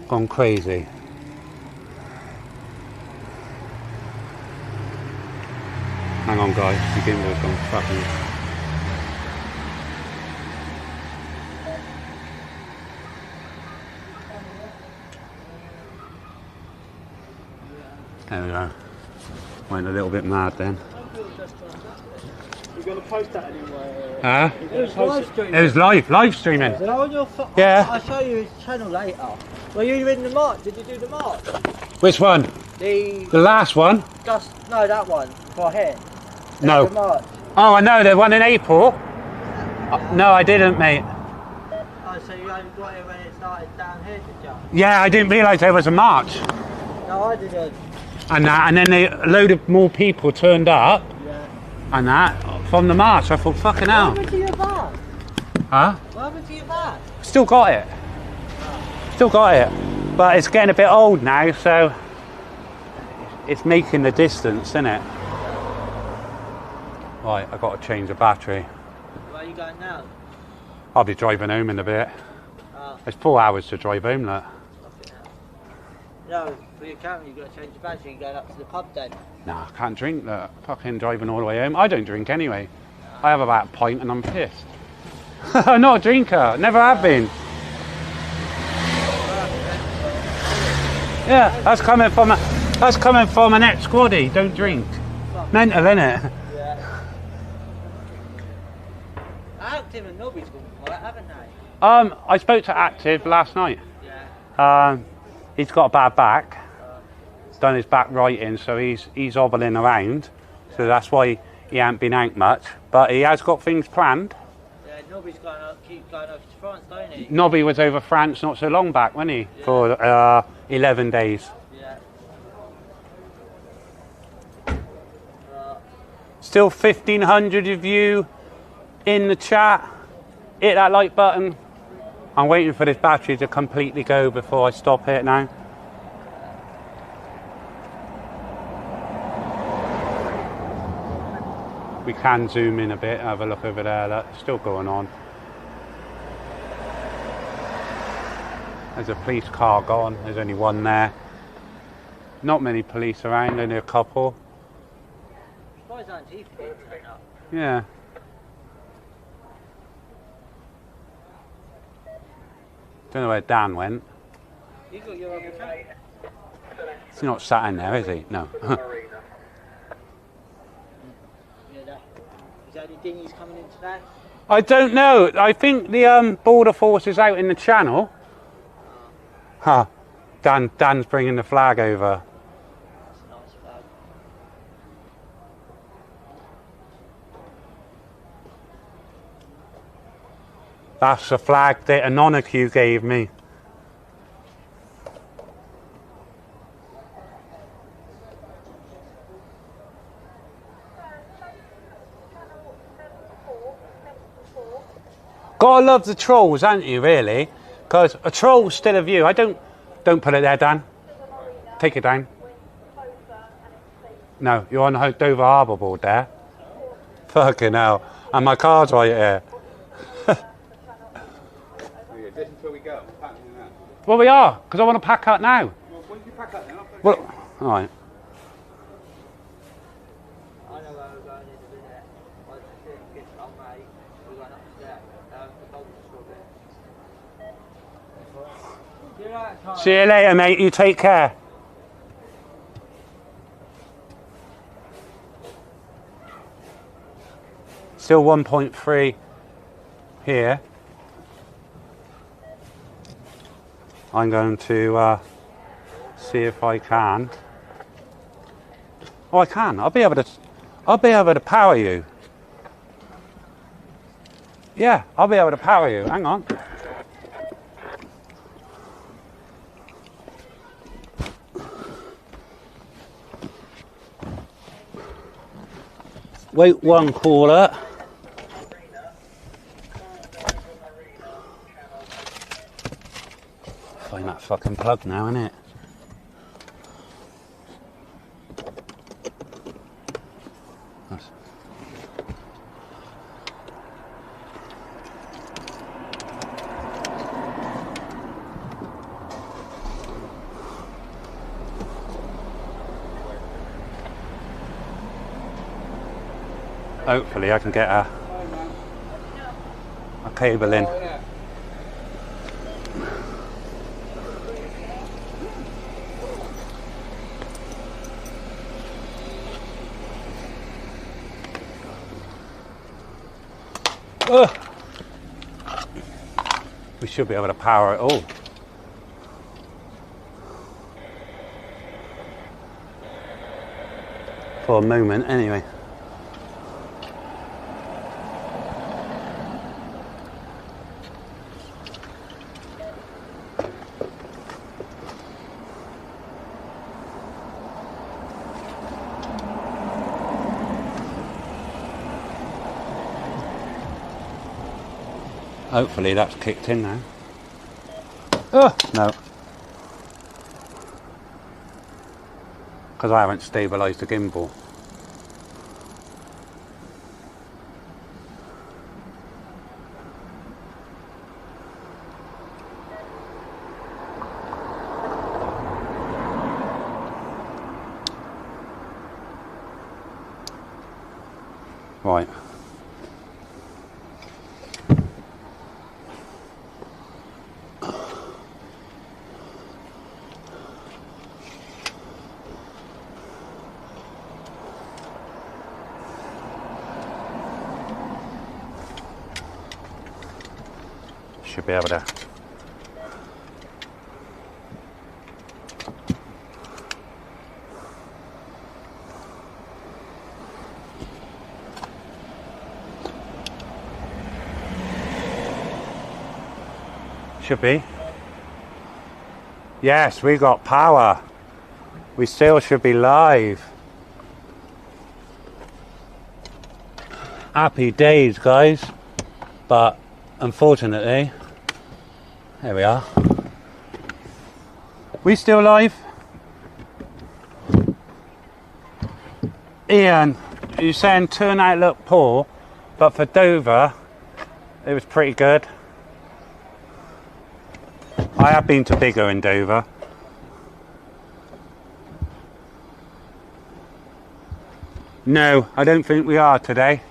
Gone crazy. Hang on guys, the gimbal's gone fucking... There we go. Went a little bit mad then. You're going to post that anywhere? Huh? It was live streaming. It was live streaming. Is it on your Yeah. I'll show you his channel later. Were you in the march? Did you do the march? Which one? The last one? No, that one. For here. No. The march. Oh, I know, the one in April. No, I didn't, mate. Oh, so you only got it when it started down here, did you? Yeah, I didn't realise there was a march. No, I didn't. And then a load of more people turned up. Yeah. And that, from the march. I thought, fucking hell. What happened to your bag? Huh? What happened to your bag? Still got it. Still got it. But it's getting a bit old now, so it's making the distance, isn't it? Right, I've got to change the battery. Where are you going now? I'll be driving home in a bit. Oh. It's 4 hours to drive home, look. No, for your camera you've got to change the battery. You're going up to the pub then. No, I can't drink, look. Fucking driving all the way home. I don't drink anyway. I have about a pint and I'm pissed. I'm not a drinker, never have been. Yeah, that's coming from an ex-squaddy, don't drink. Mental, innit? Yeah. Active and Nobby's gone quiet, haven't they? I spoke to Active last night. Yeah. He's got a bad back. He's done his back right in, so he's hobbling around. So that's why he ain't been out much. But he has got things planned. Yeah, Nobby's keep going over to France, don't he? Nobby was over France not so long back, wasn't he? Yeah. For 11 days. Yeah. Still 1,500 of you in the chat. Hit that like button. I'm waiting for this battery to completely go before I stop it now. We can zoom in a bit, have a look over there, look, it's still going on. There's a police car gone, there's only one there. Not many police around, only a couple. Surprised Antifa didn't turn up. Yeah. Don't know where Dan went. You got your other phone. He's not sat in there, is he? No. Is there any dinghies coming in today? I don't know. I think the border force is out in the channel. Huh. Dan's bringing the flag over. That's a nice flag. That's the flag that Anonacue gave me. Gotta love the trolls, haven't you, really? Because a troll's still a view. Don't put it there, Dan. Take it down. No, you're on the Dover Harbour board there. Fucking hell. And my car's right here. Just until we go. Well, we are, because I want to pack up now. Well, when did you pack up then? Well, all right. I know where we're going in a minute. I think it's on mate. We're going upstairs. The boat is See you later, mate. You take care. Still 1.3 here. I'm going to see if I can. Oh, I can. I'll be able to power you. Yeah, I'll be able to power you. Hang on. Wait one caller. Find that fucking plug now, innit? Hopefully I can get a cable in. We should be able to power it all. For a moment, anyway. Hopefully that's kicked in now. Oh, no. Because I haven't stabilised the gimbal. Right. Should be able to. Should be. Yes, we got power. We still should be live. Happy days, guys. But unfortunately, there we are. We still live? Ian, you're saying turnout looked poor, but for Dover, it was pretty good. I have been to bigger in Dover. No, I don't think we are today.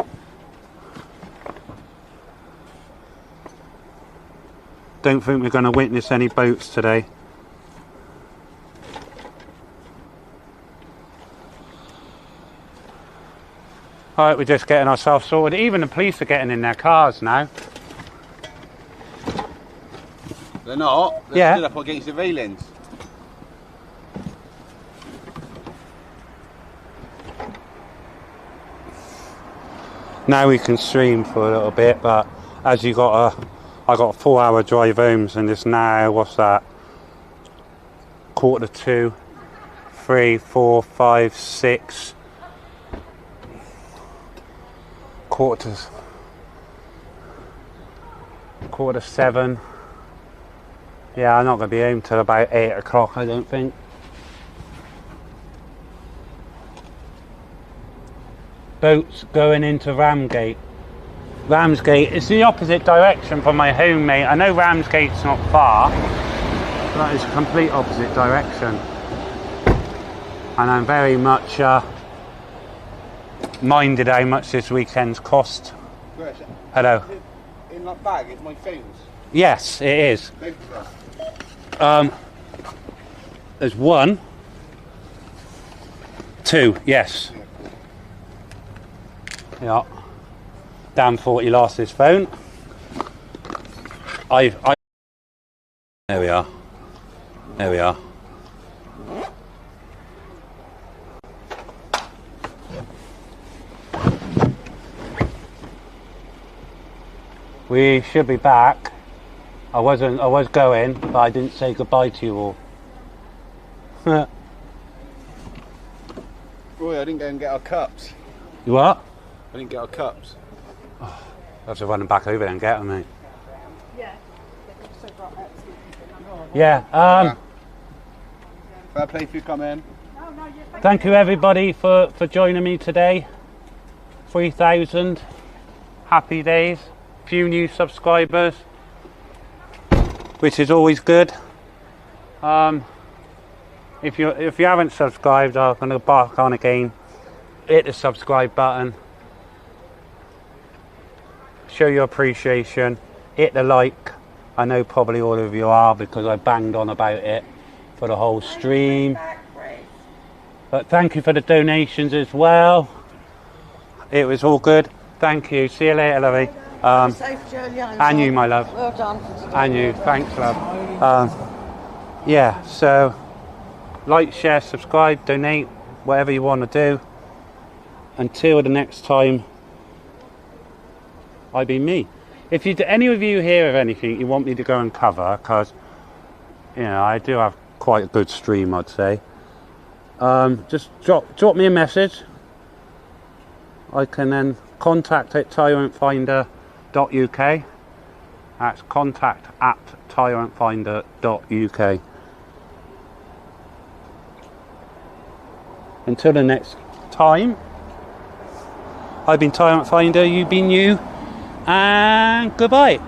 Don't think we're going to witness any boats today. Alright, we're just getting ourselves sorted. Even the police are getting in their cars now. They're not. They're stood up against the railings. Now we can stream for a little bit, but as I got a 4-hour drive home, and it's now, what's that? 1:45, 3, 4, 5, 6. Quarter to 7. Yeah, I'm not going to be home till about 8 o'clock, I don't think. Boats going into Ramsgate. Ramsgate is the opposite direction from my home, mate. I know Ramsgate's not far, but that is a complete opposite direction. And I'm very much minded how much this weekend's cost. Hello. In that bag is my phones. Yes, it is. There's 1, 2, yes. Yeah. Dan thought he lost his phone. There we are. There we are. We should be back. I was going, but I didn't say goodbye to you all. Roy, I didn't go and get our cups. You what? I didn't get our cups. I have to run them back over there and get them, mate. Yeah. Fair play if you come in. Thank you everybody for joining me today. 3,000 happy days. Few new subscribers, which is always good. If you haven't subscribed, I'm going to bark on again. Hit the subscribe button. Show your appreciation. Hit the like. I know probably all of you are because I banged on about it for the whole stream. But thank you for the donations as well. It was all good. Thank you. See you later, lovey. And you, my love. Well done. And you. Thanks, love. Yeah, so like, share, subscribe, donate, whatever you want to do. Until the next time, I be me. If any of you hear of anything you want me to go and cover, because you know I do have quite a good stream, I'd say. Just drop me a message. I can then contact at tyrantfinder.uk. That's contact@tyrantfinder.uk. Until the next time, I've been Tyrant Finder, you've been you, and goodbye.